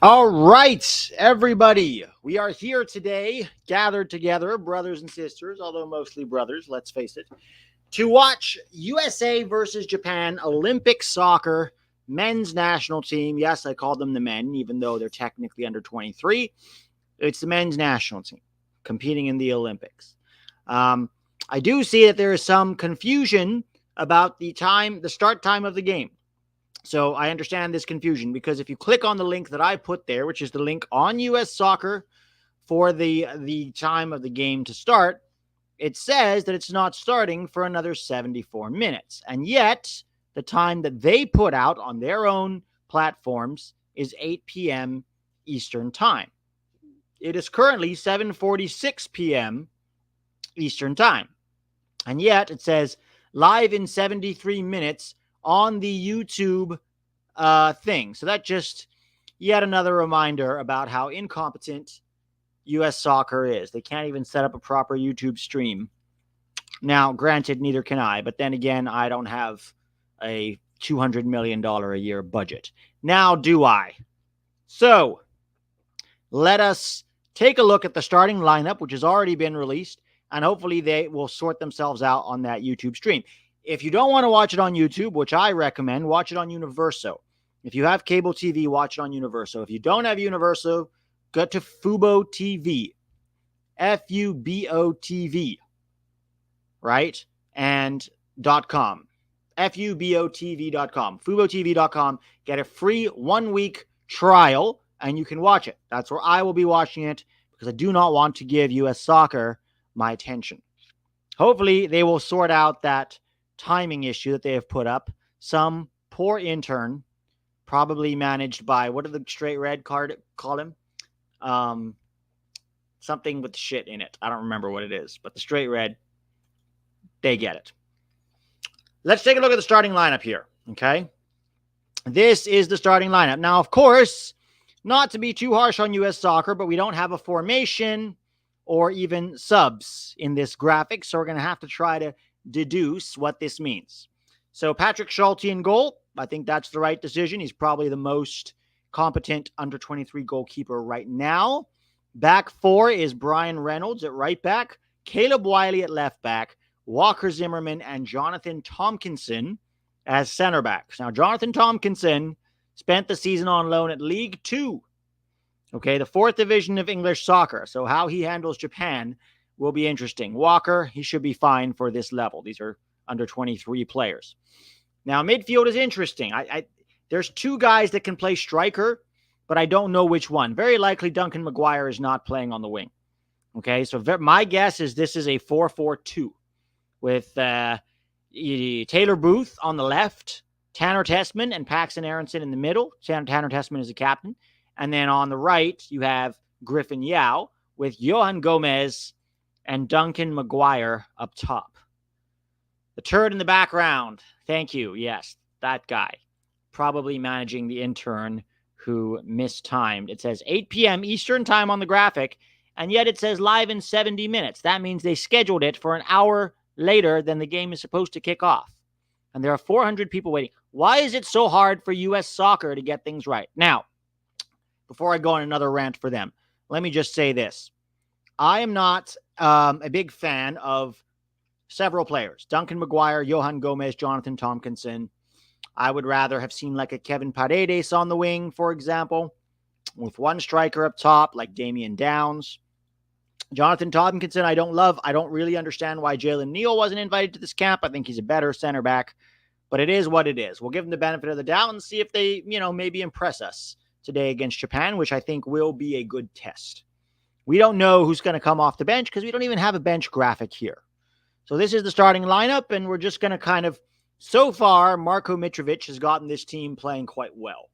All right, everybody. We are here today, gathered together, brothers and sisters, although mostly brothers, let's face it, to watch USA versus Japan Olympic soccer men's national team. Yes, I call them the men, even though they're technically under 23. It's the men's national team competing in the Olympics. Um, I do see that there is some confusion about the start time of the game. So I understand this confusion because if you click on the link that I put there, which is the link on US Soccer for the time of the game to start, it says that it's not starting for another 74 minutes. And yet, the time that they put out on their own platforms is 8 p.m. Eastern Time. It is currently 7:46 p.m. Eastern Time. And yet, it says live in 73 minutes on the YouTube thing. So that just yet another reminder about how incompetent U.S. soccer is. They can't even set up a proper YouTube stream. Now, granted, neither can I, but then again, I don't have a $200 million a year budget. Now, do I? So, let us take a look at the starting lineup, which has already been released, and hopefully they will sort themselves out on that YouTube stream. If you don't want to watch it on YouTube, which I recommend, watch it on Universo. If you have cable TV, watch it on Universo. If you don't have Universo, go to Fubo TV. Fubo TV. Right? And .com. FUBOTV.com. FuboTV.com. Get a free 1-week trial, and you can watch it. That's where I will be watching it because I do not want to give U.S. soccer my attention. Hopefully, they will sort out that timing issue that they have put up. Some poor intern, probably managed by, what did the straight red card call him? Something with shit in it. I don't remember what it is, but the straight red, they get it. Let's take a look at the starting lineup here, okay? This is the starting lineup. Now, of course, not to be too harsh on U.S. soccer, but we don't have a formation or even subs in this graphic, so we're going to have to try to deduce what this means. So Patrick Schulte in goal. I think that's the right decision. He's probably the most competent under-23 goalkeeper right now. Back four is Bryan Reynolds at right back, Caleb Wiley at left back, Walker Zimmerman and Jonathan Tompkinson as center backs. Now, Jonathan Tompkinson spent the season on loan at League Two, okay, the fourth division of English soccer. So how he handles Japan will be interesting. Walker, he should be fine for this level. These are under 23 players. Now, midfield is interesting. There's two guys that can play striker, but I don't know which one. Very likely Duncan Maguire is not playing on the wing. Okay, so my guess is this is a 4-4-2 with Taylor Booth on the left, Tanner Tessman and Paxton Aronson in the middle. Tanner Tessman is the captain. And then on the right, you have Griffin Yow with Johan Gomez and Duncan Maguire up top. The turd in the background. Thank you. Yes, that guy. Probably managing the intern who mistimed. It says 8 p.m. Eastern time on the graphic, and yet it says live in 70 minutes. That means they scheduled it for an hour later than the game is supposed to kick off. And there are 400 people waiting. Why is it so hard for U.S. soccer to get things right? Now, before I go on another rant for them, let me just say this. I am not a big fan of several players. Duncan Maguire, Johan Gomez, Jonathan Tompkinson. I would rather have seen like a Kevin Paredes on the wing, for example, with one striker up top like Damian Downs. Jonathan Tompkinson, I don't love. I don't really understand why Jalen Neal wasn't invited to this camp. I think he's a better center back, but it is what it is. We'll give them the benefit of the doubt and see if they, maybe impress us today against Japan, which I think will be a good test. We don't know who's going to come off the bench because we don't even have a bench graphic here. So this is the starting lineup, and we're just going to so far, Marko Mitrovic has gotten this team playing quite well.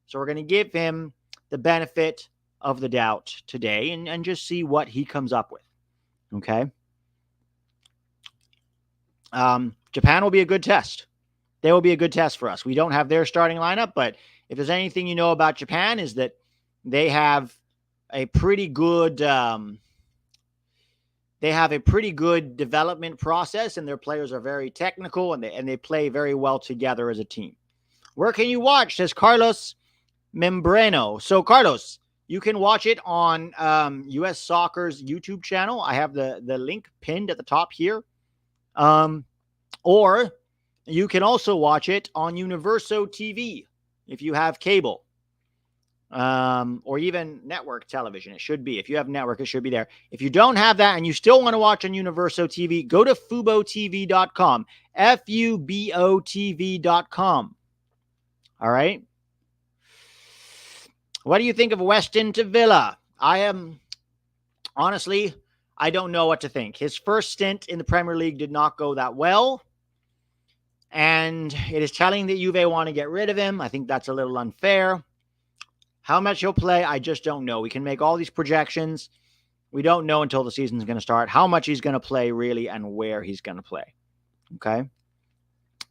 So we're going to give him the benefit of the doubt today and just see what he comes up with. Okay? Japan will be a good test. They will be a good test for us. We don't have their starting lineup, but if there's anything you know about Japan is that they have a pretty good development process, and their players are very technical, and they play very well together as a team. Where can you watch? Says Carlos Membrano. So, Carlos, you can watch it on US Soccer's YouTube channel. I have the link pinned at the top here. Or you can also watch it on Universo TV if you have cable. Or even network television. It should be. If you have network, it should be there. If you don't have that and you still want to watch on Universo TV, go to FuboTV.com. FUBOTV.com. All right. What do you think of Weston to Villa? Honestly, I don't know what to think. His first stint in the Premier League did not go that well. And it is telling that Juve want to get rid of him. I think that's a little unfair. How much he'll play, I just don't know. We can make all these projections. We don't know until the season's going to start how much he's going to play really and where he's going to play. Okay?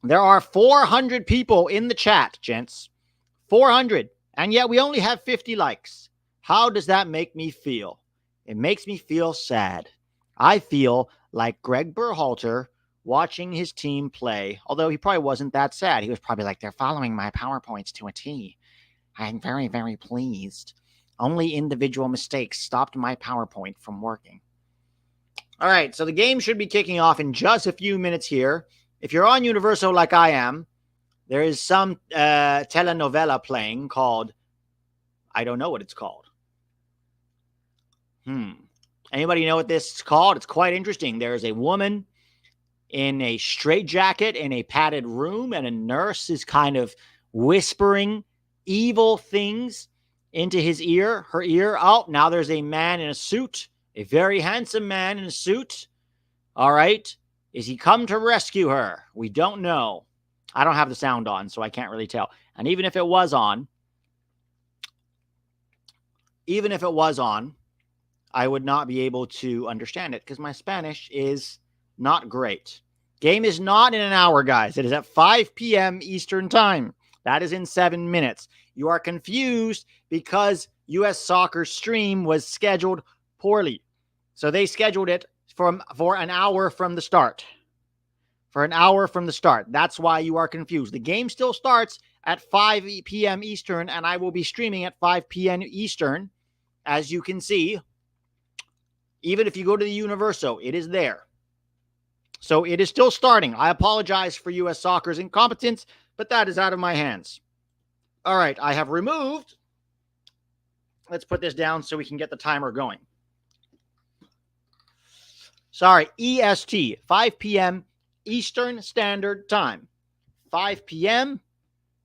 There are 400 people in the chat, gents. 400. And yet we only have 50 likes. How does that make me feel? It makes me feel sad. I feel like Greg Berhalter watching his team play, although he probably wasn't that sad. He was probably like, they're following my PowerPoints to a T. I'm very, very pleased. Only individual mistakes stopped my PowerPoint from working. All right, so the game should be kicking off in just a few minutes here. If you're on Universo like I am, there is some telenovela playing called, I don't know what it's called. Anybody know what this is called? It's quite interesting. There is a woman in a straitjacket in a padded room, and a nurse is kind of whispering evil things into her ear. Oh, now there's a man in a suit, a very handsome man in a suit. All right. Is he come to rescue her? We don't know. I don't have the sound on, so I can't really tell. And even if it was on, I would not be able to understand it because my Spanish is not great. Game is not in an hour, guys. It is at 5 p.m. Eastern time. That is in 7 minutes. You are confused because U.S. Soccer stream was scheduled poorly. So they scheduled it for an hour from the start. That's why you are confused. The game still starts at 5 p.m. Eastern, and I will be streaming at 5 p.m. Eastern. As you can see, even if you go to the Universo, it is there. So it is still starting. I apologize for U.S. Soccer's incompetence, but that is out of my hands. All right, I have removed. Let's put this down so we can get the timer going. Sorry, EST, 5 p.m. Eastern Standard Time. 5 p.m.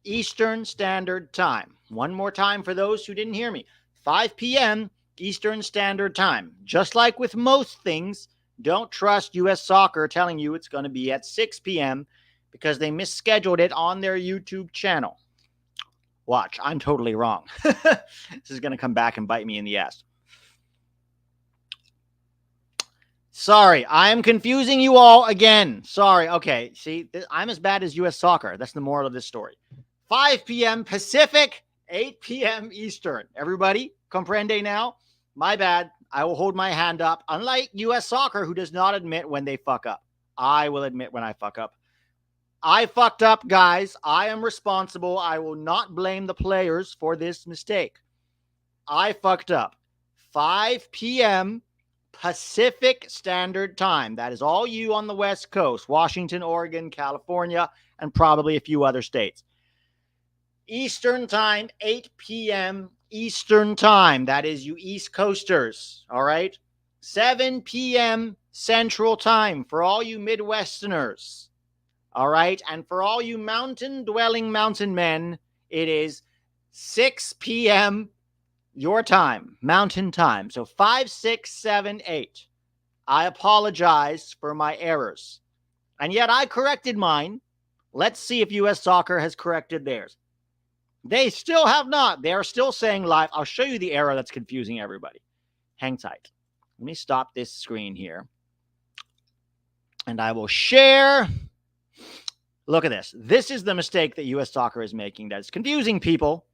Eastern Standard Time. One more time for those who didn't hear me. 5 p.m. Eastern Standard Time. Just like with most things, don't trust U.S. Soccer telling you it's going to be at 6 p.m. because they misscheduled it on their YouTube channel. Watch, I'm totally wrong. This is going to come back and bite me in the ass. Sorry, I am confusing you all again. Sorry. Okay, see, I'm as bad as U.S. Soccer. That's the moral of this story. 5 p.m. Pacific, 8 p.m. Eastern. Everybody, comprende now? My bad. I will hold my hand up. Unlike U.S. Soccer, who does not admit when they fuck up. I will admit when I fuck up. I fucked up, guys. I am responsible. I will not blame the players for this mistake. I fucked up. 5 p.m. Pacific Standard Time. That is all you on the West Coast. Washington, Oregon, California, and probably a few other states. Eastern Time, 8 p.m. Eastern Time. That is you East Coasters. All right? 7 p.m. Central Time for all you Midwesterners. All right? And for all you mountain-dwelling mountain men, it is 6 p.m. your time, mountain time. So 5, 6, 7, 8. I apologize for my errors. And yet I corrected mine. Let's see if U.S. Soccer has corrected theirs. They still have not. They are still saying live. I'll show you the error that's confusing everybody. Hang tight. Let me stop this screen here. And I will share. Look at this. This is the mistake that U.S. Soccer is making that is confusing people.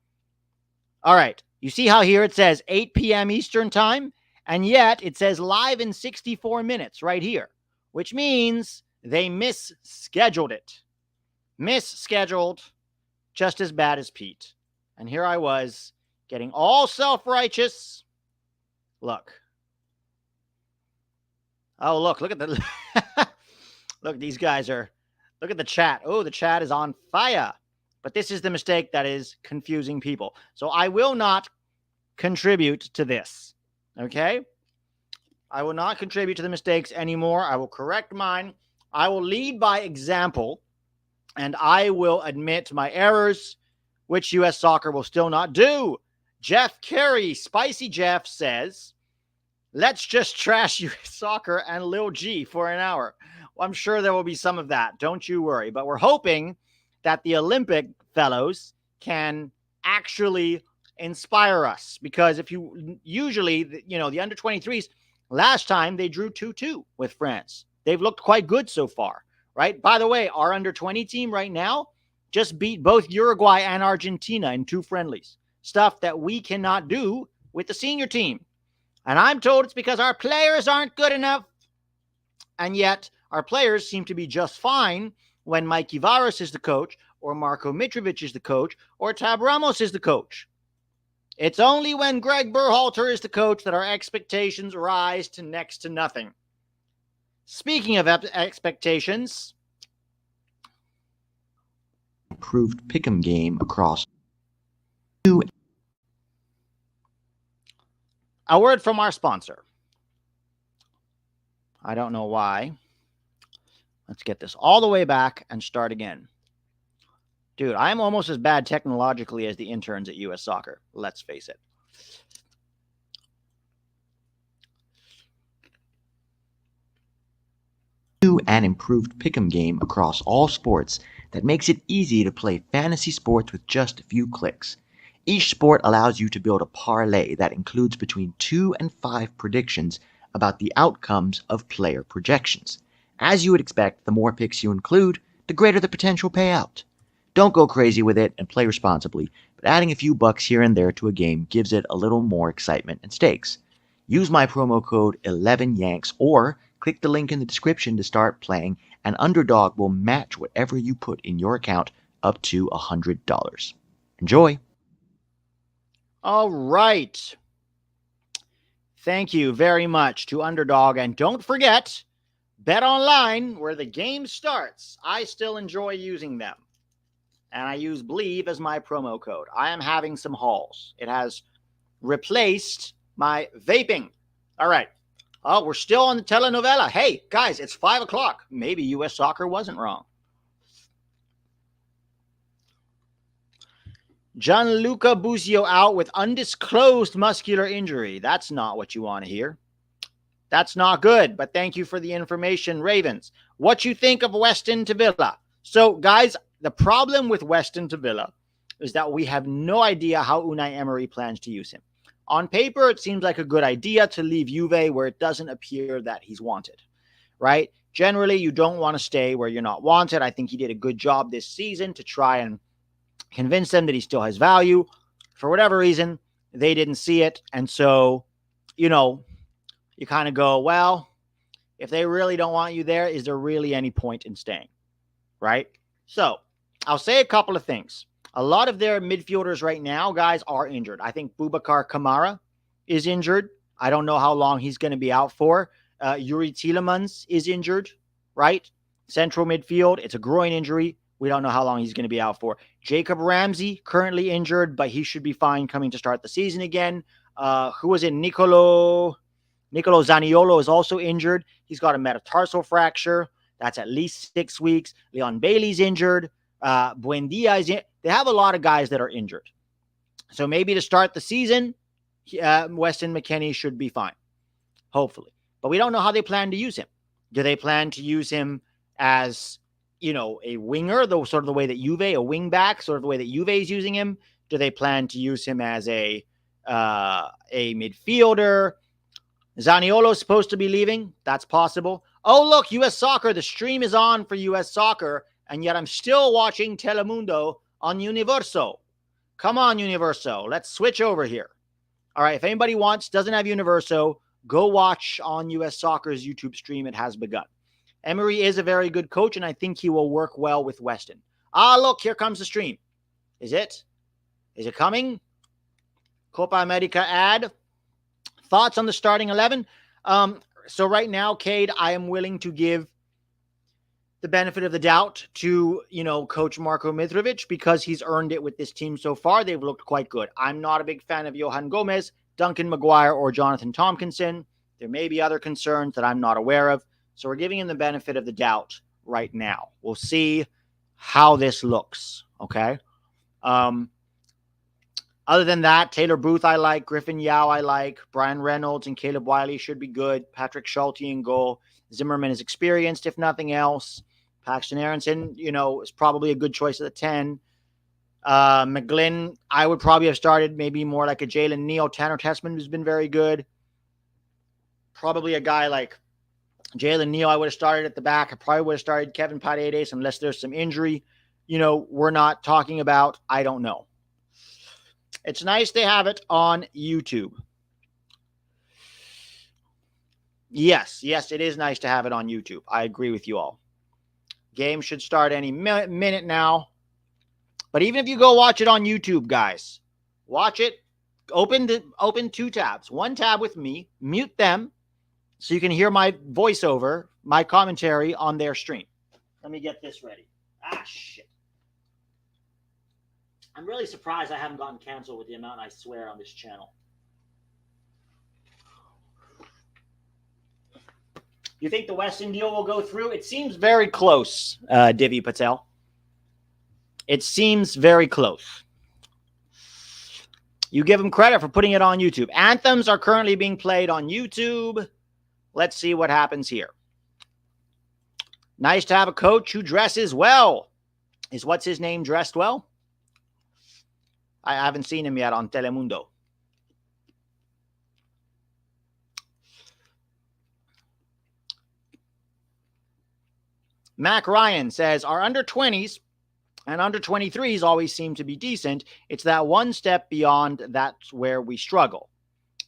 All right. You see how here it says 8 p.m. Eastern Time? And yet it says live in 64 minutes right here, which means they misscheduled it. Misscheduled, just as bad as Pete. And here I was getting all self-righteous. Look. Oh, look at the look, these guys are, look at the chat. Oh, the chat is on fire. But this is the mistake that is confusing people. So I will not contribute to this. Okay? I will not contribute to the mistakes anymore. I will correct mine. I will lead by example, and I will admit my errors, which U.S. Soccer will still not do. Jeff Carey, Spicy Jeff, says, let's just trash U.S. Soccer and Lil G for an hour. Well, I'm sure there will be some of that. Don't you worry. But we're hoping that the Olympic fellows can actually inspire us. Because if you usually, the under 23s, last time they drew 2-2 with France. They've looked quite good so far, right? By the way, our under 20 team right now just beat both Uruguay and Argentina in 2 friendlies. Stuff that we cannot do with the senior team. And I'm told it's because our players aren't good enough. And yet our players seem to be just fine when Mikey Varas is the coach, or Marko Mitrovic is the coach, or Tab Ramos is the coach. It's only when Greg Berhalter is the coach that our expectations rise to next to nothing. Speaking of expectations, improved pick'em game across a word from our sponsor. I don't know why. Let's get this all the way back and start again. Dude, I'm almost as bad technologically as the interns at U.S. Soccer. Let's face it. An improved pick'em game across all sports that makes it easy to play fantasy sports with just a few clicks. Each sport allows you to build a parlay that includes between 2 and 5 predictions about the outcomes of player projections. As you would expect, the more picks you include, the greater the potential payout. Don't go crazy with it and play responsibly, but adding a few bucks here and there to a game gives it a little more excitement and stakes. Use my promo code 11YANKS or click the link in the description to start playing, and Underdog will match whatever you put in your account up to $100. Enjoy! All right. Thank you very much to Underdog. And don't forget, Bet Online, where the game starts. I still enjoy using them. And I use Believe as my promo code. I am having some hauls. It has replaced my vaping. All right. Oh, we're still on the telenovela. Hey, guys, it's 5 o'clock. Maybe U.S. Soccer wasn't wrong. Gianluca Busio out with undisclosed muscular injury. That's not what you want to hear. That's not good, but thank you for the information, Ravens. What you think of Weston to Villa? So, guys, the problem with Weston to Villa is that we have no idea how Unai Emery plans to use him. On paper, it seems like a good idea to leave Juve where it doesn't appear that he's wanted, right? Generally, you don't want to stay where you're not wanted. I think he did a good job this season to try and convince them that he still has value. For whatever reason, they didn't see it. And so, you kind of go, well, if they really don't want you there, is there really any point in staying, right? So I'll say a couple of things. A lot of their midfielders right now, guys, are injured. I think Boubacar Kamara is injured. I don't know how long he's going to be out for. Yuri Tielemans is injured, right? Central midfield. It's a groin injury. We don't know how long he's going to be out for. Jacob Ramsey, currently injured, but he should be fine coming to start the season again. Who was it? Nicolo Zaniolo is also injured. He's got a metatarsal fracture. That's at least 6 weeks. Leon Bailey's injured. Buendia is in. They have a lot of guys that are injured. So maybe to start the season, Weston McKennie should be fine, hopefully. But we don't know how they plan to use him. Do they plan to use him as, a winger, the sort of the way that Juve, a wing back, sort of the way that Juve is using him? Do they plan to use him as a midfielder? Zaniolo is supposed to be leaving. That's possible. Oh, look, U.S. Soccer. The stream is on for U.S. Soccer, and yet I'm still watching Telemundo on Universo. Come on, Universo. Let's switch over here. All right, if anybody doesn't have Universo, go watch on U.S. Soccer's YouTube stream. It has begun. Emery is a very good coach, and I think he will work well with Weston. Ah, look, here comes the stream. Is it? Is it coming? Copa America ad. Thoughts on the starting 11? So right now, Cade, I am willing to give the benefit of the doubt to, Coach Marko Mitrovic because he's earned it with this team so far. They've looked quite good. I'm not a big fan of Johan Gomez, Duncan McGuire, or Jonathan Tompkinson. There may be other concerns that I'm not aware of. So we're giving him the benefit of the doubt right now. We'll see how this looks, okay? Other than that, Taylor Booth I like, Griffin Yow I like, Bryan Reynolds and Caleb Wiley should be good, Patrick Schulte in goal. Zimmerman is experienced, if nothing else. Paxton Aronson, is probably a good choice at the 10. Mcglynn, I would probably have started maybe more like a Jalen Neal. Tanner Tessman has been very good. Probably a guy like Jalen Neal, I would have started at the back. I probably would have started Kevin Paredes unless there's some injury, we're not talking about. I don't know. It's nice to have it on YouTube. Yes, it is nice to have it on YouTube. I agree with you all. Game should start any minute now. But even if you go watch it on YouTube, guys, watch it. Open 2 tabs. One tab with me. Mute them so you can hear my voiceover, my commentary on their stream. Let me get this ready. Shit. I'm really surprised I haven't gotten canceled with the amount I swear on this channel. You think the Weston deal will go through? It seems very close, Divi Patel. It seems very close. You give him credit for putting it on YouTube. Anthems are currently being played on YouTube. Let's see what happens here. Nice to have a coach who dresses well. Is what's his name dressed well? I haven't seen him yet on Telemundo. Mac Ryan says, our under-20s and under-23s always seem to be decent. It's that one step beyond that's where we struggle.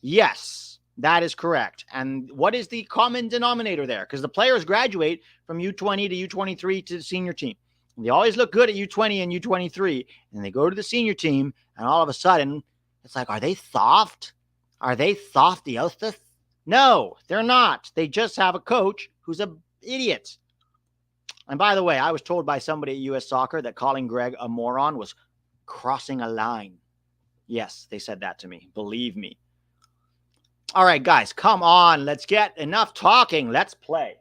Yes, that is correct. And what is the common denominator there? Because the players graduate from U20 to U23 to the senior team. And they always look good at U20 and U23. And they go to the senior team, and all of a sudden, it's like, are they soft? Are they softy? No, they're not. They just have a coach who's an idiot. And by the way, I was told by somebody at US Soccer that calling Greg a moron was crossing a line. Yes, they said that to me. Believe me. All right, guys, come on. Let's get enough talking. Let's play.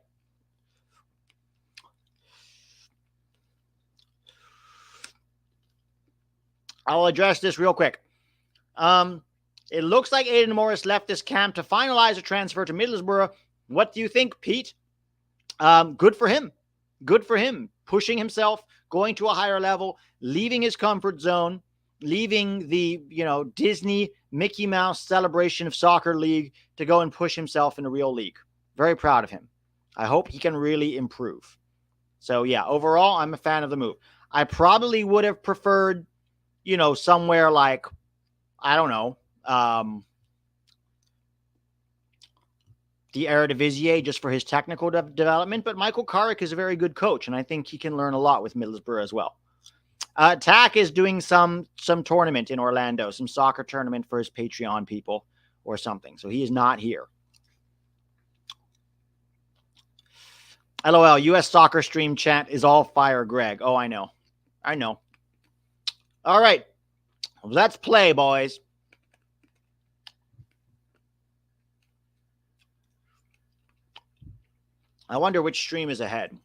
I'll address this real quick. It looks like Aiden Morris left this camp to finalize a transfer to Middlesbrough. What do you think, Pete? Good for him. Good for him. Pushing himself, going to a higher level, leaving his comfort zone, leaving the, Disney Mickey Mouse celebration of soccer league to go and push himself in a real league. Very proud of him. I hope he can really improve. So, yeah, overall, I'm a fan of the move. I probably would have preferred, somewhere like, I don't know, the Eredivisie just for his technical development. But Michael Carrick is a very good coach, and I think he can learn a lot with Middlesbrough as well. Tack is doing some tournament in Orlando, some soccer tournament for his Patreon people or something. So he is not here. LOL, US Soccer Stream chat is all fire, Greg. Oh, I know. All right. Let's play, boys. I wonder which stream is ahead.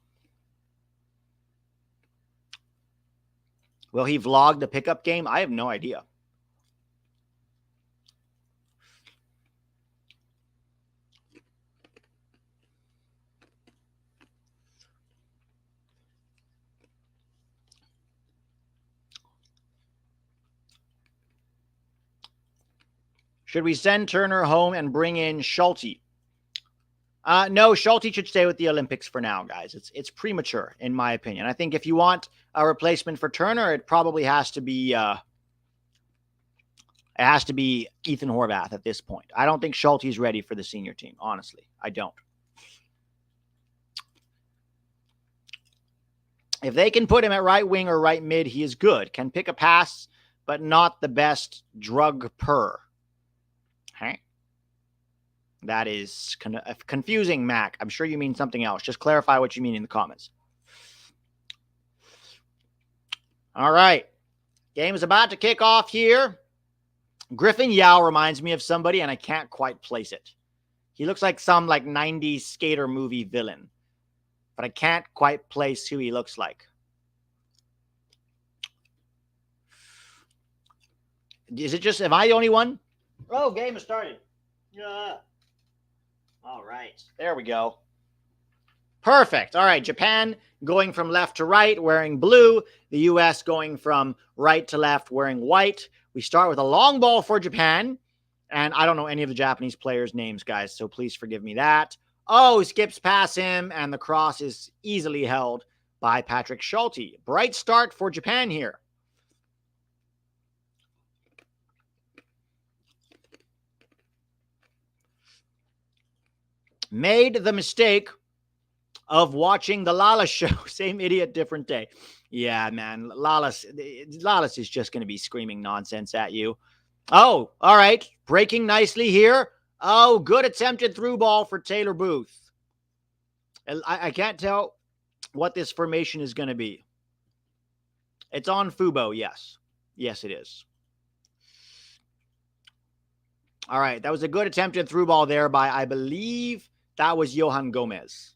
Will he vlog the pickup game? I have no idea. Should we send Turner home and bring in Schulte? No, Schulte should stay with the Olympics for now, guys. It's premature, in my opinion. I think if you want a replacement for Turner, it probably has to be Ethan Horvath at this point. I don't think Schulte's ready for the senior team, honestly. I don't. If they can put him at right wing or right mid, he is good. Can pick a pass, but not the best drug per. Okay. That is confusing, Mac. I'm sure you mean something else. Just clarify what you mean in the comments. All right. Game is about to kick off here. Griffin Yow reminds me of somebody, and I can't quite place it. He looks like some 90s skater movie villain, but I can't quite place who he looks like. Is it just, am I the only one? Oh, game has started. Yeah. All right. There we go. Perfect. All right. Japan going from left to right wearing blue. The U.S. going from right to left wearing white. We start with a long ball for Japan. And I don't know any of the Japanese players' names, guys, so please forgive me that. Oh, skips past him, and the cross is easily held by Patrick Schulte. Bright start for Japan here. Made the mistake of watching the Lala show. Same idiot, different day. Yeah, man. Lala's is just going to be screaming nonsense at you. Oh, all right. Breaking nicely here. Oh, good attempted through ball for Taylor Booth. I can't tell what this formation is going to be. It's on Fubo, yes. Yes, it is. All right. That was a good attempted through ball there by, I believe, that was Johan Gomez.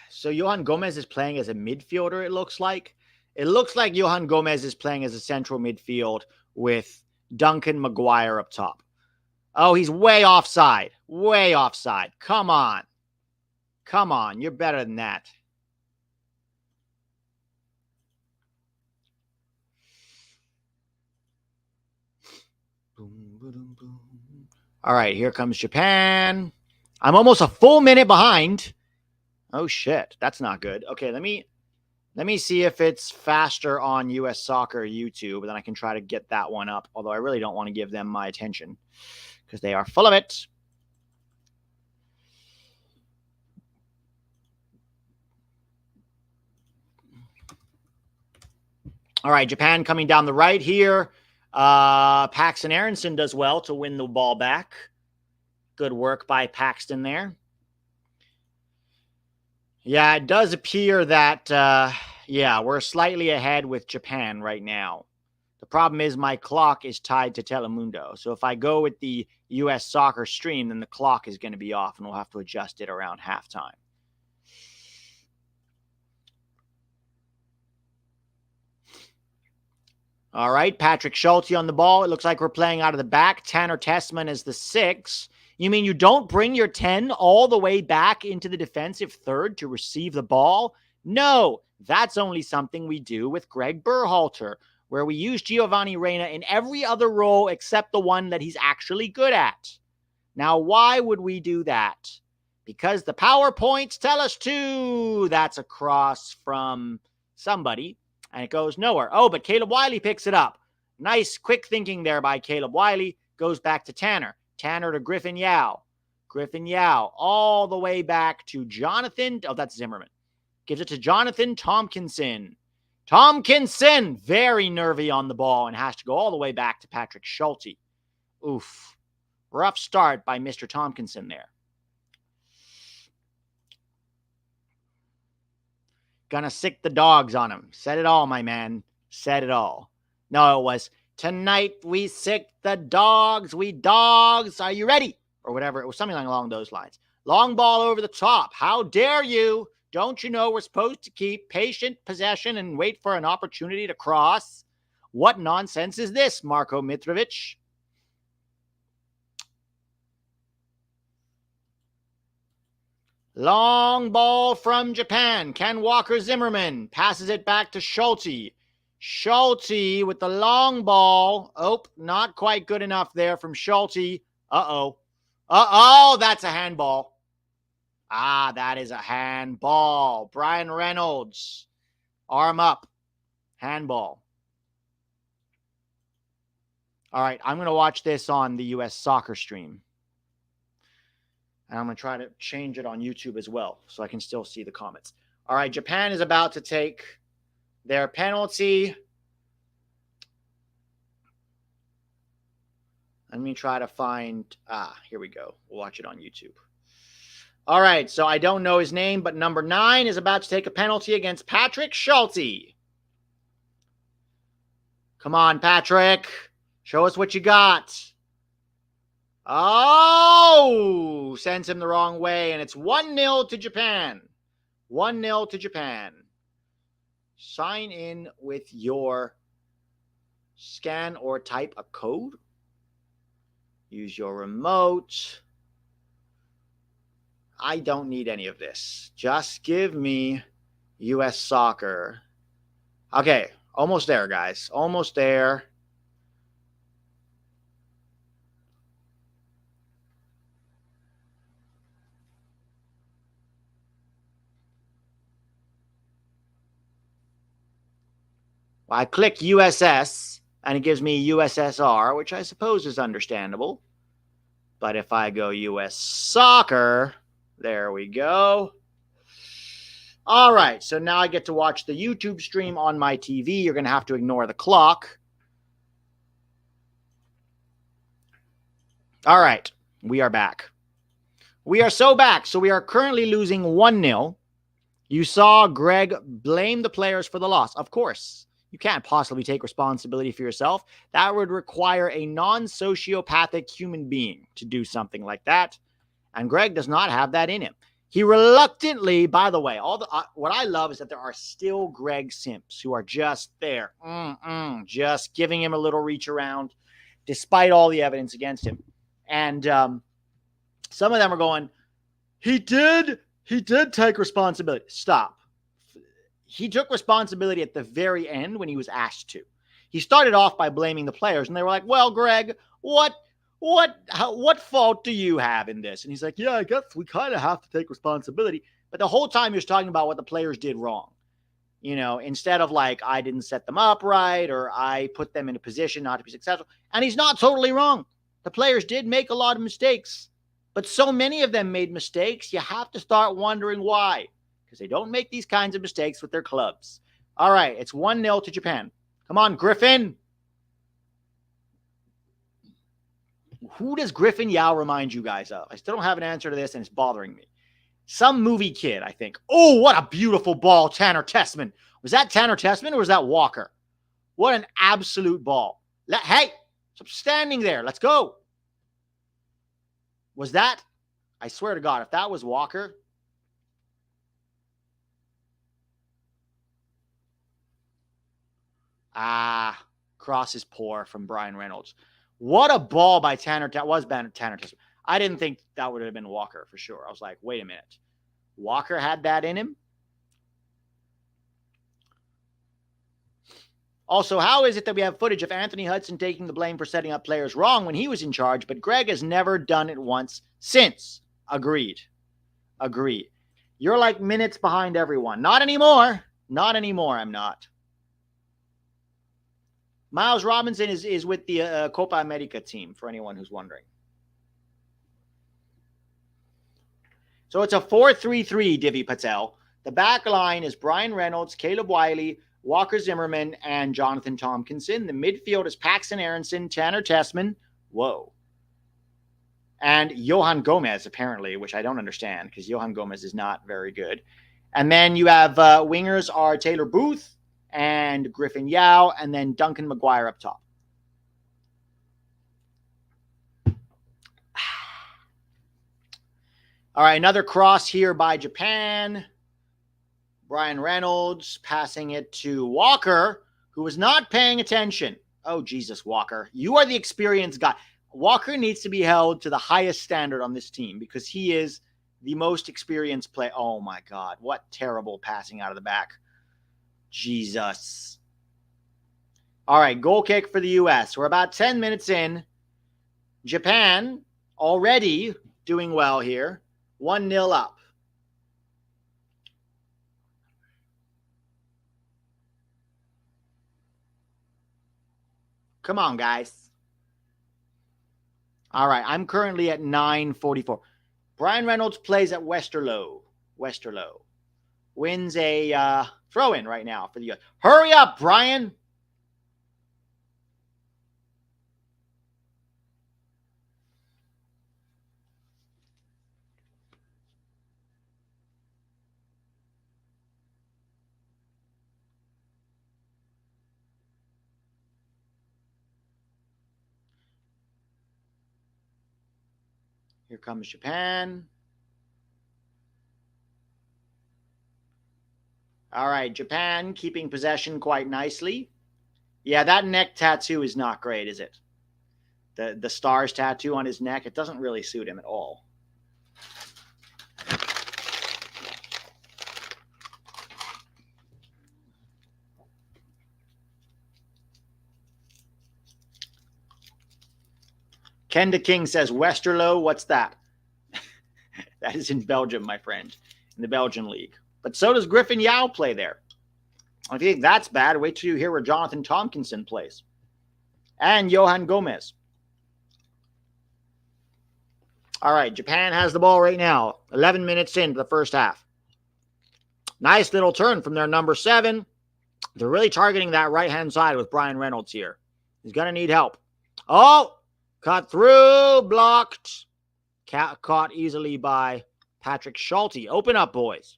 So Johan Gomez is playing as a midfielder, it looks like. It looks like Johan Gomez is playing as a central midfield with Duncan Maguire up top. Oh, he's way offside. Way offside. Come on. Come on. You're better than that. All right, here comes Japan. I'm almost a full minute behind. Oh, shit. That's not good. Okay, let me see if it's faster on US Soccer YouTube, and then I can try to get that one up, although I really don't want to give them my attention because they are full of it. All right, Japan coming down the right here. Paxton Aronson does well to win the ball back. Good work by Paxton there. Yeah, it does appear that, we're slightly ahead with Japan right now. The problem is my clock is tied to Telemundo. So if I go with the US Soccer stream, then the clock is going to be off, and we'll have to adjust it around halftime. All right, Patrick Schulte on the ball. It looks like we're playing out of the back. Tanner Tessman is the 6. You mean you don't bring your 10 all the way back into the defensive third to receive the ball? No, that's only something we do with Greg Berhalter, where we use Giovanni Reyna in every other role except the one that he's actually good at. Now, why would we do that? Because the PowerPoints tell us to. That's a cross from somebody, and it goes nowhere. Oh, but Caleb Wiley picks it up. Nice, quick thinking there by Caleb Wiley. Goes back to Tanner. Tanner to Griffin Yow. Griffin Yow all the way back to Jonathan. Oh, that's Zimmerman. Gives it to Jonathan Tompkinson. Tompkinson, very nervy on the ball and has to go all the way back to Patrick Schulte. Oof. Rough start by Mr. Tompkinson there. Gonna sick the dogs on him. Said it all, my man. Said it all. No, it was, tonight we sick the dogs. We dogs. Are you ready? Or whatever. It was something along those lines. Long ball over the top. How dare you? Don't you know we're supposed to keep patient possession and wait for an opportunity to cross? What nonsense is this, Marko Mitrovic? Long ball from Japan. Ken Walker-Zimmerman passes it back to Schulte. Schulte with the long ball. Oh, not quite good enough there from Schulte. Uh-oh. Uh-oh, that's a handball. Ah, that is a handball. Bryan Reynolds. Arm up. Handball. All right, I'm going to watch this on the US Soccer stream. And I'm going to try to change it on YouTube as well so I can still see the comments. All right, Japan is about to take Their penalty. Let me try to find. Here we go. We'll watch it on YouTube. All right. So I don't know his name, but number 9 is about to take a penalty against Patrick Schulte. Come on, Patrick. Show us what you got. Oh, sends him the wrong way, and it's 1-0 to Japan. 1-0 to Japan. Sign in with your scan or type a code. Use your remote. I don't need any of this. Just give me US Soccer. Okay, almost there, guys. Almost there. I click USS, and it gives me USSR, which I suppose is understandable. But if I go US Soccer, there we go. All right, so now I get to watch the YouTube stream on my TV. You're going to have to ignore the clock. All right, we are back. We are so back. So we are currently losing 1-0. You saw Greg blame the players for the loss. Of course. You can't possibly take responsibility for yourself. That would require a non-sociopathic human being to do something like that. And Greg does not have that in him. He reluctantly, by the way, what I love is that there are still Greg simps who are just there, just giving him a little reach around, despite all the evidence against him. And some of them are going, he did take responsibility. Stop. He took responsibility at the very end when he was asked to. He started off by blaming the players, and they were like, well, Greg, what fault do you have in this? And he's like, yeah, I guess we kind of have to take responsibility. But the whole time he was talking about what the players did wrong. You know, instead of like, I didn't set them up right, or I put them in a position not to be successful. And he's not totally wrong. The players did make a lot of mistakes, but so many of them made mistakes, you have to start wondering why. Because they don't make these kinds of mistakes with their clubs. All right, it's 1-0 to Japan. Come on, Griffin. Who does Griffin Yow remind you guys of? I still don't have an answer to this, and it's bothering me. Some movie kid, I think. Oh, what a beautiful ball, Tanner Tessman. Was that Tanner Tessman or was that Walker? What an absolute ball. Hey, stop standing there. Let's go. Was that? I swear to God, if that was Walker... cross is poor from Bryan Reynolds. What a ball by Tanner. That was Tanner Tessman. I didn't think that would have been Walker for sure. I was like, wait a minute. Walker had that in him? Also, how is it that we have footage of Anthony Hudson taking the blame for setting up players wrong when he was in charge, but Greg has never done it once since? Agreed. You're like minutes behind everyone. Not anymore. I'm not. Miles Robinson is with the Copa America team, for anyone who's wondering. So it's a 4-3-3, Divi Patel. The back line is Bryan Reynolds, Caleb Wiley, Walker Zimmerman, and Jonathan Tompkinson. The midfield is Paxton Aronson, Tanner Tessman. Whoa. And Johan Gomez, apparently, which I don't understand because Johan Gomez is not very good. And then you have wingers are Taylor Booth and Griffin Yow, and then Duncan McGuire up top. All right, another cross here by Japan. Bryan Reynolds passing it to Walker, who was not paying attention. Oh, Jesus, Walker. You are the experienced guy. Walker needs to be held to the highest standard on this team because he is the most experienced player. Oh, my God. What terrible passing out of the back. Jesus. All right, goal kick for the U.S. We're about 10 minutes in. Japan already doing well here. 1-0 up. Come on, guys. All right, I'm currently at 9:44. Bryan Reynolds plays at Westerlo. wins a throw-in right now for the U.S. Hurry up, Brian. Here comes Japan. All right, Japan keeping possession quite nicely. Yeah, that neck tattoo is not great, is it? The stars tattoo on his neck, it doesn't really suit him at all. Kenda King says, Westerlo, what's that? That is in Belgium, my friend, in the Belgian league. But so does Griffin Yow play there. If you think that's bad, wait till you hear where Jonathan Tompkinson plays. And Johan Gomez. All right, Japan has the ball right now. 11 minutes into the first half. Nice little turn from their number 7. They're really targeting that right-hand side with Bryan Reynolds here. He's going to need help. Oh, cut through, blocked. Caught easily by Patrick Schulte. Open up, boys.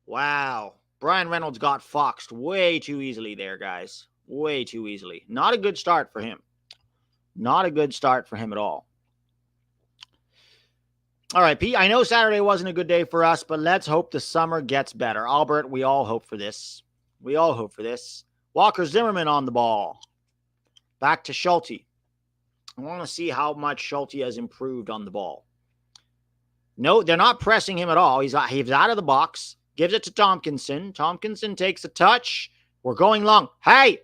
Wow. Bryan Reynolds got foxed way too easily there, guys. Way too easily. Not a good start for him. Not a good start for him at all. All right, Pete, I know Saturday wasn't a good day for us, but let's hope the summer gets better. Albert, we all hope for this. We all hope for this. Walker Zimmerman on the ball. Back to Schulte. I want to see how much Schulte has improved on the ball. No, they're not pressing him at all. He's out of the box. Gives it to Tompkinson. Tompkinson takes a touch. We're going long. Hey,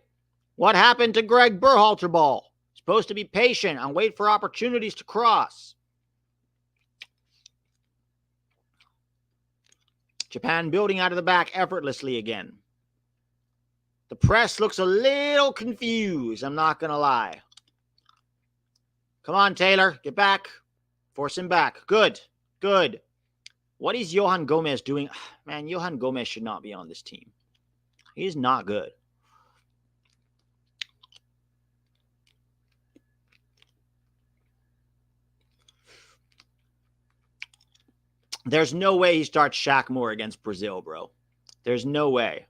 what happened to Greg Berhalter ball? Supposed to be patient and wait for opportunities to cross. Japan building out of the back effortlessly again. The press looks a little confused, I'm not going to lie. Come on, Taylor. Get back. Force him back. Good. Good. What is Johan Gomez doing? Man, Johan Gomez should not be on this team. He's not good. There's no way he starts Shaq Moore against Brazil, bro. There's no way.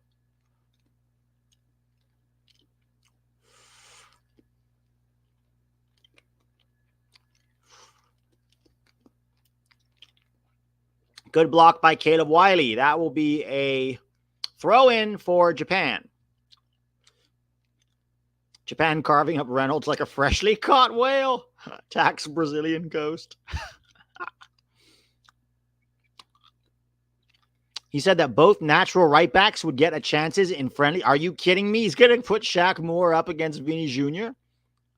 Good block by Caleb Wiley. That will be a throw-in for Japan. Japan carving up Reynolds like a freshly caught whale. Attacks Brazilian coast. He said that both natural right backs would get a chances in friendly. Are you kidding me? He's going to put Shaq Moore up against Vini Jr.?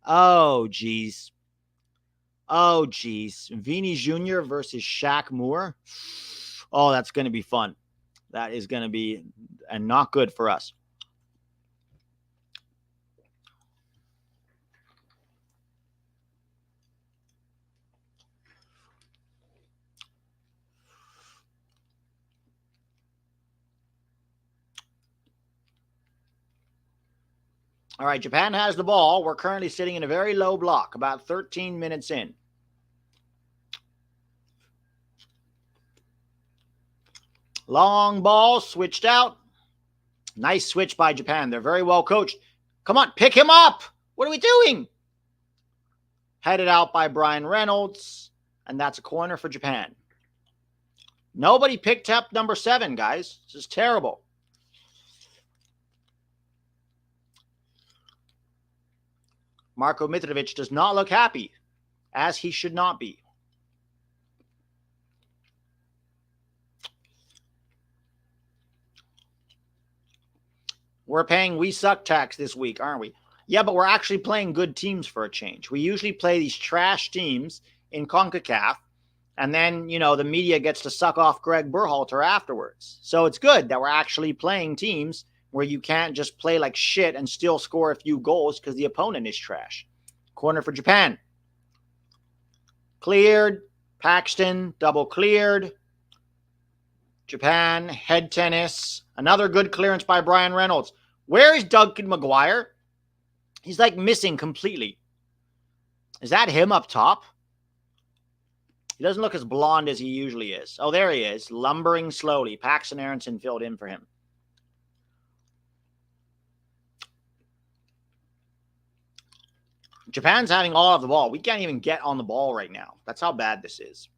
Oh, geez. Oh, geez. Vini Jr. versus Shaq Moore. Oh, that's going to be fun. That is going to be and not good for us. All right, Japan has the ball. We're currently sitting in a very low block, about 13 minutes in. Long ball, switched out. Nice switch by Japan. They're very well coached. Come on, pick him up. What are we doing? Headed out by Bryan Reynolds, and that's a corner for Japan. Nobody picked up number 7, guys. This is terrible. Marko Mitrovic does not look happy, as he should not be. We're paying we suck tax this week, aren't we? Yeah, but we're actually playing good teams for a change. We usually play these trash teams in CONCACAF, and then, you know, the media gets to suck off Greg Berhalter afterwards. So it's good that we're actually playing teams where you can't just play like shit and still score a few goals because the opponent is trash. Corner for Japan. Cleared. Paxton, double cleared. Japan, head tennis. Another good clearance by Bryan Reynolds. Where is Duncan McGuire? He's like missing completely. Is that him up top? He doesn't look as blonde as he usually is. Oh, there he is, lumbering slowly. Paxton Aronson filled in for him. Japan's having all of the ball. We can't even get on the ball right now. That's how bad this is.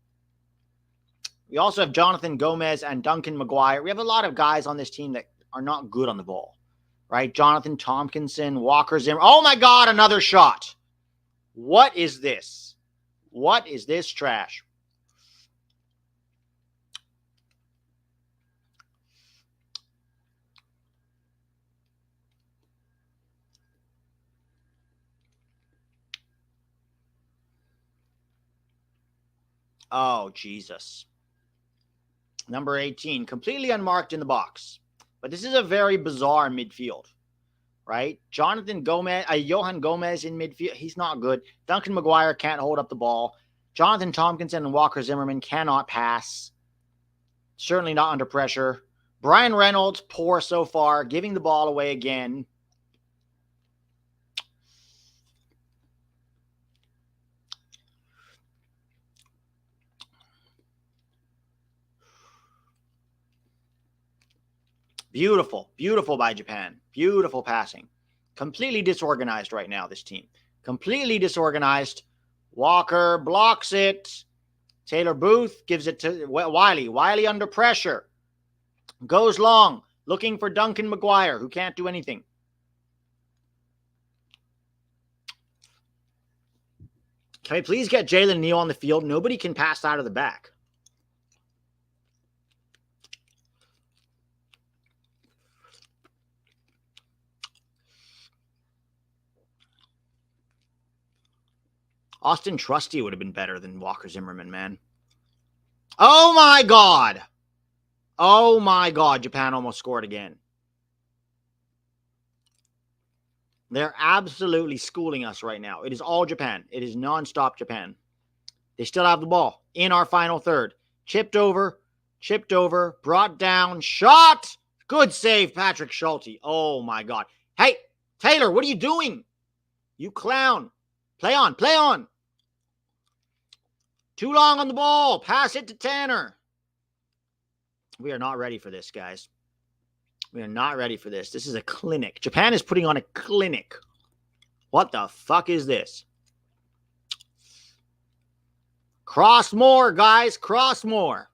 We also have Jonathan Gomez and Duncan McGuire. We have a lot of guys on this team that are not good on the ball, right? Jonathan Tompkinson, Walker Zimmer. Oh, my God, another shot. What is this? What is this trash? Oh, Jesus. Number 18, completely unmarked in the box. But this is a very bizarre midfield, right? Jonathan Gomez, Johan Gomez in midfield. He's not good. Duncan McGuire can't hold up the ball. Jonathan Tompkinson and Walker Zimmerman cannot pass. Certainly not under pressure. Bryan Reynolds, poor so far, giving the ball away again. Beautiful. Beautiful by Japan. Beautiful passing. Completely disorganized right now, this team. Completely disorganized. Walker blocks it. Taylor Booth gives it to Wiley. Wiley under pressure. Goes long. Looking for Duncan McGuire, who can't do anything. Can we please get Jalen Neal on the field? Nobody can pass out of the back. Austin Trusty would have been better than Walker Zimmerman, man. Oh, my God. Oh, my God. Japan almost scored again. They're absolutely schooling us right now. It is all Japan. It is nonstop Japan. They still have the ball in our final third. Chipped over, brought down, shot. Good save, Patrick Schulte. Oh, my God. Hey, Taylor, what are you doing? You clown. Play on, play on. Too long on the ball. Pass it to Tanner. We are not ready for this, guys. We are not ready for this. This is a clinic. Japan is putting on a clinic. What the fuck is this? Cross more, guys. Cross more.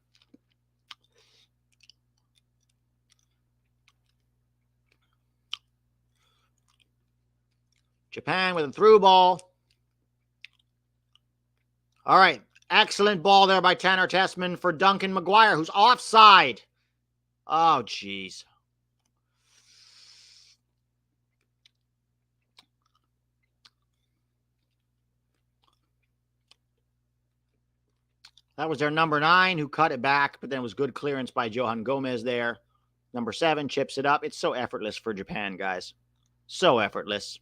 Japan with a through ball. All right. Excellent ball there by Tanner Tessman for Duncan McGuire, who's offside. Oh, jeez. That was their number 9 who cut it back, but then it was good clearance by Johan Gomez there. Number 7 chips it up. It's so effortless for Japan, guys. So effortless.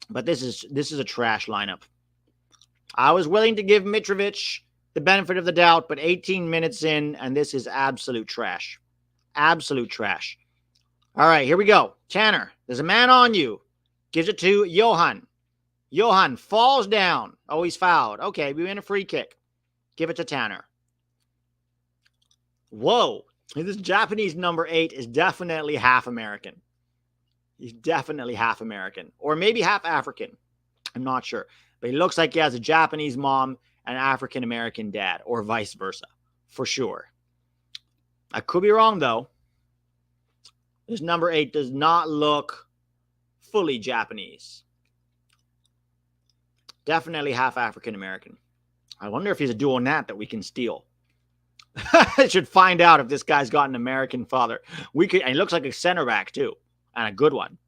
But this is a trash lineup. I was willing to give Mitrovic the benefit of the doubt, but 18 minutes in, and this is absolute trash. Absolute trash. All right, here we go. Tanner, there's a man on you. Gives it to Johan. Johan falls down. Oh, he's fouled. Okay, we win a free kick. Give it to Tanner. Whoa. This Japanese number 8 is definitely half American. He's definitely half American. Or maybe half African. I'm not sure. But he looks like he has a Japanese mom and an African-American dad. Or vice versa. For sure. I could be wrong, though. This number 8 does not look fully Japanese. Definitely half African-American. I wonder if he's a dual nat that we can steal. I should find out if this guy's got an American father. And he looks like a center back, too. And a good one.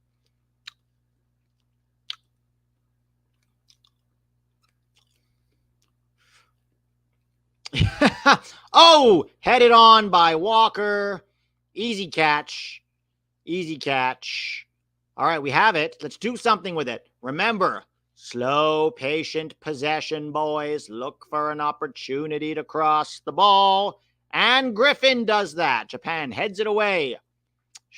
Oh, headed on by Walker. Easy catch. Easy catch. All right, we have it. Let's do something with it. Remember, Slow, patient possession, boys. Look for an opportunity to cross the ball. And Griffin does that. Japan heads it away.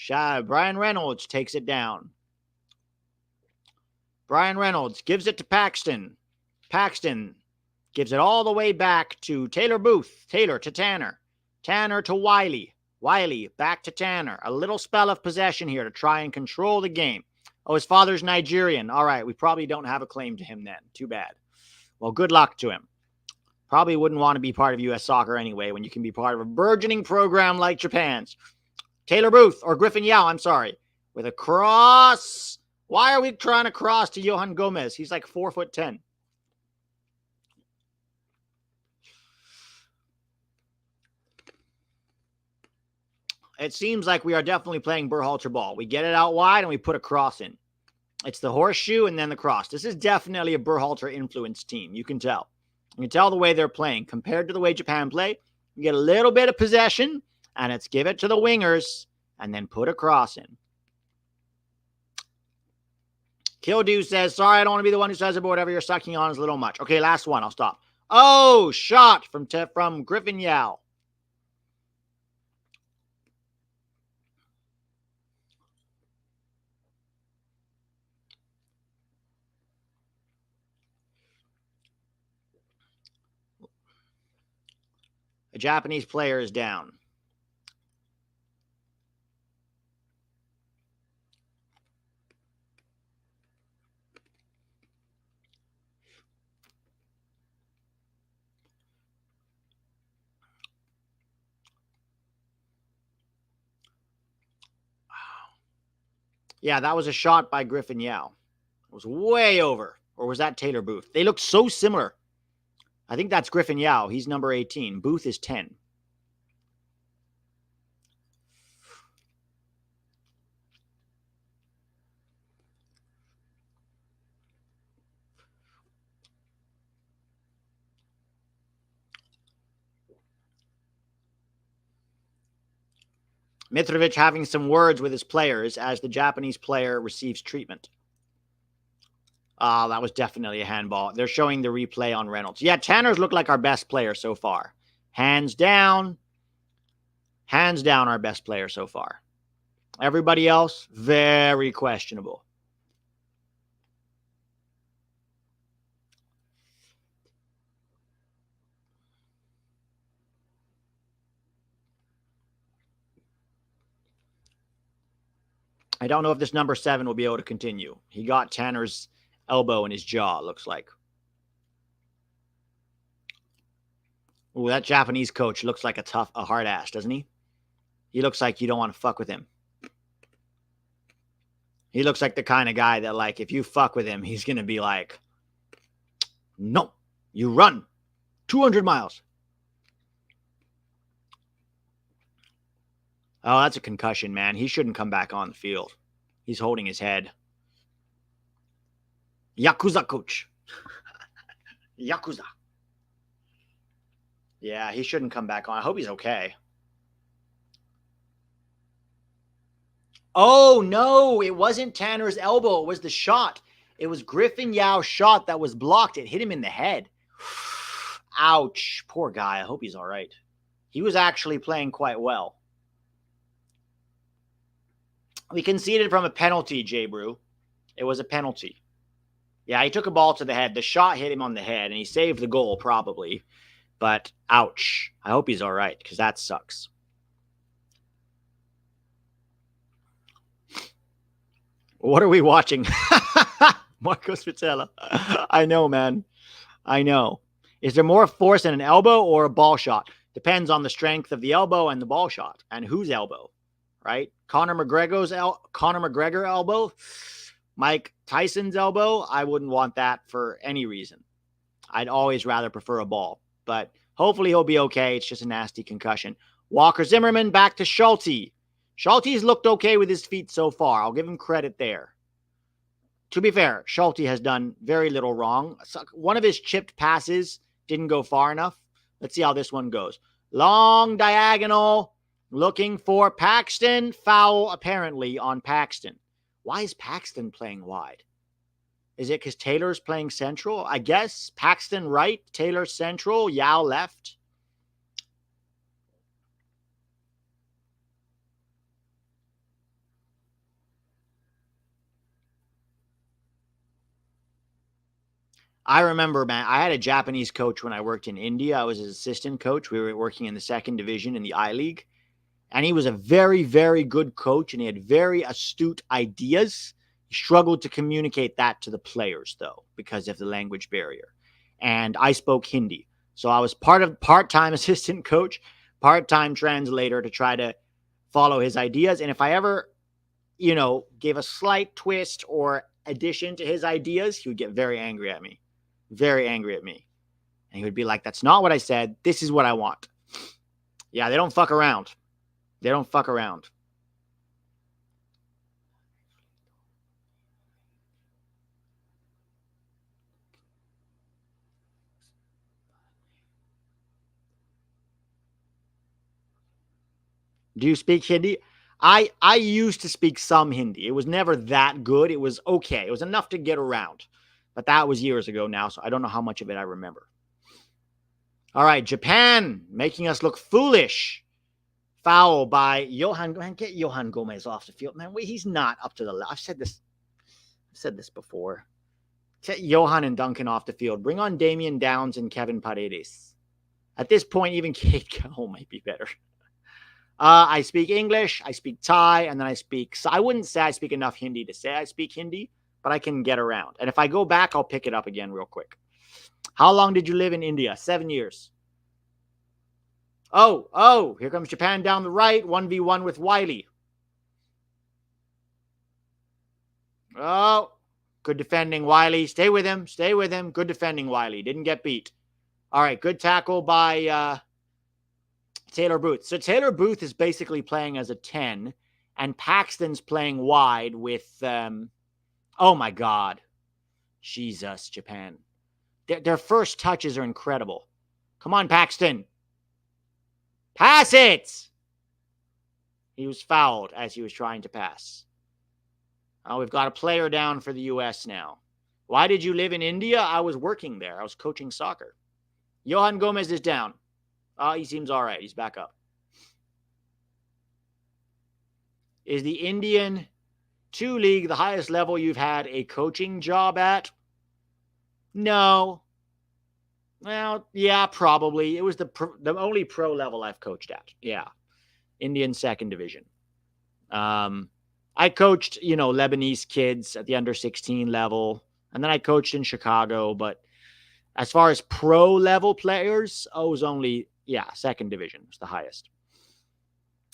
Bryan Reynolds takes it down. Bryan Reynolds gives it to Paxton. Paxton gives it all the way back to Taylor Booth. Taylor to Tanner. Tanner to Wiley. Wiley back to Tanner. A little spell of possession here to try and control the game. Oh, his father's Nigerian. All right, we probably don't have a claim to him then. Too bad. Well, good luck to him. Probably wouldn't want to be part of U.S. soccer anyway when you can be part of a burgeoning program like Japan's. Taylor Booth, or Griffin Yow, I'm sorry, with a cross. Why are we trying to cross to Johan Gomez? He's like 4'10". It seems like we are definitely playing Berhalter ball. We get it out wide and we put a cross in. It's the horseshoe and then the cross. This is definitely a Berhalter influenced team. You can tell. You can tell the way they're playing. Compared to the way Japan play, you get a little bit of possession and it's give it to the wingers and then put a cross in. Kildew says, sorry, I don't want to be the one who says it, but whatever you're sucking on is a little much. Okay, last one. I'll stop. Oh, shot from Griffin Yow. A Japanese player is down. Yeah, that was a shot by Griffin Yow. It was way over. Or was that Taylor Booth? They look so similar. I think that's Griffin Yow. He's number 18. Booth is 10. Mitrovic having some words with his players as the Japanese player receives treatment. That was definitely a handball. They're showing the replay on Reynolds. Yeah, Tanner's looked like our best player so far. Hands down our best player so far. Everybody else, very questionable. I don't know if this number 7 will be able to continue. He got Tanner's elbow in his jaw, it looks like. Ooh, that Japanese coach looks like a hard ass, doesn't he? He looks like you don't want to fuck with him. He looks like the kind of guy that, like, if you fuck with him, he's going to be like, no, you run 200 miles. Oh, that's a concussion, man. He shouldn't come back on the field. He's holding his head. Yakuza coach. Yakuza. Yeah, he shouldn't come back on. I hope he's okay. Oh, no, it wasn't Tanner's elbow. It was the shot. It was Griffin Yow's shot that was blocked. It hit him in the head. Ouch. Poor guy. I hope he's all right. He was actually playing quite well. We conceded from a penalty, J. Brew. It was a penalty. Yeah, he took a ball to the head. The shot hit him on the head, and he saved the goal, probably. But, ouch. I hope he's all right, because that sucks. What are we watching? Marco Spitella. I know, man. I know. Is there more force in an elbow or a ball shot? Depends on the strength of the elbow and the ball shot. And whose elbow, right? Conor McGregor elbow? Mike Tyson's elbow? I wouldn't want that for any reason. I'd always rather prefer a ball. But hopefully he'll be okay. It's just a nasty concussion. Walker Zimmerman back to Schulte. Schulte's looked okay with his feet so far. I'll give him credit there. To be fair, Schulte has done very little wrong. One of his chipped passes didn't go far enough. Let's see how this one goes. Long diagonal, looking for Paxton. Foul, apparently, on Paxton. Why is Paxton playing wide? Is it because Taylor's playing central? I guess Paxton right, Taylor central, Yow left. I remember, man, I had a Japanese coach when I worked in India. I was his assistant coach. We were working in the second division in the I League. And he was a very, very good coach, and he had very astute ideas. He struggled to communicate that to the players, though, because of the language barrier. And I spoke Hindi. So I was part-time assistant coach, part-time translator to try to follow his ideas. And if I ever, gave a slight twist or addition to his ideas, he would get very angry at me. Very angry at me. And he would be like, that's not what I said. This is what I want. Yeah, they don't fuck around. They don't fuck around. Do you speak Hindi? I used to speak some Hindi. It was never that good. It was okay. It was enough to get around. But that was years ago now, so I don't know how much of it I remember. All right, Japan making us look foolish. Foul by Johan. Man, get Johan Gomez off the field. Man, wait, he's not up to the level. I've said this before. Get Johan and Duncan off the field. Bring on Damian Downs and Kevin Paredes. At this point, even Kate Cole might be better. I speak English, I speak Thai, and then I wouldn't say I speak enough Hindi to say I speak Hindi, but I can get around. And if I go back, I'll pick it up again real quick. How long did you live in India? 7 years. Oh, here comes Japan down the right, 1v1 with Wiley. Oh, good defending, Wiley. Stay with him. Good defending, Wiley. Didn't get beat. All right, good tackle by Taylor Booth. So Taylor Booth is basically playing as a 10, and Paxton's playing wide with, oh my God. Jesus, Japan. Their first touches are incredible. Come on, Paxton. Pass it! He was fouled as he was trying to pass. Oh, we've got a player down for the U.S. now. Why did you live in India? I was working there. I was coaching soccer. Johan Gomez is down. He seems all right. He's back up. Is the Indian 2 League the highest level you've had a coaching job at? No. Well, yeah, probably. It was the only pro level I've coached at. Yeah. Indian second division. I coached, Lebanese kids at the under 16 level. And then I coached in Chicago. But as far as pro level players, it was only, second division was the highest.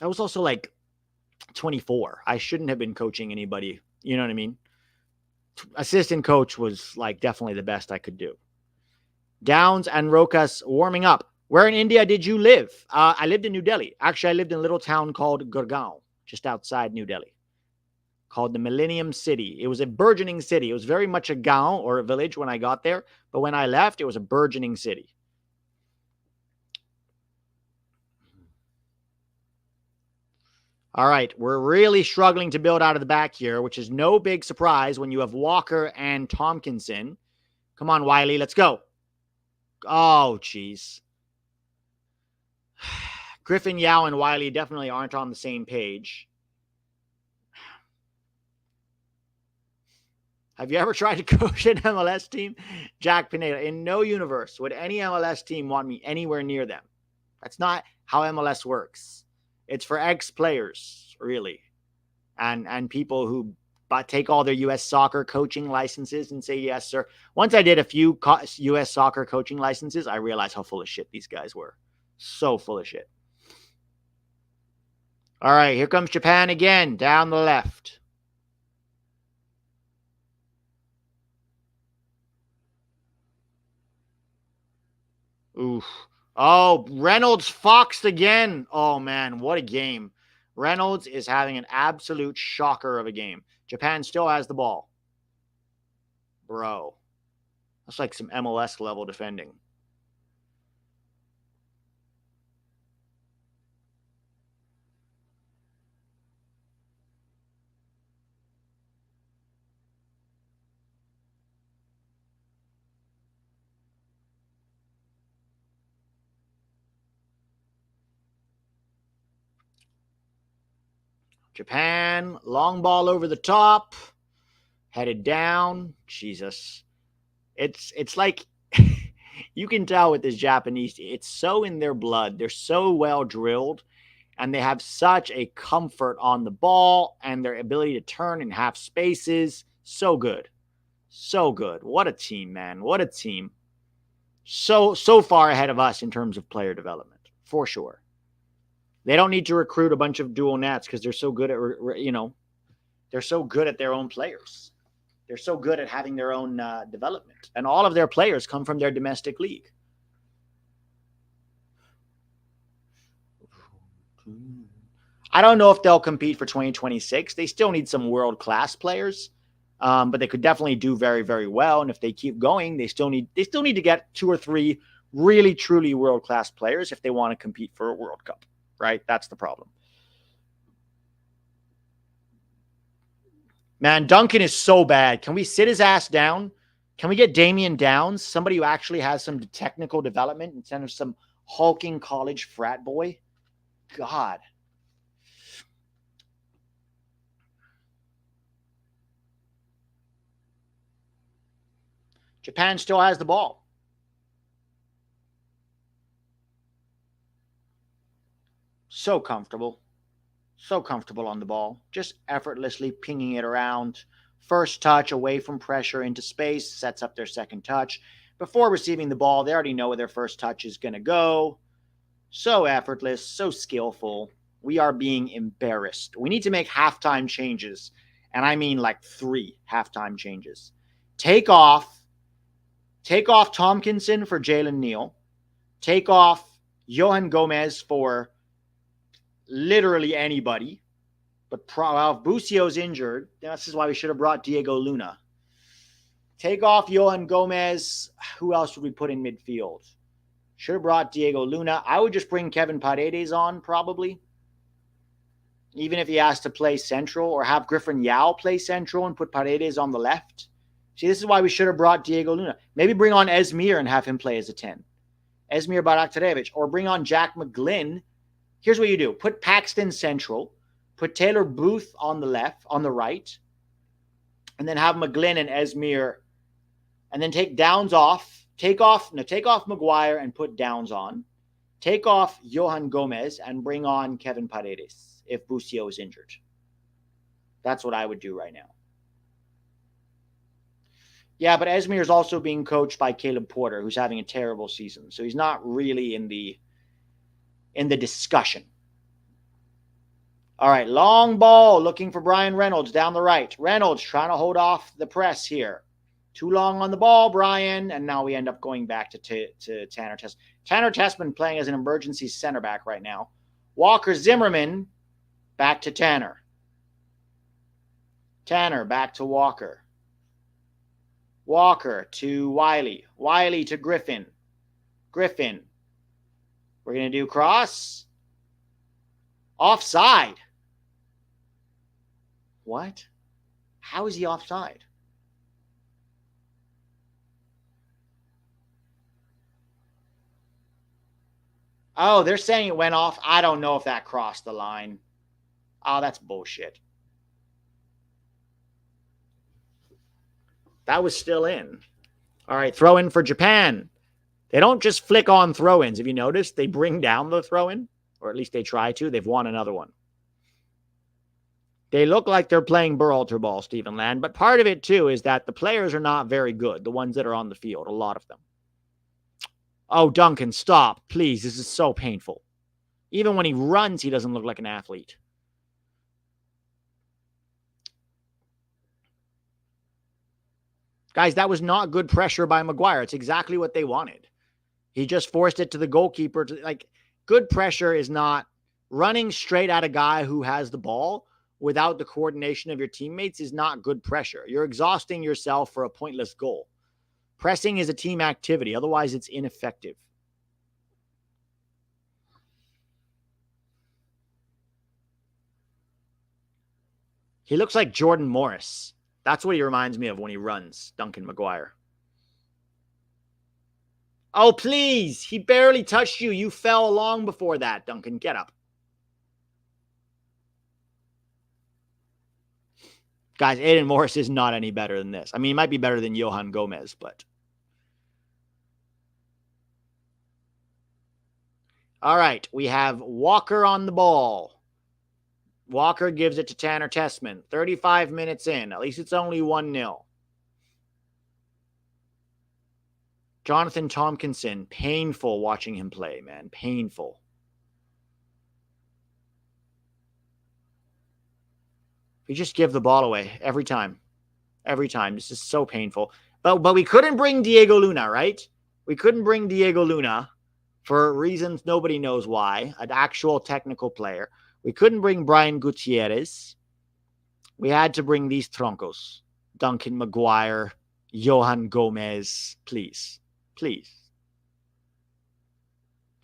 I was also like 24. I shouldn't have been coaching anybody. You know what I mean? Assistant coach was like definitely the best I could do. Downs and Rokas warming up. Where in India did you live? I lived in New Delhi. Actually, I lived in a little town called Gurgaon, just outside New Delhi, called the Millennium City. It was a burgeoning city. It was very much a gaon or a village when I got there. But when I left, it was a burgeoning city. All right, we're really struggling to build out of the back here, which is no big surprise when you have Walker and Tompkinson. Come on, Wiley, let's go. Oh, jeez. Griffin Yow and Wiley definitely aren't on the same page. Have you ever tried to coach an MLS team? Jack Pineda. In no universe would any MLS team want me anywhere near them. That's not how MLS works. It's for ex-players, really, and people who take all their U.S. soccer coaching licenses and say, yes, sir. Once I did a few U.S. soccer coaching licenses, I realized how full of shit these guys were. So full of shit. All right, here comes Japan again, down the left. Oof. Oh, Reynolds foxed again. Oh, man, what a game. Reynolds is having an absolute shocker of a game. Japan still has the ball. Bro. That's like some MLS level defending. Japan, long ball over the top, headed down. Jesus. It's like you can tell with this Japanese, it's so in their blood. They're so well drilled, and they have such a comfort on the ball and their ability to turn in half spaces. So good. So good. What a team, man. What a team. So far ahead of us in terms of player development, for sure. They don't need to recruit a bunch of dual nats because they're so good at, they're so good at their own players. They're so good at having their own development. And all of their players come from their domestic league. I don't know if they'll compete for 2026. They still need some world-class players, but they could definitely do very, very well. And if they keep going, they still need to get 2 or 3 really, truly world-class players if they want to compete for a World Cup, right? That's the problem. Man, Duncan is so bad. Can we sit his ass down? Can we get Damian Downs, somebody who actually has some technical development instead of some hulking college frat boy? God. Japan still has the ball. So comfortable. So comfortable on the ball. Just effortlessly pinging it around. First touch away from pressure into space. Sets up their second touch. Before receiving the ball, they already know where their first touch is going to go. So effortless. So skillful. We are being embarrassed. We need to make halftime changes. And I mean like 3 halftime changes. Take off Tompkinson for Jalen Neal. Take off Johan Gomez for literally anybody. But if Busio's injured, this is why we should have brought Diego Luna. Take off Johan Gomez. Who else would we put in midfield? Should have brought Diego Luna. I would just bring Kevin Paredes on, probably. Even if he has to play central, or have Griffin Yow play central and put Paredes on the left. See, this is why we should have brought Diego Luna. Maybe bring on Esmir and have him play as a 10. Esmir Baraktarevic. Or bring on Jack Mcglynn. Here's what you do. Put Paxton central. Put Taylor Booth on the right. And then have Mcglynn and Esmir. And then take Downs off. Take off Maguire and put Downs on. Take off Johan Gomez and bring on Kevin Paredes if Busio is injured. That's what I would do right now. Yeah, but Esmir is also being coached by Caleb Porter, who's having a terrible season. So he's not really in the discussion. All right, long ball looking for Bryan Reynolds down the right. Reynolds trying to hold off the press here. Too long on the ball, Bryan. And now we end up going back to Tanner Tessman. Tanner Tessman playing as an emergency center back right now. Walker Zimmerman back to Tanner. Tanner back to Walker. Walker to Wiley. Wiley to Griffin. Griffin. We're going to do cross. Offside. What? How is he offside? Oh, they're saying it went off. I don't know if that crossed the line. Oh, that's bullshit. That was still in. All right, throw in for Japan. They don't just flick on throw-ins. Have you noticed? They bring down the throw-in, or at least they try to. They've won another one. They look like they're playing Berhalter ball, Stephen Land, but part of it, too, is that the players are not very good, the ones that are on the field, a lot of them. Oh, Duncan, stop. Please, this is so painful. Even when he runs, he doesn't look like an athlete. Guys, that was not good pressure by Maguire. It's exactly what they wanted. He just forced it to the goalkeeper. Good pressure is not running straight at a guy who has the ball without the coordination of your teammates is not good pressure. You're exhausting yourself for a pointless goal. Pressing is a team activity. Otherwise, it's ineffective. He looks like Jordan Morris. That's what he reminds me of when he runs, Duncan Maguire. Oh, please. He barely touched you. You fell long before that, Duncan. Get up. Guys, Aiden Morris is not any better than this. I mean, he might be better than Johan Gomez, but. All right, we have Walker on the ball. Walker gives it to Tanner Tessman. 35 minutes in. At least it's only 1-0. Jonathan Tompkinson. Painful watching him play, man. Painful. We just give the ball away every time. Every time. This is so painful. But we couldn't bring Diego Luna, right? We couldn't bring Diego Luna for reasons nobody knows why. An actual technical player. We couldn't bring Brian Gutierrez. We had to bring these troncos. Duncan McGuire, Johan Gomez. Please. Please.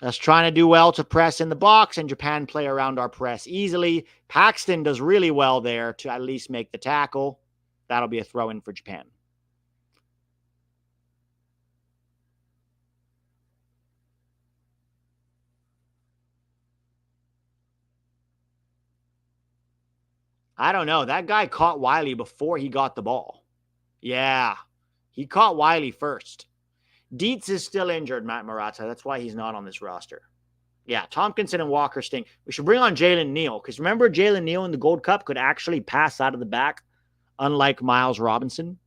Us trying to do well to press in the box, and Japan play around our press easily. Paxton does really well there to at least make the tackle. That'll be a throw-in for Japan. I don't know. That guy caught Wiley before he got the ball. Yeah, he caught Wiley first. Dietz is still injured, Matt Maratta. That's why he's not on this roster. Yeah, Tompkinson and Walker stink. We should bring on Jalen Neal, because remember Jalen Neal in the Gold Cup could actually pass out of the back, unlike Miles Robinson.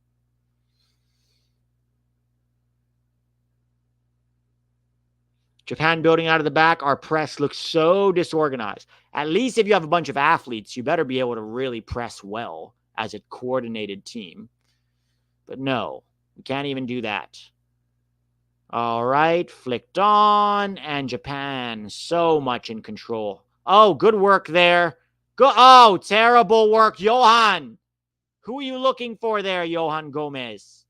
Japan building out of the back. Our press looks so disorganized. At least if you have a bunch of athletes, you better be able to really press well as a coordinated team. But no, we can't even do that. All right, flicked on, and Japan so much in control. Oh, good work there. Oh, terrible work, Johan. Who are you looking for there, Johan Gomez?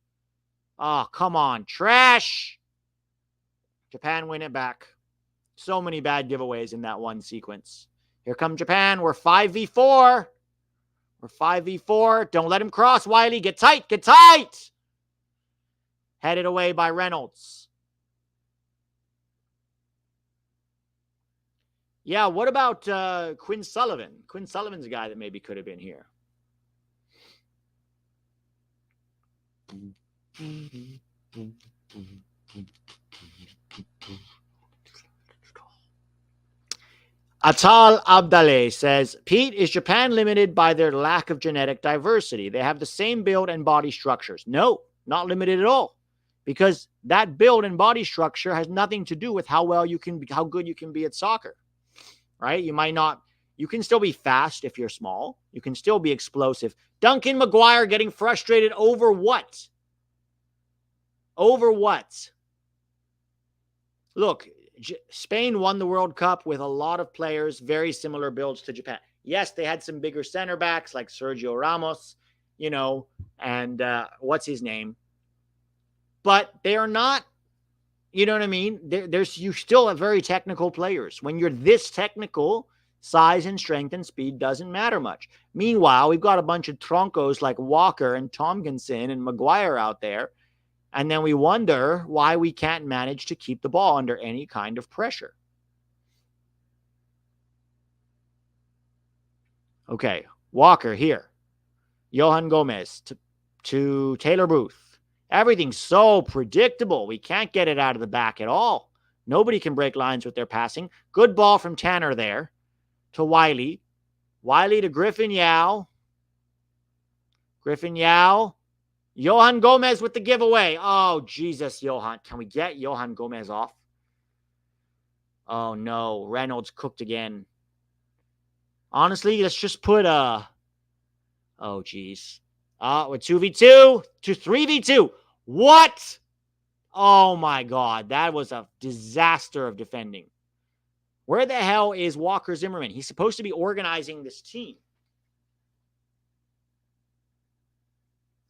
Oh, come on, trash. Japan win it back. So many bad giveaways in that one sequence. Here come Japan. We're 5v4. We're 5v4. Don't let him cross, Wiley. Get tight. Get tight. Headed away by Reynolds. Yeah, what about Quinn Sullivan? Quinn Sullivan's a guy that maybe could have been here. Atal Abdaleh says, Pete, is Japan limited by their lack of genetic diversity? They have the same build and body structures. No, not limited at all. Because that build and body structure has nothing to do with how good you can be at soccer. Right? You can still be fast if you're small. You can still be explosive. Duncan McGuire getting frustrated over what? Over what? Look, Spain won the World Cup with a lot of players, very similar builds to Japan. Yes, they had some bigger center backs like Sergio Ramos, and what's his name? But they are not, you know what I mean? You still have very technical players. When you're this technical, size and strength and speed doesn't matter much. Meanwhile, we've got a bunch of troncos like Walker and Tompkinson and McGuire out there. And then we wonder why we can't manage to keep the ball under any kind of pressure. Okay, Walker here. Johan Gomez to Taylor Booth. Everything's so predictable. We can't get it out of the back at all. Nobody can break lines with their passing. Good ball from Tanner there to Wiley. Wiley to Griffin Yow. Griffin Yow. Johan Gomez with the giveaway. Oh, Jesus, Johan. Can we get Johan Gomez off? Oh, no. Reynolds cooked again. Honestly, let's just put Oh, geez. We're 2v2 to 3v2. What? Oh, my God. That was a disaster of defending. Where the hell is Walker Zimmerman? He's supposed to be organizing this team.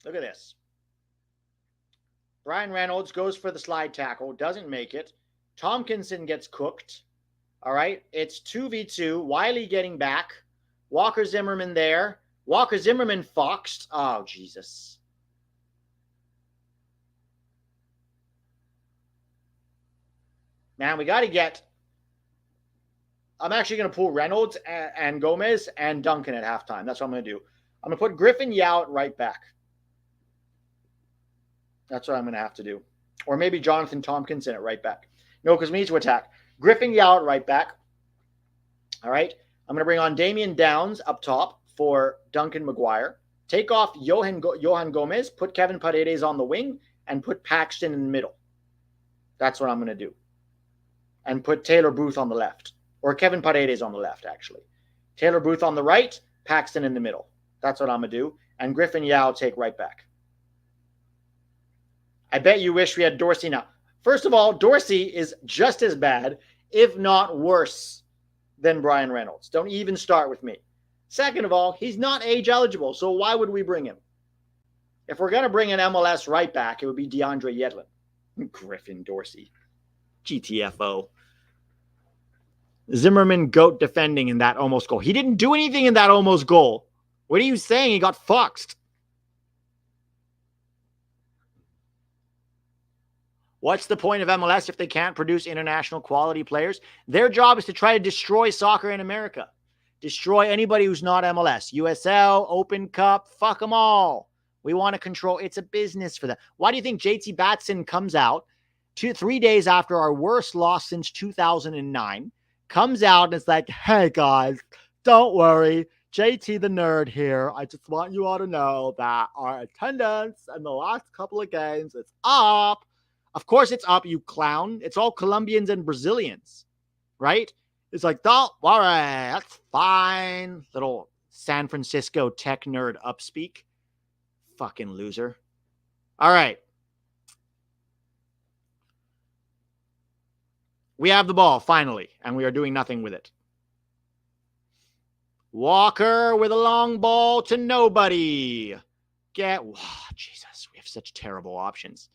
Look at this. Bryan Reynolds goes for the slide tackle, doesn't make it. Tompkinson gets cooked. All right, it's 2v2. Wiley getting back. Walker Zimmerman there. Walker Zimmerman foxed. Oh, Jesus. Man, we got to get... I'm actually going to pull Reynolds and Gomez and Duncan at halftime. That's what I'm going to do. I'm going to put Griffin Yow at right back. That's what I'm going to have to do. Or maybe Jonathan Tompkinson at right back. No, because we need to attack. Griffin Yow at right back. All right. I'm going to bring on Damian Downs up top for Duncan McGuire. Take off Johan Gomez, put Kevin Paredes on the wing, and put Paxton in the middle. That's what I'm going to do. And put Taylor Booth on the left. Or Kevin Paredes on the left, actually. Taylor Booth on the right, Paxton in the middle. That's what I'm going to do. And Griffin Yow take right back. I bet you wish we had Dorsey now. First of all, Dorsey is just as bad, if not worse, than Bryan Reynolds. Don't even start with me. Second of all, he's not age eligible, so why would we bring him? If we're going to bring an MLS right back, it would be DeAndre Yedlin. Griffin Dorsey. GTFO. Zimmerman goat defending in that almost goal. He didn't do anything in that almost goal. What are you saying? He got foxed. What's the point of MLS if they can't produce international quality players? Their job is to try to destroy soccer in America. Destroy anybody who's not MLS. USL, Open Cup, fuck them all. We want to control. It's a business for them. Why do you think JT Batson comes out 3 days after our worst loss since 2009, comes out and it's like, hey guys, don't worry. JT the nerd here. I just want you all to know that our attendance in the last couple of games is up. Of course it's up, you clown. It's all Colombians and Brazilians, right? It's like, don't worry, that's fine. Little San Francisco tech nerd upspeak. Fucking loser. All right. We have the ball, finally, and we are doing nothing with it. Walker with a long ball to nobody. Jesus, we have such terrible options.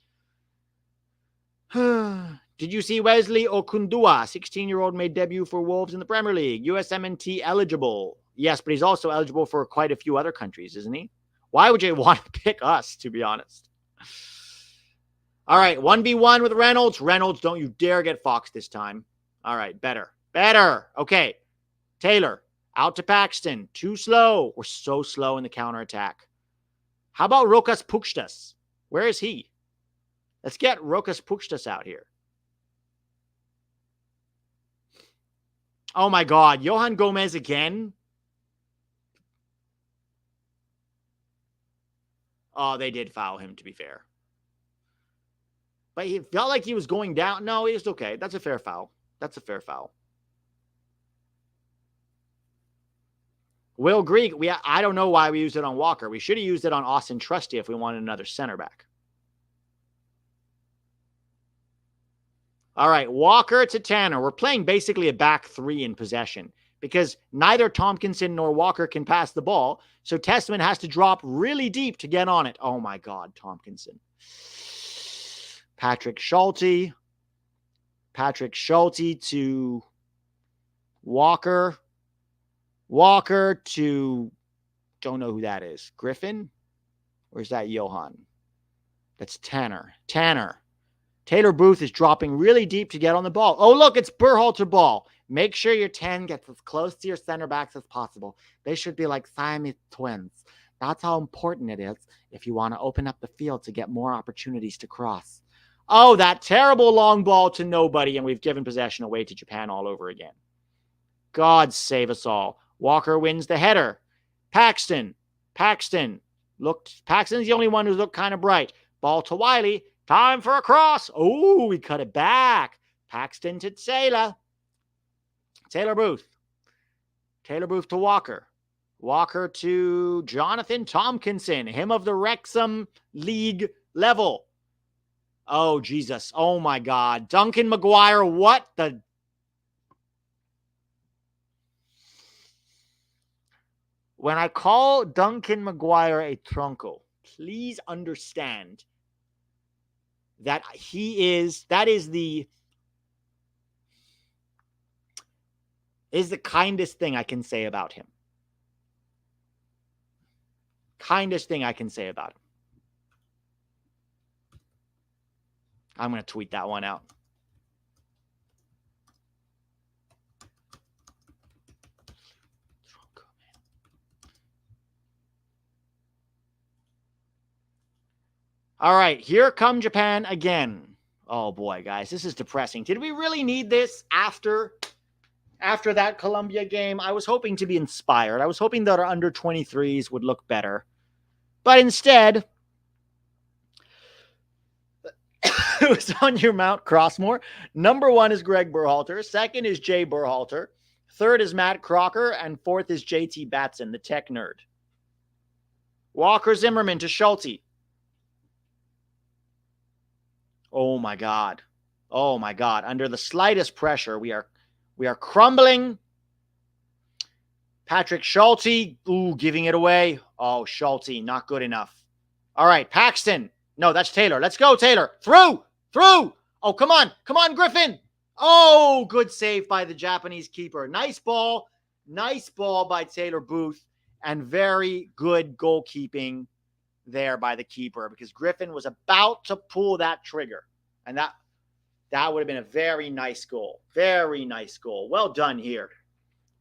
Did you see Wesley Okundua, 16-year-old, made debut for Wolves in the Premier League? USMNT eligible. Yes, but he's also eligible for quite a few other countries, isn't he? Why would you want to pick us, to be honest? All right, 1v1 with Reynolds. Reynolds, don't you dare get foxed this time. All right, better. Okay, Taylor, out to Paxton. Too slow. We're so slow in the counterattack. How about Rokas Pukstas? Where is he? Let's get Rokas Pukstas out here. Oh, my God. Johan Gomez again? Oh, they did foul him, to be fair. But he felt like he was going down. No, he was okay. That's a fair foul. Will Greek, I don't know why we used it on Walker. We should have used it on Austin Trusty if we wanted another center back. All right, Walker to Tanner. We're playing basically a back three in possession because neither Tompkinson nor Walker can pass the ball. So Tessman has to drop really deep to get on it. Oh, my God, Tompkinson. Patrick Schulte to Walker. Walker to, don't know who that is. Griffin? Or is that Johan? That's Tanner. Taylor Booth is dropping really deep to get on the ball. Oh, look, it's Berhalter ball. Make sure your 10 gets as close to your center backs as possible. They should be like Siamese twins. That's how important it is if you want to open up the field to get more opportunities to cross. Oh, that terrible long ball to nobody, and we've given possession away to Japan all over again. God save us all. Walker wins the header. Paxton's the only one who's looked kind of bright. Ball to Wiley. Time for a cross. Oh, we cut it back. Paxton to Taylor. Taylor Booth to Walker. Walker to Jonathan Tompkinson, him of the Wrexham League level. Oh, Jesus. Oh, my God. Duncan McGuire, what the... When I call Duncan McGuire a tronco, please understand that that is the kindest thing I can say about him. Kindest thing I can say about him. I'm going to tweet that one out. All right, here come Japan again. Oh boy, guys, this is depressing. Did we really need this after that Colombia game? I was hoping to be inspired. I was hoping that our under 23s would look better. But instead, it was on your Mount Crossmore. Number 1 is Greg Berhalter. Second is Jay Berhalter. Third is Matt Crocker. And fourth is JT Batson, the tech nerd. Walker Zimmerman to Schulte. Oh my God. Oh my God. Under the slightest pressure, we are crumbling. Patrick Schulte, giving it away. Oh, Schulte, not good enough. All right, Paxton. No, that's Taylor. Let's go, Taylor. Through. Oh, come on, Griffin. Oh, good save by the Japanese keeper. Nice ball by Taylor Booth, and very good goalkeeping there by the keeper, because Griffin was about to pull that trigger, and that would have been a very nice goal. Very nice goal. Well done here.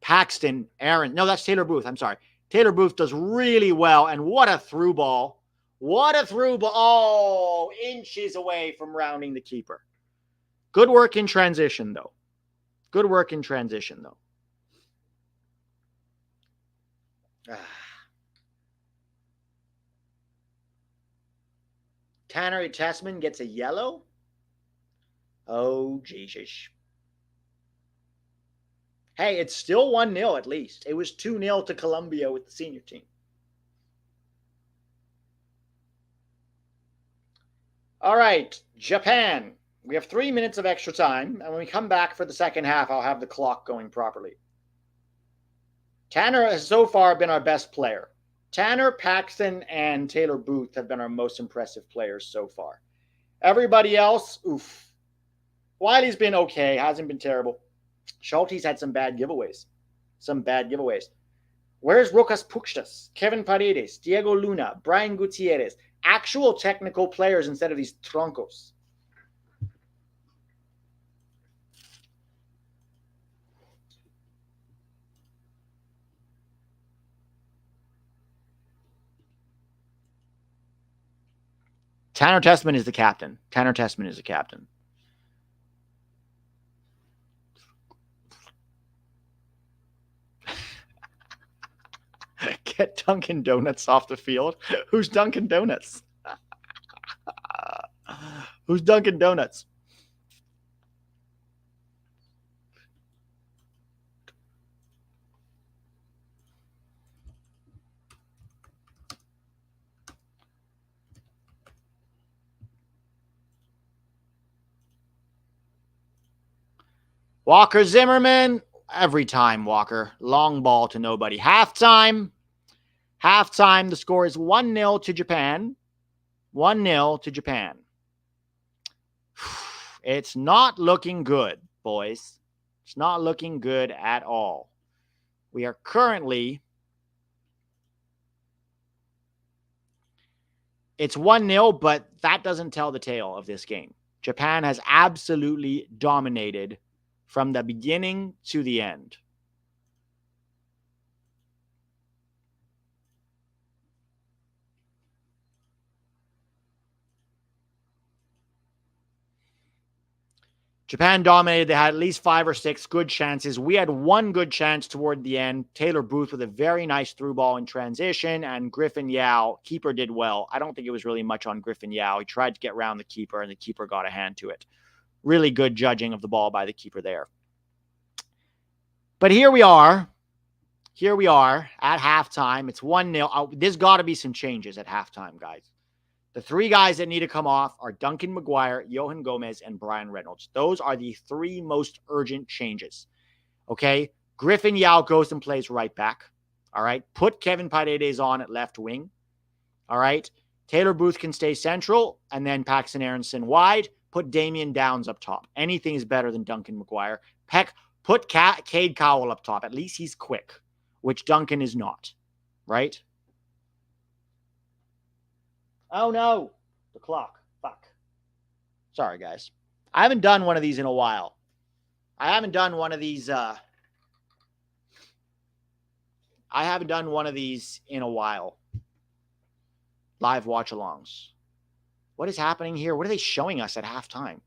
Paxton, Aaron. No, that's Taylor Booth. I'm sorry. Taylor Booth does really well, and what a through ball. What a through ball. Oh, inches away from rounding the keeper. Good work in transition, though. Tanner Tessman gets a yellow. Oh, Jesus. Hey, it's still 1-0 at least. It was 2-0 to Colombia with the senior team. All right, Japan. We have 3 minutes of extra time, and when we come back for the second half, I'll have the clock going properly. Tanner has so far been our best player. Tanner, Paxton, and Taylor Booth have been our most impressive players so far. Everybody else, oof. Wiley's been okay, hasn't been terrible. Schulte's had some bad giveaways. Where's Rokas Pukstas, Kevin Paredes, Diego Luna, Brian Gutierrez? Actual technical players instead of these troncos. Tanner Tessman is the captain. Get Dunkin' Donuts off the field. Who's Dunkin' Donuts? Who's Dunkin' Donuts? Walker Zimmerman. Every time, Walker. Long ball to nobody. Halftime. The score is 1-0 to Japan. 1-0 to Japan. It's not looking good, boys. It's not looking good at all. We are currently... It's 1-0, but that doesn't tell the tale of this game. Japan has absolutely dominated from the beginning to the end. Japan dominated. They had at least 5 or 6 good chances. We had one good chance toward the end. Taylor Booth with a very nice through ball in transition, and Griffin Yow, keeper, did well. I don't think it was really much on Griffin Yow. He tried to get around the keeper, and the keeper got a hand to it. Really good judging of the ball by the keeper there. But here we are at halftime. It's 1-0. There's got to be some changes at halftime, guys. The 3 guys that need to come off are Duncan McGuire, Johan Gomez, and Bryan Reynolds. Those are the 3 most urgent changes. Okay? Griffin Yow goes and plays right back. All right? Put Kevin Paredes on at left wing. All right? Taylor Booth can stay central, and then Paxton Aronson wide. Put Damian Downs up top. Anything is better than Duncan McGuire. Put Cade Cowell up top. At least he's quick, which Duncan is not. Right? Oh, no. The clock. Fuck. Sorry, guys. I haven't done one of these in a while. Live watch-alongs. what is happening here? What are they showing us at halftime?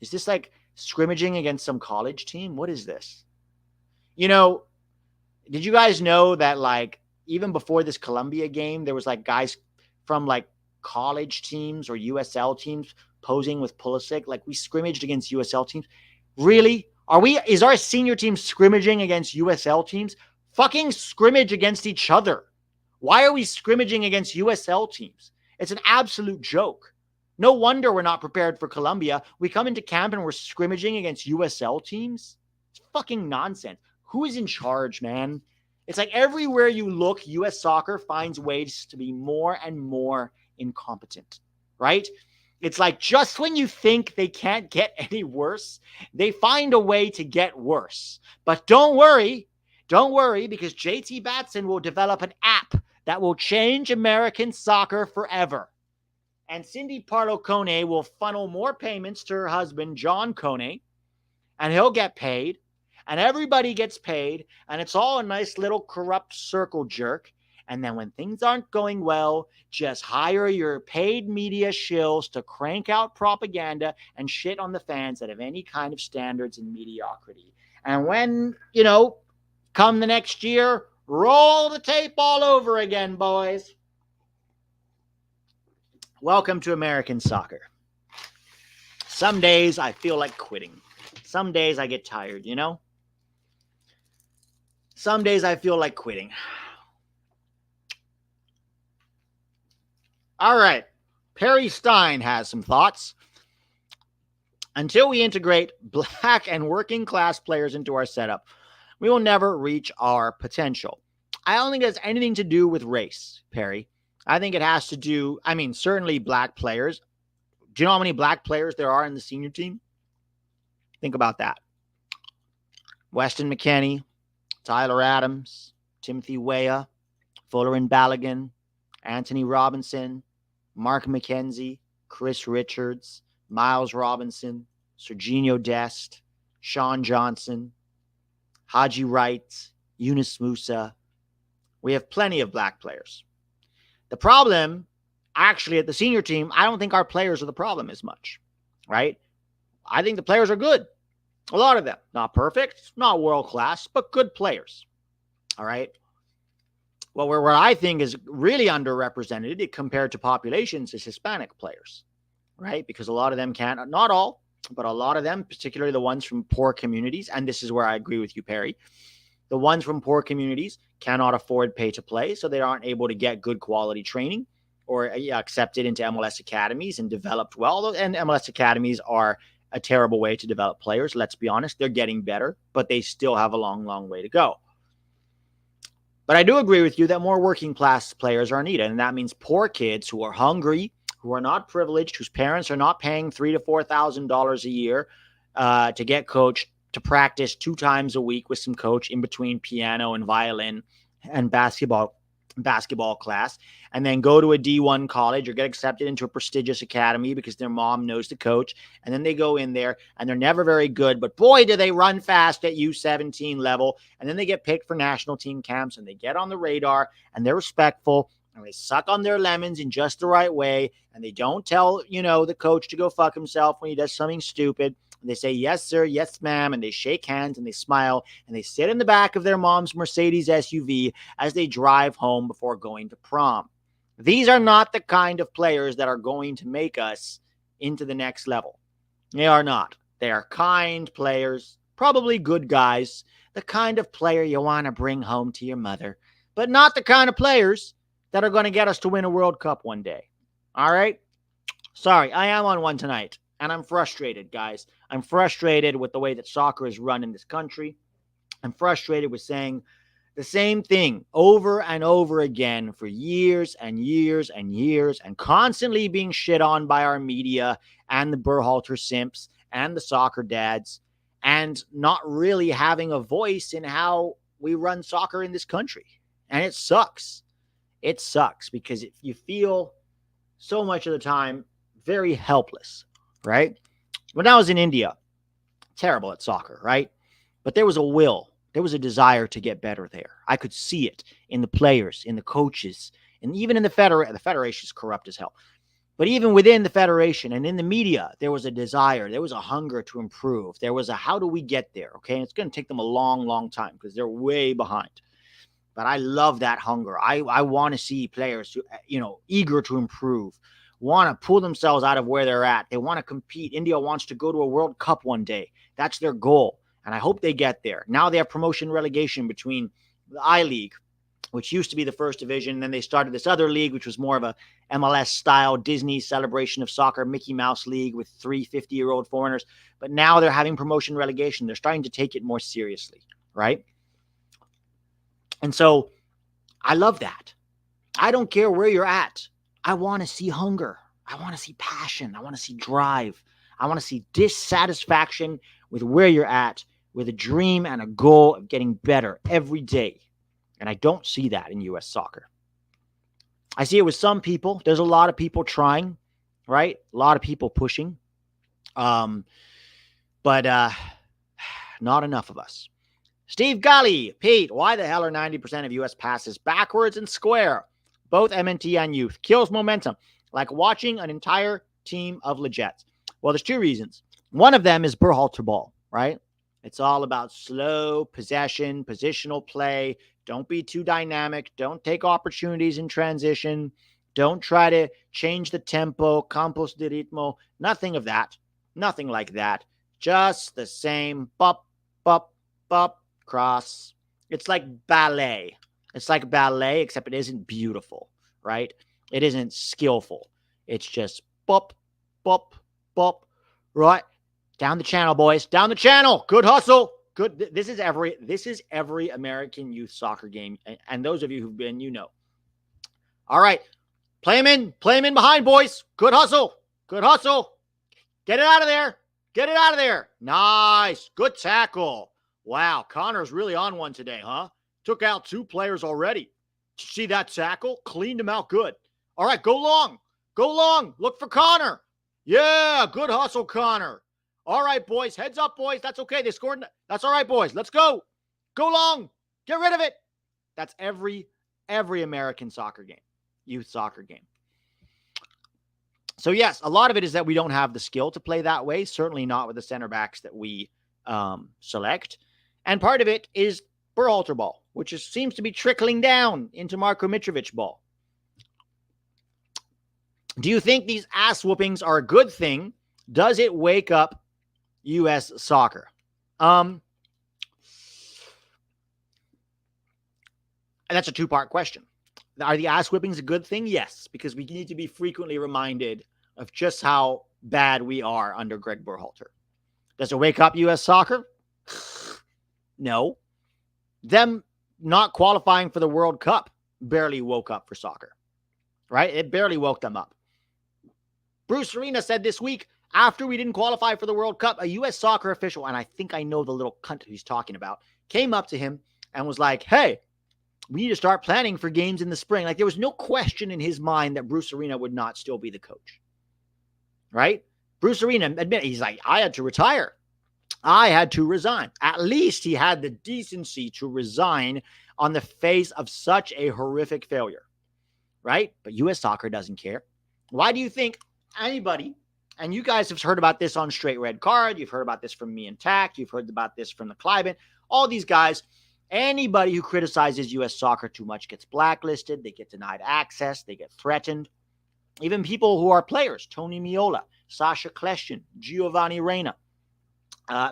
Is this like scrimmaging against some college team? What is this? You know, did you guys know that like even before this Columbia game, there was like guys from like college teams or USL teams posing with Pulisic? Like we scrimmaged against USL teams. Really? Is our senior team scrimmaging against USL teams? Fucking scrimmage against each other. Why are we scrimmaging against USL teams? It's an absolute joke. No wonder we're not prepared for Columbia. We come into camp and we're scrimmaging against USL teams. It's fucking nonsense. Who is in charge, man? It's like everywhere you look, U.S. soccer finds ways to be more and more incompetent, right? It's like just when you think they can't get any worse, they find a way to get worse. But don't worry, because JT Batson will develop an app that will change American soccer forever. And Cindy Pardo Kone will funnel more payments to her husband, John Kone, and he'll get paid, and everybody gets paid, and it's all a nice little corrupt circle jerk. And then when things aren't going well, just hire your paid media shills to crank out propaganda and shit on the fans that have any kind of standards in mediocrity. And when, come the next year, roll the tape all over again, boys. Welcome to American soccer. Some days I feel like quitting. Some days I get tired, Some days I feel like quitting. All right. Perry Stein has some thoughts. Until we integrate black and working class players into our setup, we will never reach our potential. I don't think it has anything to do with race, Perry. I think it has to do, certainly black players. Do you know how many black players there are in the senior team? Think about that. Weston McKennie, Tyler Adams, Timothy Weah, Fuller and Balogun, Anthony Robinson, Mark McKenzie, Chris Richards, Miles Robinson, Serginho Dest, Sean Johnson, Haji Wright, Yunus Musa. We have plenty of black players. The problem, actually, at the senior team, I don't think our players are the problem as much, right? I think the players are good. A lot of them. Not perfect, not world class, but good players. All right? Well, where I think is really underrepresented compared to populations is Hispanic players, right? Because a lot of them can't, not all, but a lot of them, particularly the ones from poor communities, and this is where I agree with you, Perry, the ones from poor communities cannot afford pay to play, so they aren't able to get good quality training or accepted into MLS academies and developed well. And MLS academies are a terrible way to develop players. Let's be honest. They're getting better, but they still have a long, long way to go. But I do agree with you that more working class players are needed. And that means poor kids who are hungry, who are not privileged, whose parents are not paying $3,000 to $4,000 a year to get coached, to practice 2 times a week with some coach in between piano and violin and basketball class, and then go to a D1 college or get accepted into a prestigious academy because their mom knows the coach. And then they go in there and they're never very good, but boy, do they run fast at U17 level. And then they get picked for national team camps and they get on the radar and they're respectful and they suck on their lemons in just the right way. And they don't tell, the coach to go fuck himself when he does something stupid. And they say, yes, sir, yes, ma'am, and they shake hands and they smile and they sit in the back of their mom's Mercedes SUV as they drive home before going to prom. These are not the kind of players that are going to make us into the next level. They are not. They are kind players, probably good guys, the kind of player you want to bring home to your mother, but not the kind of players that are going to get us to win a World Cup one day. All right? Sorry, I am on one tonight. And I'm frustrated, guys. I'm frustrated with the way that soccer is run in this country. I'm frustrated with saying the same thing over and over again for years and years and years and constantly being shit on by our media and the Berhalter simps and the soccer dads and not really having a voice in how we run soccer in this country. And it sucks. It sucks because you feel so much of the time very helpless. Right? When I was in India, terrible at soccer, right? But there was a will. There was a desire to get better there. I could see it in the players, in the coaches, and even in the federation. The federation is corrupt as hell. But even within the federation and in the media, there was a desire, there was a hunger to improve. There was a how do we get there? Okay. And it's going to take them a long, long time because they're way behind. But I love that hunger. I want to see players who, eager to improve, want to pull themselves out of where they're at. They want to compete. India wants to go to a World Cup one day. That's their goal. And I hope they get there. Now they have promotion relegation between the I-League, which used to be the first division. And then they started this other league, which was more of a MLS-style Disney celebration of soccer, Mickey Mouse League with 3 50-year-old foreigners. But now they're having promotion relegation. They're starting to take it more seriously, right? And so I love that. I don't care where you're at. I want to see hunger. I want to see passion. I want to see drive. I want to see dissatisfaction with where you're at, with a dream and a goal of getting better every day. And I don't see that in U.S. soccer. I see it with some people. There's a lot of people trying, right? A lot of people pushing. But not enough of us. Steve Gully, Pete, why the hell are 90% of U.S. passes backwards and square? Both MNT and youth. Kills momentum. Like watching an entire team of Legets. Well, there's 2 reasons. One of them is Berhalter ball, right? It's all about slow possession, positional play. Don't be too dynamic. Don't take opportunities in transition. Don't try to change the tempo, campos de ritmo. Nothing of that. Nothing like that. Just the same bop, bop, bop, cross. It's like ballet. It's like ballet, except it isn't beautiful, right? It isn't skillful. It's just bop, bop, bop, right? Down the channel, boys. Down the channel. Good hustle. Good. This is every American youth soccer game. And those of you who've been, you know. All right. Play him in behind, boys. Good hustle. Good hustle. Get it out of there. Get it out of there. Nice. Good tackle. Wow. Connor's really on one today, huh? Took out 2 players already. See that tackle? Cleaned him out good. All right. Go long. Go long. Look for Connor. Yeah. Good hustle, Connor. All right, boys. Heads up, boys. That's okay. They scored. That's all right, boys. Let's go. Go long. Get rid of it. That's every American soccer game, youth soccer game. So, yes, a lot of it is that we don't have the skill to play that way, certainly not with the center backs that we select. And part of it is Berhalter ball, which seems to be trickling down into Marko Mitrovic ball. Do you think these ass whoopings are a good thing? Does it wake up U.S. soccer? And that's a 2-part question. Are the ass whippings a good thing? Yes, because we need to be frequently reminded of just how bad we are under Greg Berhalter. Does it wake up U.S. soccer? No. Them not qualifying for the World Cup barely woke up for soccer, right? It barely woke them up. Bruce Arena said this week, after we didn't qualify for the World Cup, a U.S. soccer official, and I think I know the little cunt he's talking about, came up to him and was like, hey, we need to start planning for games in the spring. Like, there was no question in his mind that Bruce Arena would not still be the coach, right? Bruce Arena admitted, he's like, I had to retire. I had to resign. At least he had the decency to resign on the face of such a horrific failure, right? But U.S. soccer doesn't care. Why do you think anybody, and you guys have heard about this on Straight Red Card, you've heard about this from me and Tack, you've heard about this from the Cliven, all these guys, anybody who criticizes U.S. soccer too much gets blacklisted, they get denied access, they get threatened. Even people who are players, Tony Miola, Sasha Kleshchin, Giovanni Reyna,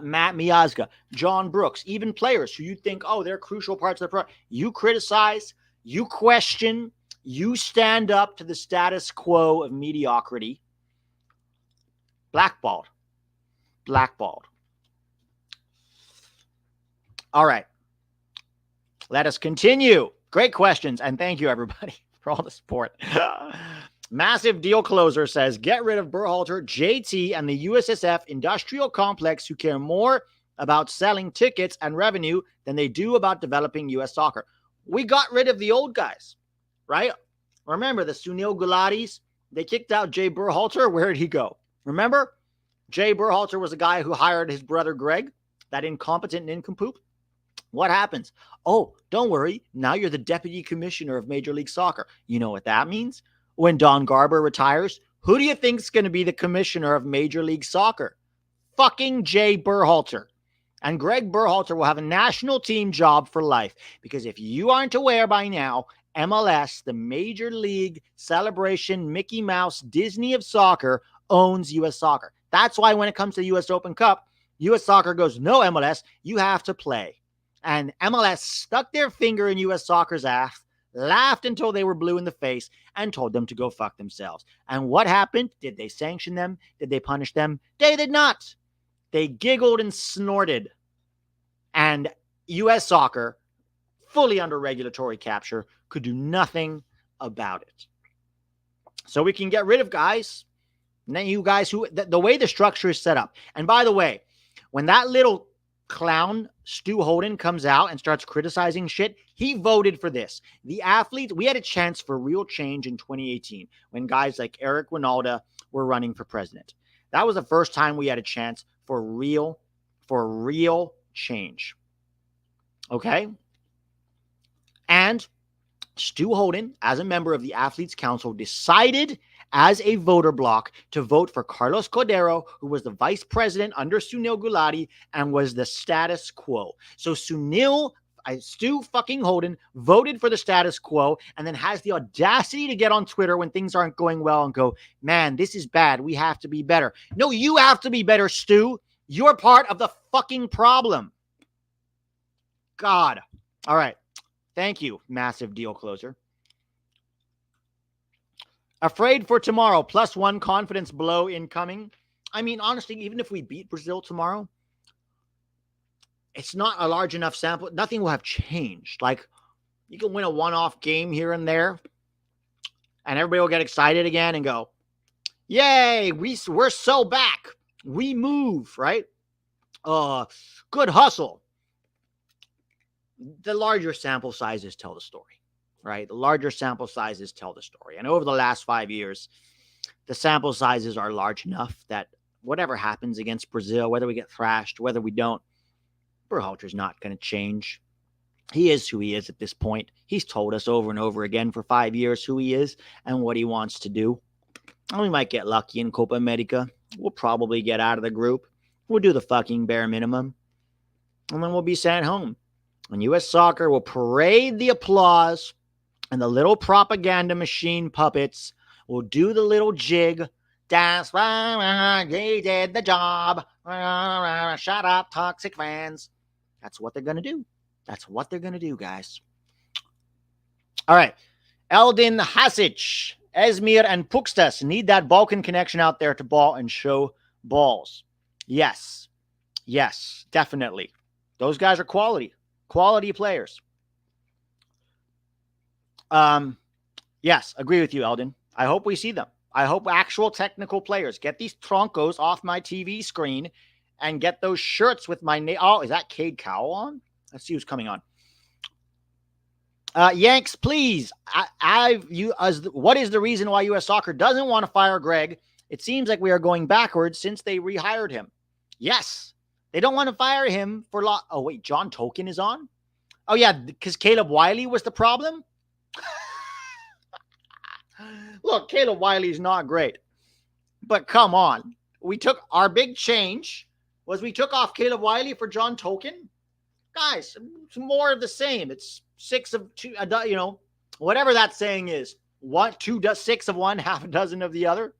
Matt Miazga, John Brooks, even players who you think, oh, they're crucial parts of the program. You criticize, you question, you stand up to the status quo of mediocrity. Blackballed. Blackballed. All right. Let us continue. Great questions. And thank you, everybody, for all the support. Massive Deal Closer says, get rid of Berhalter, JT, and the USSF industrial complex who care more about selling tickets and revenue than they do about developing U.S. soccer. We got rid of the old guys, right? Remember the Sunil Gulatis? They kicked out Jay Berhalter. Where did he go? Remember? Jay Berhalter was a guy who hired his brother Greg, that incompetent nincompoop. What happens? Oh, don't worry. Now you're the deputy commissioner of Major League Soccer. You know what that means? When Don Garber retires, Who do you think is going to be the commissioner of Major League Soccer? Fucking Jay Berhalter. And Greg Berhalter will have a national team job for life. Because if you aren't aware by now, MLS, the Major League Celebration Mickey Mouse Disney of soccer, owns U.S. Soccer. That's why when it comes to the U.S. Open Cup, U.S. Soccer goes, no, MLS, you have to play. And MLS stuck their finger in U.S. Soccer's ass, laughed until they were blue in the face, and told them to go fuck themselves. And what happened? Did they sanction them? Did they punish them? They did not. They giggled and snorted. And U.S. Soccer, fully under regulatory capture, could do nothing about it. So we can get rid of guys. And then you guys who, the way the structure is set up. And by the way, when that little clown Stu Holden comes out and starts criticizing shit, he voted for this. The athletes, we had a chance for real change in 2018 when guys like Eric Winalda were running for president. That was the first time we had a chance for real change. Okay? And Stu Holden, as a member of the Athletes Council, decided as a voter bloc to vote for Carlos Cordero, who was the vice president under Sunil Gulati and was the status quo. So Stu fucking Holden voted for the status quo and then has the audacity to get on Twitter when things aren't going well and go, man, this is bad. We have to be better. No, you have to be better, Stu. You're part of the fucking problem. God. All right. Thank you, massive deal closer. Afraid for tomorrow, +1 confidence blow incoming. I mean, honestly, even if we beat Brazil tomorrow, it's not a large enough sample. Nothing will have changed. Like, you can win a one-off game here and there, and everybody will get excited again and go, yay, we're so back. We move, right? Good hustle. The larger sample sizes tell the story, right? The larger sample sizes tell the story. And over the last 5 years, the sample sizes are large enough that whatever happens against Brazil, whether we get thrashed, whether we don't, Berhalter's not going to change. He is who he is at this point. He's told us over and over again for 5 years who he is and what he wants to do. And we might get lucky in Copa America. We'll probably get out of the group. We'll do the fucking bare minimum. And then we'll be sent home. And U.S. Soccer will parade the applause, and the little propaganda machine puppets will do the little jig. That's why they did the job. Shut up, toxic fans. That's what they're going to do. That's what they're going to do, guys. All right. Eldin Hasic, Esmir, and Puxtas need that Balkan connection out there to ball and show balls. Yes. Yes, definitely. Those guys are quality players. Yes, agree with you, Eldon. I hope we see them. I hope actual technical players get these troncos off my TV screen and get those shirts with my name. Oh, is that Cade Cowell on? Let's see who's coming on. Yanks, please. What is the reason why U.S. Soccer doesn't want to fire Greg? It seems like we are going backwards since they rehired him. Yes. They don't want to fire him for Oh, wait, John Tolkien is on? Oh, yeah, because Caleb Wiley was the problem? Look, Caleb Wiley's not great. But come on. Our big change was we took off Caleb Wiley for John Tolkien. Guys, it's more of the same. It's 6 of 2, whatever that saying is. 6 of one, half a dozen of the other.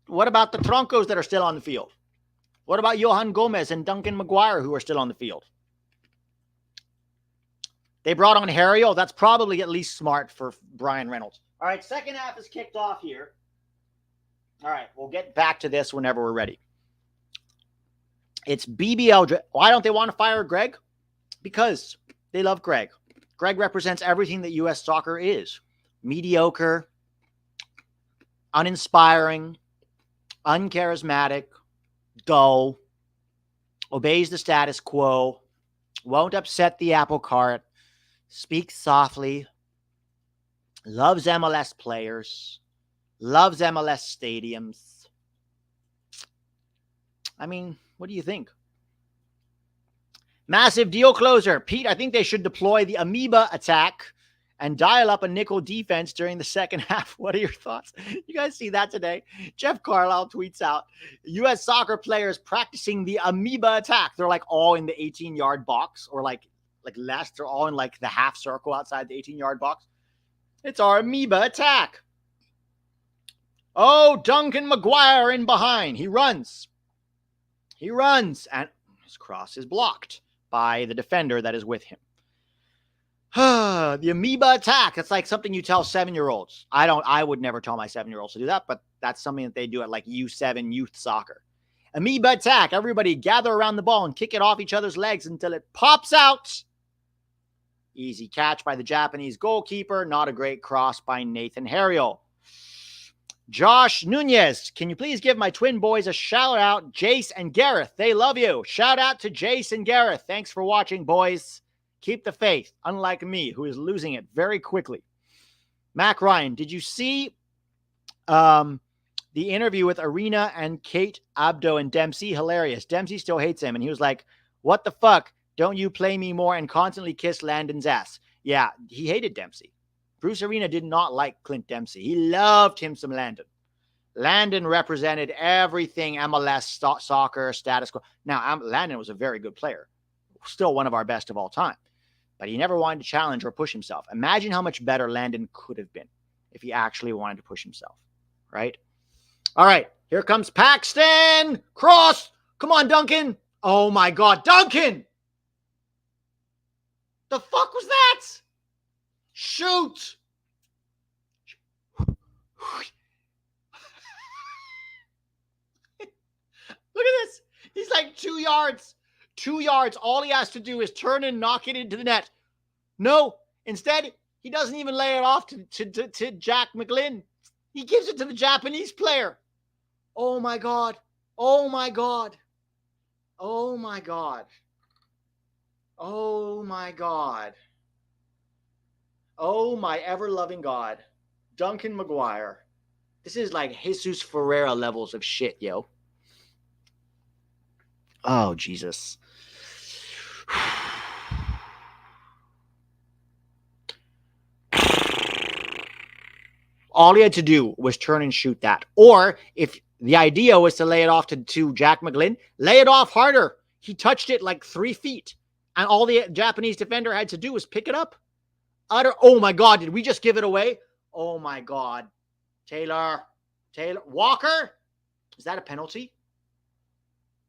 What about the troncos that are still on the field? What about Johan Gomez and Duncan Maguire who are still on the field? They brought on Harry. Oh, that's probably at least smart for Bryan Reynolds. All right, second half is kicked off here. All right, we'll get back to this whenever we're ready. It's BBL. Why don't they want to fire Greg? Because they love Greg. Greg represents everything that U.S. Soccer is. Mediocre, uninspiring, uncharismatic, dull, obeys the status quo, won't upset the apple cart, speaks softly, loves MLS players, loves MLS stadiums. I mean, what do you think? Massive deal closer. Pete, I think they should deploy the amoeba attack and dial up a nickel defense during the second half. What are your thoughts? You guys see that today? Jeff Carlisle tweets out, U.S. soccer players practicing the amoeba attack. They're like all in the 18-yard box, or like less. They're all in like the half circle outside the 18-yard box. It's our amoeba attack. Oh, Duncan McGuire in behind. He runs, and his cross is blocked by the defender that is with him. The amoeba attack. That's like something you tell 7-year-olds. I would never tell my 7-year-olds to do that, but that's something that they do at like U7 youth soccer. Amoeba attack. Everybody gather around the ball and kick it off each other's legs until it pops out. Easy catch by the Japanese goalkeeper. Not a great cross by Nathan Harriel. Josh Nunez, can you please give my twin boys a shout out, Jace and Gareth? They love you. Shout out to Jace and Gareth. Thanks for watching, boys. Keep the faith, unlike me, who is losing it very quickly. Mac Ryan, did you see the interview with Arena and Kate Abdo and Dempsey? Hilarious. Dempsey still hates him, and he was like, what the fuck? Don't you play me more and constantly kiss Landon's ass? Yeah, he hated Dempsey. Bruce Arena did not like Clint Dempsey. He loved him some Landon. Landon represented everything MLS soccer status quo. Now, Landon was a very good player. Still one of our best of all time. But he never wanted to challenge or push himself. Imagine how much better Landon could have been if he actually wanted to push himself. Right? All right. Here comes Paxton. Cross. Come on, Duncan. Oh, my God. Duncan! The fuck was that? Shoot! Look at this. He's like 2 yards. 2 yards. All he has to do is turn and knock it into the net. No. Instead, he doesn't even lay it off to Jack Mcglynn. He gives it to the Japanese player. Oh, my God. Oh, my God. Oh, my God. Oh, my God. Oh, my ever-loving God. Duncan McGuire. This is like Jesus Ferreira levels of shit, yo. Oh, Jesus. All he had to do was turn and shoot that. Or if the idea was to lay it off to Jack Mcglynn, lay it off harder. He touched it like 3 feet. And all the Japanese defender had to do was pick it up. Oh my God, did we just give it away? Oh my God. Taylor. Walker? Is that a penalty?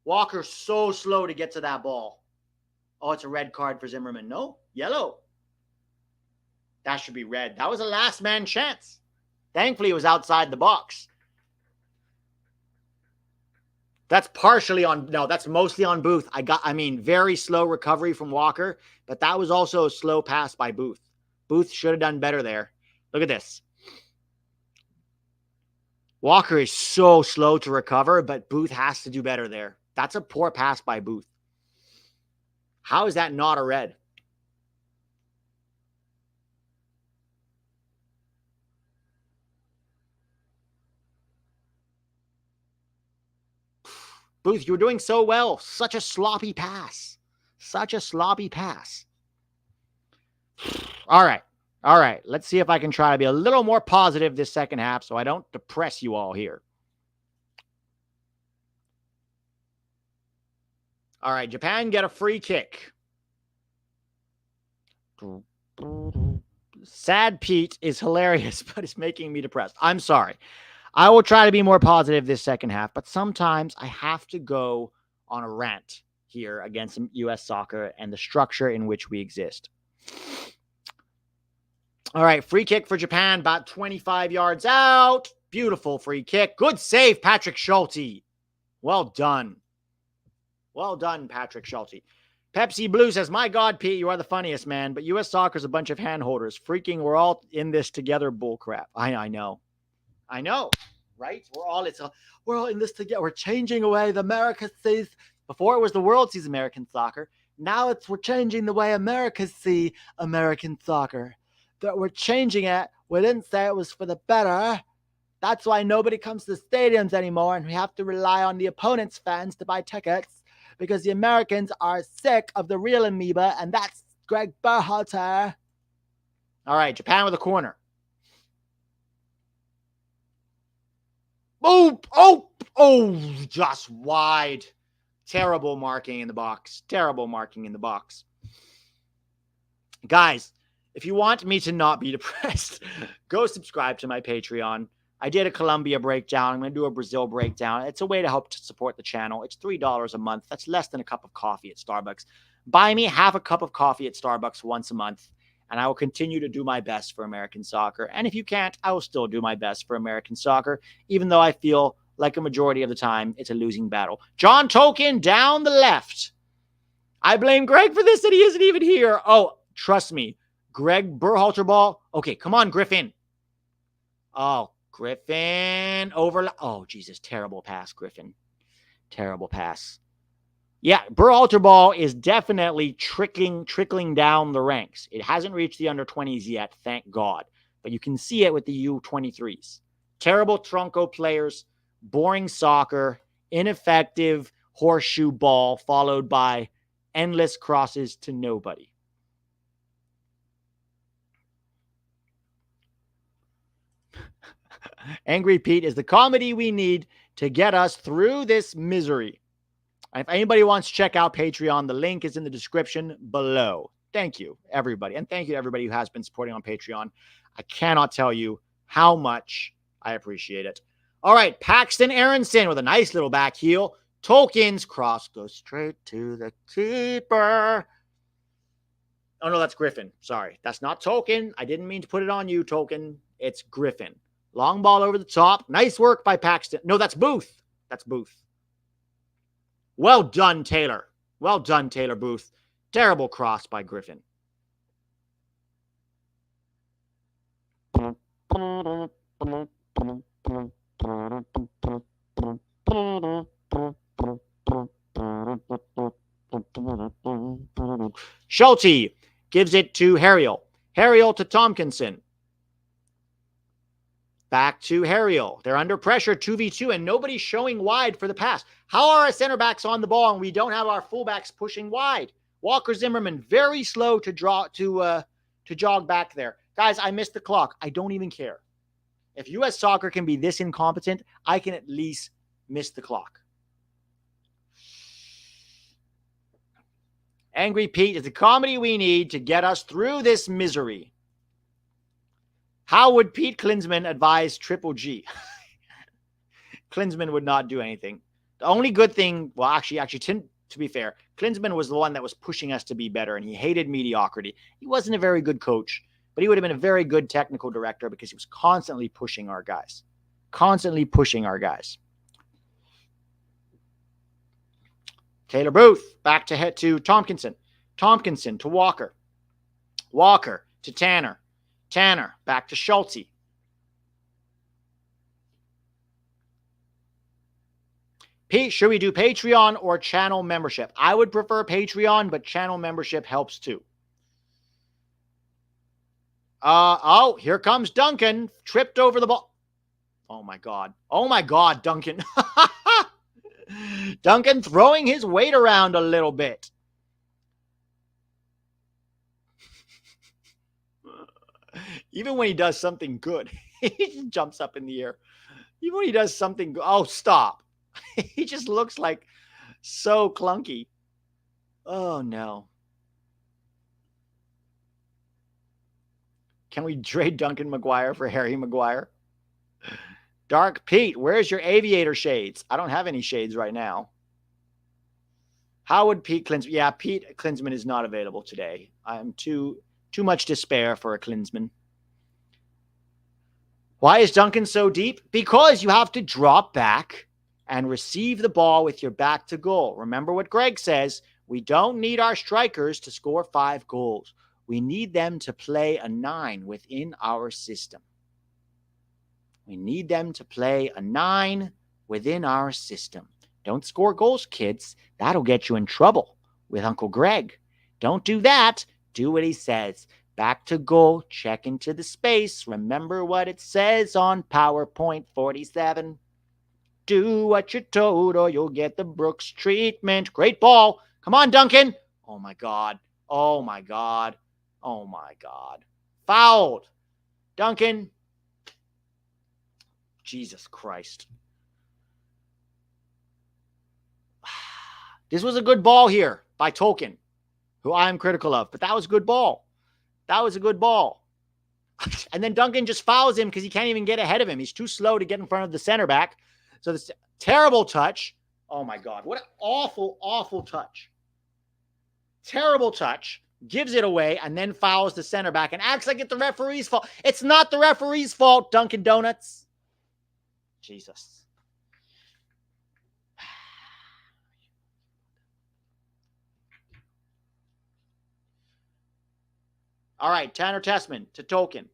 Walker's so slow to get to that ball. Oh, it's a red card for Zimmerman. No, yellow. That should be red. That was a last man chance. Thankfully, it was outside the box. That's partially on, no, that's mostly on Booth. Very slow recovery from Walker, but that was also a slow pass by Booth. Booth should have done better there. Look at this. Walker is so slow to recover, but Booth has to do better there. That's a poor pass by Booth. How is that not a red? Booth, you were doing so well. Such a sloppy pass. Such a sloppy pass. All right. Let's see if I can try to be a little more positive this second half so I don't depress you all here. All right, Japan get a free kick. Sad Pete is hilarious, but it's making me depressed. I'm sorry. I will try to be more positive this second half, but sometimes I have to go on a rant here against U.S. soccer and the structure in which we exist. All right, free kick for Japan, about 25 yards out. Beautiful free kick. Good save, Patrick Schulte. Well done. Well done, Patrick Schulte. Pepsi Blue says, my God, Pete, you are the funniest, man, but U.S. soccer's a bunch of handholders. Freaking, we're all in this together bullcrap. I know. I know, right? We're all in this together. We're changing away the America sees. Before it was the world sees American soccer. Now we're changing the way America see American soccer. That we're changing it. We didn't say it was for the better. That's why nobody comes to the stadiums anymore, and we have to rely on the opponent's fans to buy tickets because the Americans are sick of the real amoeba, and that's Greg Berhalter. All right, Japan with a corner. Oh, just wide. Terrible marking in the box. Terrible marking in the box. Guys, if you want me to not be depressed, go subscribe to my Patreon. I did a Colombia breakdown. I'm going to do a Brazil breakdown. It's a way to help to support the channel. It's $3 a month. That's less than a cup of coffee at Starbucks. Buy me half a cup of coffee at Starbucks once a month, and I will continue to do my best for American soccer. And if you can't, I will still do my best for American soccer, even though I feel like a majority of the time it's a losing battle. John Tolkien down the left. I blame Greg for this, and he isn't even here. Oh, trust me. Greg Berhalter ball. Okay, come on, Griffin. Oh, Griffin over. Oh, Jesus. Terrible pass, Griffin. Terrible pass. Yeah, Berhalter ball is definitely trickling down the ranks. It hasn't reached the under-20s yet, thank God. But you can see it with the U23s. Terrible Tronco players, boring soccer, ineffective horseshoe ball, followed by endless crosses to nobody. Angry Pete is the comedy we need to get us through this misery. If anybody wants to check out Patreon, the link is in the description below. Thank you, everybody. And thank you to everybody who has been supporting on Patreon. I cannot tell you how much I appreciate it. All right, Paxton Aronson with a nice little back heel. Tolkien's cross goes straight to the keeper. Oh, no, that's Griffin. Sorry. That's not Tolkien. I didn't mean to put it on you, Tolkien. It's Griffin. Long ball over the top. Nice work by Paxton. No, that's Booth. That's Booth. Well done, Taylor. Well done, Taylor Booth. Terrible cross by Griffin. Schulte gives it to Harriel. Harriel to Tompkinson. Back to Harriel. They're under pressure, 2v2, and nobody's showing wide for the pass. How are our center backs on the ball and we don't have our fullbacks pushing wide? Walker Zimmerman, very slow to jog back there. Guys, I missed the clock. I don't even care. If U.S. soccer can be this incompetent, I can at least miss the clock. Angry Pete is the comedy we need to get us through this misery. How would Pete Klinsmann advise Triple G? Klinsmann would not do anything. The only good thing, well, actually, to be fair, Klinsmann was the one that was pushing us to be better, and he hated mediocrity. He wasn't a very good coach, but he would have been a very good technical director because he was constantly pushing our guys. Constantly pushing our guys. Taylor Booth, back to Tompkinson. Tompkinson to Walker. Walker to Tanner. Tanner, back to Schulte. Pete, should we do Patreon or channel membership? I would prefer Patreon, but channel membership helps too. Oh, here comes Duncan. Tripped over the ball. Oh, my God. Oh, my God, Duncan. Duncan throwing his weight around a little bit. Even when he does something good, he jumps up in the air. Even when he does something good. Oh, stop. He just looks like so clunky. Oh, no. Can we trade Duncan Maguire for Harry Maguire? Dark Pete, where's your aviator shades? I don't have any shades right now. How would Pete Klinsmann? Yeah, Pete Klinsmann is not available today. I'm too much despair for a Klinsmann. Why is Duncan so deep? Because you have to drop back and receive the ball with your back to goal. Remember what Greg says. We don't need our strikers to score 5 goals. We need them to play a 9 within our system. We need them to play a 9 within our system. Don't score goals, kids. That'll get you in trouble with Uncle Greg. Don't do that. Do what he says. Back to goal. Check into the space. Remember what it says on PowerPoint 47. Do what you're told or you'll get the Brooks treatment. Great ball. Come on, Duncan. Oh, my God. Oh, my God. Oh, my God. Fouled. Duncan. Jesus Christ. This was a good ball here by Tolkien, who I'm critical of, but that was a good ball. That was a good ball. And then Duncan just fouls him because he can't even get ahead of him. He's too slow to get in front of the center back. So this terrible touch. Oh my God. What an awful, awful touch. Terrible touch. Gives it away and then fouls the center back and acts like it's the referee's fault. It's not the referee's fault, Dunkin' Donuts. Jesus. All right, Tanner Tessman to Tolkien.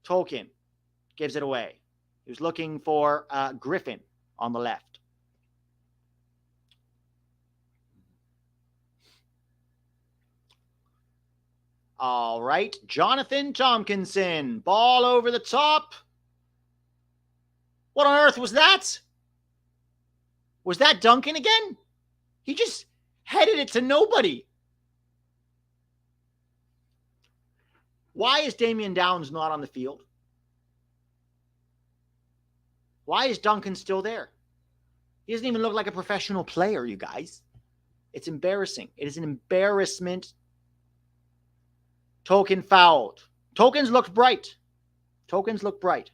Tolkien gives it away. He was looking for Griffin on the left. All right, Jonathan Tompkinson. Ball over the top. What on earth was that? Was that Duncan again? He just headed it to nobody. Why is Damian Downs not on the field? Why is Duncan still there? He doesn't even look like a professional player, you guys. It's embarrassing. It is an embarrassment. Tolkien fouled. Tokens looked bright. Tokens looked bright.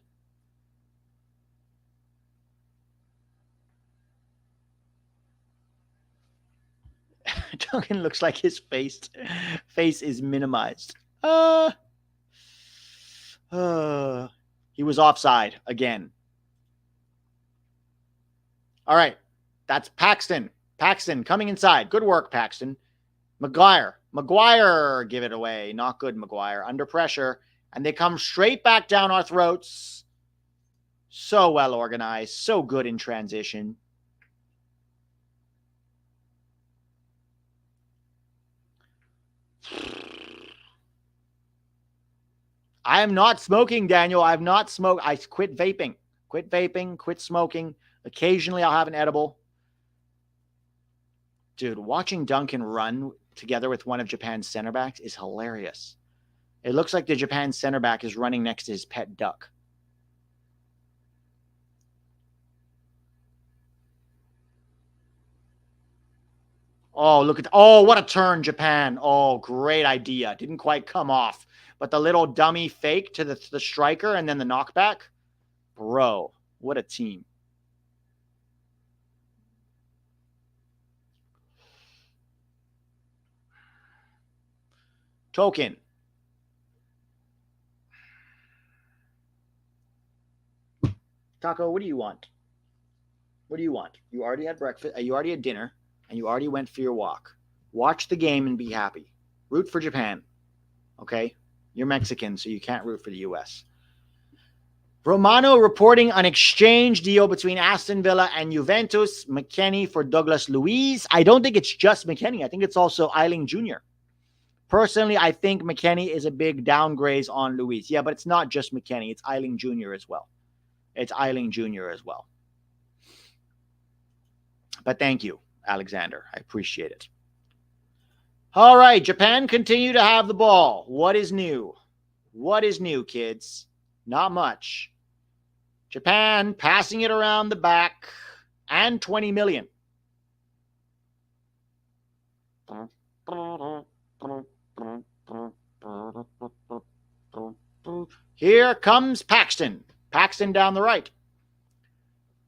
Duncan looks like his face is minimized. He was offside again. All right. That's Paxton. Paxton coming inside. Good work, Paxton. McGuire give it away. Not good, McGuire. Under pressure. And they come straight back down our throats. So well organized. So good in transition. I am not smoking, Daniel. I have not smoked. I quit vaping. Quit vaping. Quit smoking. Occasionally I'll have an edible. Dude, watching Duncan run together with one of Japan's center backs is hilarious. It looks like the Japan center back is running next to his pet duck. Oh, look at... Oh, what a turn, Japan. Oh, great idea. Didn't quite come off. But the little dummy fake to the striker and then the knockback. Bro, what a team. Token. Taco, what do you want? What do you want? You already had breakfast. You already had dinner. And you already went for your walk. Watch the game and be happy. Root for Japan. Okay? You're Mexican, so you can't root for the U.S. Romano reporting an exchange deal between Aston Villa and Juventus. McKennie for Douglas Luiz. I don't think it's just McKennie. I think it's also Eiling Jr. Personally, I think McKennie is a big downgrade on Luiz. Yeah, but it's not just McKennie. It's Eiling Jr. as well. It's Eiling Jr. as well. But thank you, Alexander. I appreciate it. All right, Japan continue to have the ball. What is new? What is new, kids? Not much. Japan passing it around the back and 20 million. Here comes Paxton. Paxton down the right.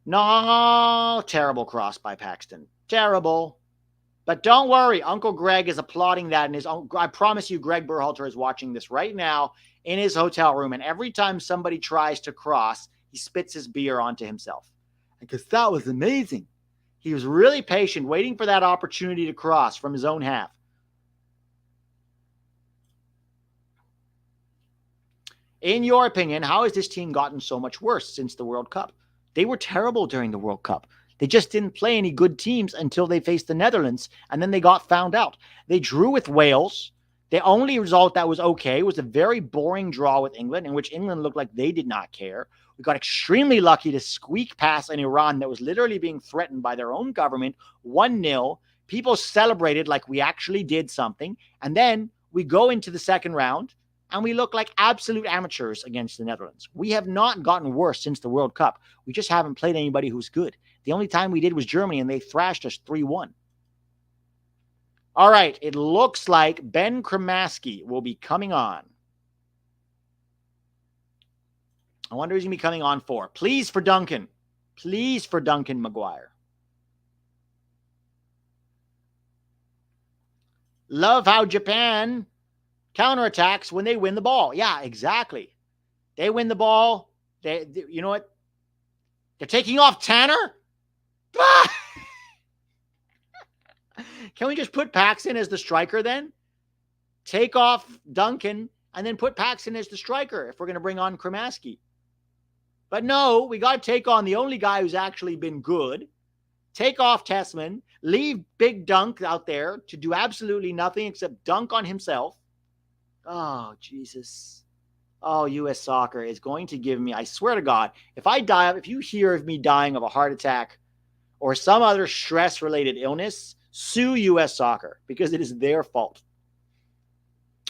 No, terrible cross by Paxton. Terrible. But don't worry, Uncle Greg is applauding that in his own. I promise you, Greg Berhalter is watching this right now in his hotel room. And every time somebody tries to cross, he spits his beer onto himself. Because that was amazing. He was really patient, waiting for that opportunity to cross from his own half. In your opinion, how has this team gotten so much worse since the World Cup? They were terrible during the World Cup. They just didn't play any good teams until they faced the Netherlands, and then they got found out. They drew with Wales. The only result that was okay was a very boring draw with England, in which England looked like they did not care. We got extremely lucky to squeak past an Iran that was literally being threatened by their own government, 1-0. People celebrated like we actually did something, and then we go into the second round, and we look like absolute amateurs against the Netherlands. We have not gotten worse since the World Cup. We just haven't played anybody who's good. The only time we did was Germany, and they thrashed us 3-1. All right, it looks like Ben Kremaski will be coming on. I wonder who's going to be coming on for. Please for Duncan. Please for Duncan Maguire. Love how Japan counterattacks when they win the ball. Yeah, exactly. They win the ball. They you know what? They're taking off Tanner. Can we just put Paxton as the striker then? Take off Duncan and then put Paxton as the striker if we're going to bring on Kremaski. But no, we got to take on the only guy who's actually been good. Take off Tessman. Leave Big Dunk out there to do absolutely nothing except dunk on himself. Oh, Jesus. Oh, U.S. Soccer is going to give me, I swear to God, if I die, if you hear of me dying of a heart attack or some other stress-related illness, sue U.S. Soccer because it is their fault.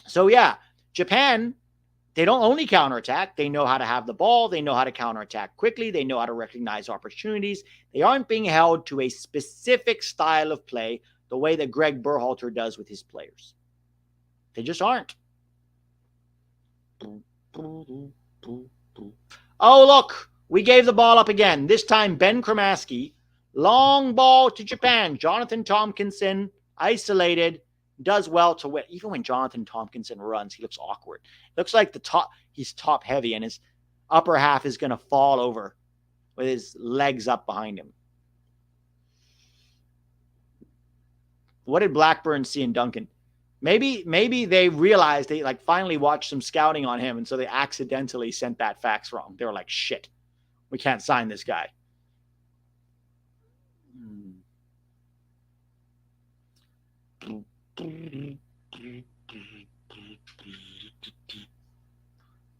So, yeah, Japan, they don't only counterattack. They know how to have the ball. They know how to counterattack quickly. They know how to recognize opportunities. They aren't being held to a specific style of play the way that Greg Berhalter does with his players. They just aren't. Oh, look, we gave the ball up again. This time, Ben Kremaski. Long ball to Japan. Jonathan Tompkinson, isolated, does well to win. Even when Jonathan Tompkinson runs, he looks awkward. Looks like he's top heavy and his upper half is going to fall over with his legs up behind him. What did Blackburn see in Duncan? Maybe they realized they finally watched some scouting on him, and so they accidentally sent that fax wrong. They were like, shit, we can't sign this guy.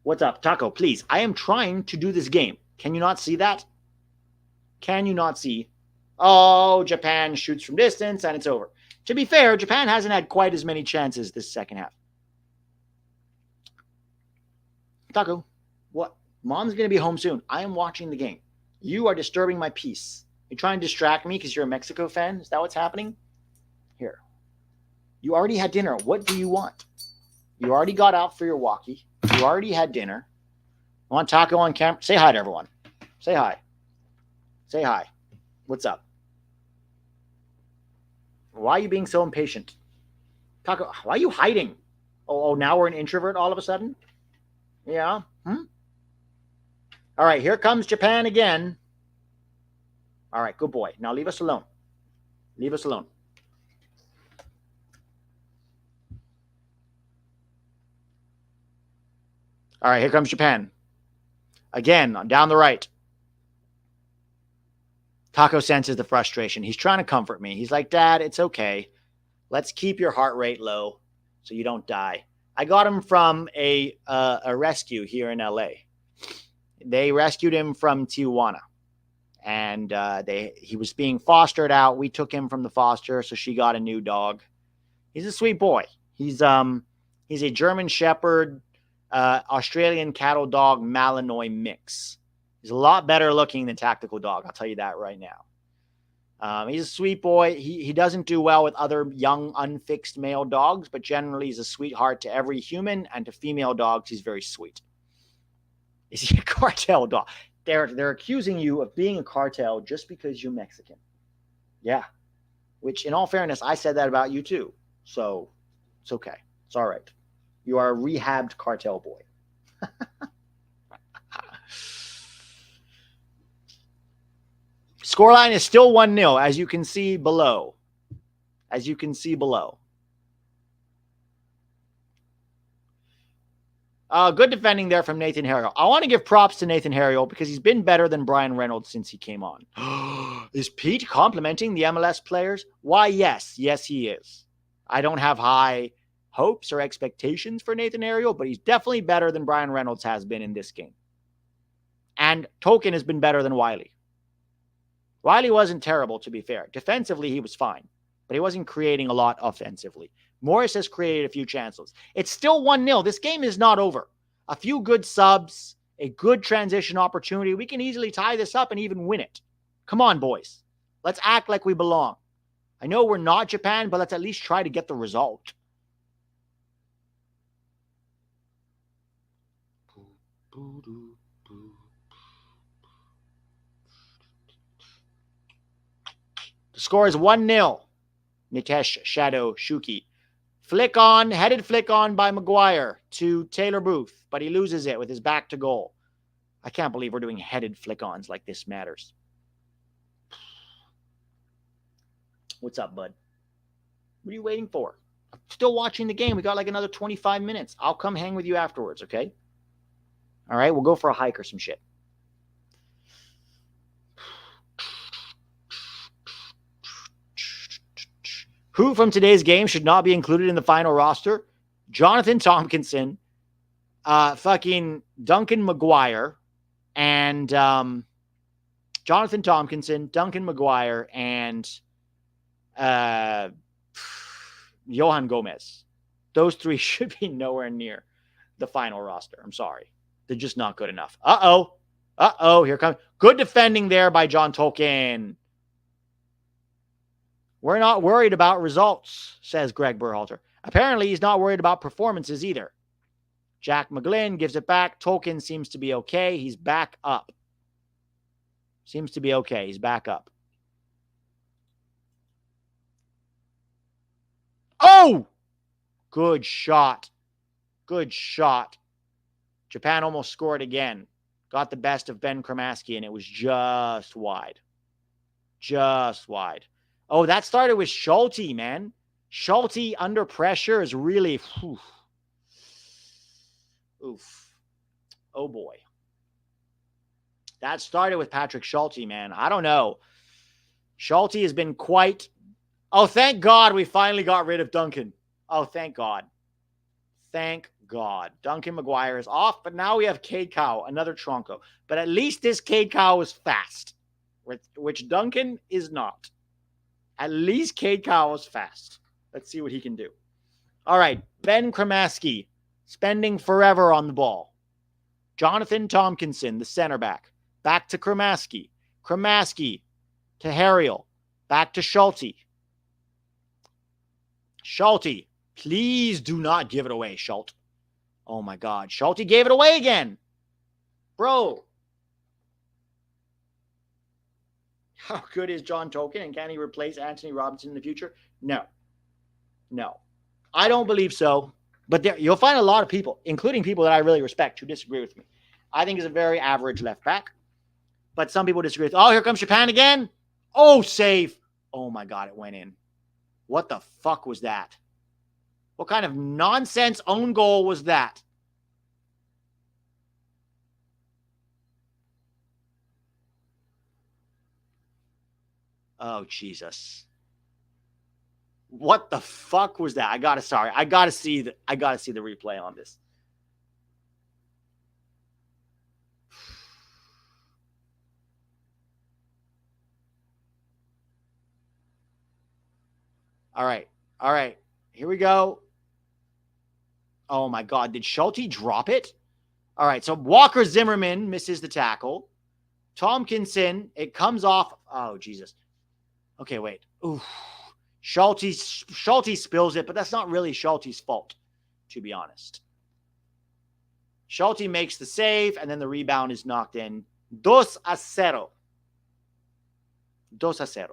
What's up, Taco? Please, I am trying to do this game. Can you not see that? Can you not see? Oh, Japan shoots from distance, and it's over. To be fair, Japan hasn't had quite as many chances this second half. Taco, what? Mom's going to be home soon. I am watching the game. You are disturbing my peace. You're trying to distract me because you're a Mexico fan? Is that what's happening? Here. You already had dinner. What do you want? You already got out for your walkie. You already had dinner. I want Taco on camera. Say hi to everyone. Say hi. Say hi. What's up? Why are you being so impatient? Taco, why are you hiding? Oh, now we're an introvert all of a sudden? Yeah. All right, here comes Japan again. All right, good boy. Now leave us alone. Leave us alone. All right, here comes Japan. Again, down the right. Taco senses the frustration. He's trying to comfort me. He's like, Dad, it's okay. Let's keep your heart rate low so you don't die. I got him from a rescue here in LA. They rescued him from Tijuana. And he was being fostered out. We took him from the foster, so she got a new dog. He's a sweet boy. He's a German Shepherd, Australian cattle dog Malinois mix. He's a lot better looking than Tactical Dog. I'll tell you that right now. He's a sweet boy. He doesn't do well with other young, unfixed male dogs, but generally he's a sweetheart to every human, and to female dogs, he's very sweet. Is he a cartel dog? They're accusing you of being a cartel just because you're Mexican. Yeah. Which, in all fairness, I said that about you too. So it's okay. It's all right. You are a rehabbed cartel boy. Scoreline is still 1-0, as you can see below. As you can see below. Good defending there from Nathan Harriel. I want to give props to Nathan Harriel because he's been better than Bryan Reynolds since he came on. Is Pete complimenting the MLS players? Why, yes. Yes, he is. I don't have high hopes or expectations for Nathan Harriel, but he's definitely better than Bryan Reynolds has been in this game. And Token has been better than Wiley. Wiley wasn't terrible, to be fair. Defensively, he was fine. but he wasn't creating a lot offensively. Morris has created a few chances. It's still 1-0. This game is not over. A few good subs, a good transition opportunity. We can easily tie this up and even win it. Come on, boys. Let's act like we belong. I know we're not Japan, but let's at least try to get the result. The score is 1-0. Nitesh Shadow Shuki. Headed flick on by Maguire to Taylor Booth, but he loses it with his back to goal. I can't believe we're doing headed flick-ons like this matters. What's up, bud? What are you waiting for? I'm still watching the game. We got like another 25 minutes. I'll come hang with you afterwards, okay? All right, we'll go for a hike or some shit. Who from today's game should not be included in the final roster? Jonathan Tompkinson, fucking Duncan Maguire, and Jonathan Tompkinson, Duncan Maguire, and Johan Gomez. Those three should be nowhere near the final roster. I'm sorry. They're just not good enough. Uh-oh. Here comes. Good defending there by John Tolkien. We're not worried about results, says Greg Berhalter. Apparently, he's not worried about performances either. Jack Mcglynn gives it back. Tolkien seems to be okay. He's back up. Seems to be okay. He's back up. Oh! Good shot. Good shot. Japan almost scored again. Got the best of Ben Kremaski, and it was just wide. Just wide. Oh, that started with Schulte, man. Schulte under pressure is really... Oof. Oh, boy. That started with Patrick Schulte, man. I don't know. Schulte has been quite... Oh, thank God we finally got rid of Duncan. Oh, thank God. Thank God. Duncan Maguire is off, but now we have Cade Cow, another Tronco. But at least this Cade Cow is fast, which Duncan is not. At least Cade Cow is fast. Let's see what he can do. All right, Ben Kremaski spending forever on the ball. Jonathan Tompkinson, the center back. Back to Kremaski. Kremaski to Harriel. Back to Schulte. Schulte, please do not give it away, Schulte. Oh, my God. Schulte gave it away again. Bro. How good is John Tolkien, and can he replace Anthony Robinson in the future? No. No. I don't believe so. But you'll find a lot of people, including people that I really respect, who disagree with me. I think he's a very average left back. But some people disagree with, oh, here comes Japan again. Oh, save. Oh, my God, it went in. What the fuck was that? What kind of nonsense own goal was that? Oh, Jesus. What the fuck was that? I gotta see the replay on this. All right. Here we go. Oh, my God. Did Schulte drop it? All right. So Walker Zimmerman misses the tackle. Tompkinson, it comes off. Oh, Jesus. Okay, wait. Ooh. Schulte spills it, but that's not really Schulte's fault, to be honest. Schulte makes the save, and then the rebound is knocked in. 2-0. 2-0.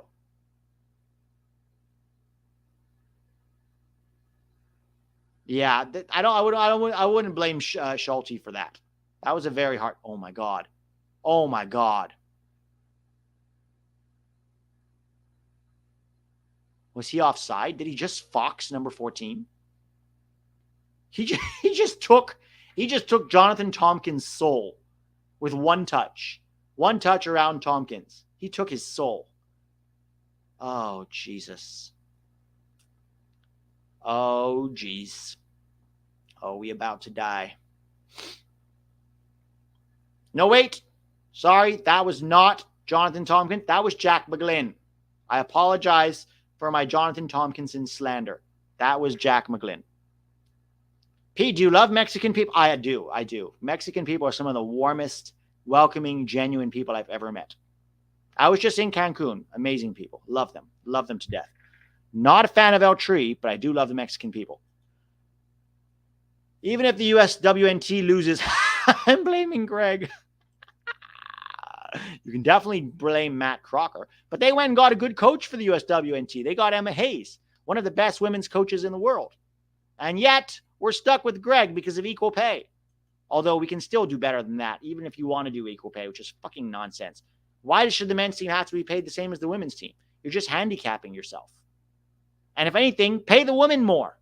Yeah, I wouldn't blame Schulte for that. That was a very hard. Oh my God. Oh my God. Was he offside? Did he just fox number 14? He just took Jonathan Tompkins' soul with one touch. One touch around Tompkins. He took his soul. Oh, Jesus. Oh, jeez. Oh, we about to die. No, wait. Sorry, that was not Jonathan Tompkins. That was Jack Mcglynn. I apologize for my Jonathan Tompkinson slander. That was Jack Mcglynn. Pete, do you love Mexican people? I do. Mexican people are some of the warmest, welcoming, genuine people I've ever met. I was just in Cancun. Amazing people. Love them. Love them to death. Not a fan of El Tri, but I do love the Mexican people. Even if the USWNT loses, I'm blaming Greg. You can definitely blame Matt Crocker. But they went and got a good coach for the USWNT. They got Emma Hayes, one of the best women's coaches in the world. And yet, we're stuck with Greg because of equal pay. Although we can still do better than that, even if you want to do equal pay, which is fucking nonsense. Why should the men's team have to be paid the same as the women's team? You're just handicapping yourself. And if anything, pay the woman more.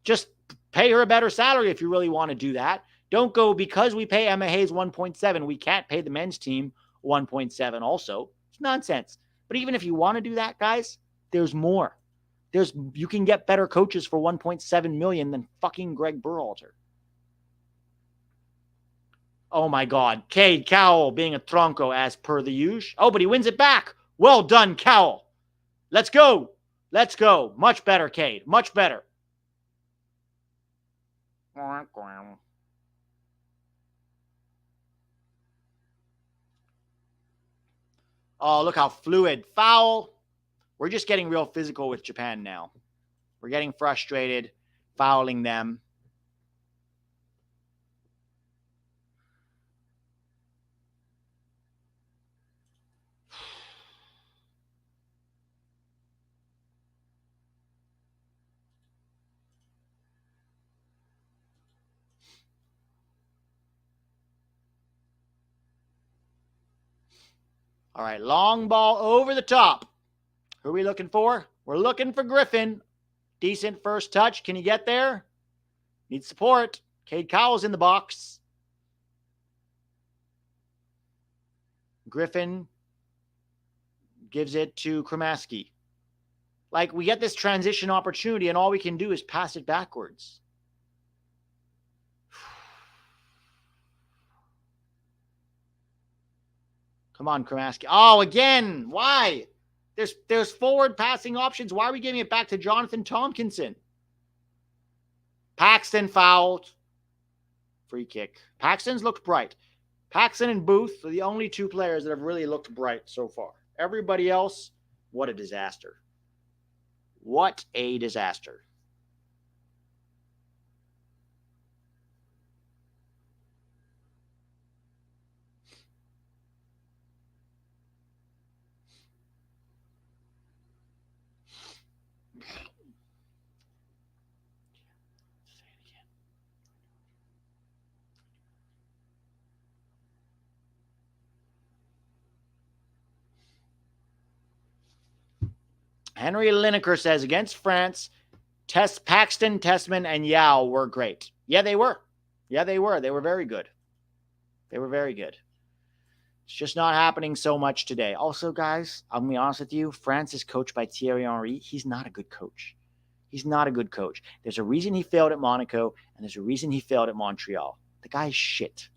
Just pay her a better salary if you really want to do that. Don't go, because we pay Emma Hayes 1.7, we can't pay the men's team 1.7 also. It's nonsense. But even if you want to do that, guys, there's more. You can get better coaches for 1.7 million than fucking Greg Berhalter. Oh my God. Cade Cowell being a tronco as per the usual. Oh, but he wins it back. Well done, Cowell. Let's go. Let's go. Much better, Cade. Much better. Oh, look how fluid. Foul. We're just getting real physical with Japan now. We're getting frustrated, fouling them. All right, long ball over the top. Who are we looking for? We're looking for Griffin. Decent first touch. Can he get there? Needs support. Cade Cowell's in the box. Griffin gives it to Kremaski. Like, we get this transition opportunity, and all we can do is pass it backwards. Come on, Kremaski. Oh, again. Why? There's forward passing options. Why are we giving it back to Jonathan Tompkinson? Paxton fouled. Free kick. Paxton's looked bright. Paxton and Booth are the only two players that have really looked bright so far. Everybody else, what a disaster. What a disaster. Henry Lineker says, against France, Paxton, Tessman, and Yow were great. Yeah, they were. They were very good. They were very good. It's just not happening so much today. Also, guys, I'm going to be honest with you. France is coached by Thierry Henry. He's not a good coach. He's not a good coach. There's a reason he failed at Monaco, and there's a reason he failed at Montreal. The guy's shit.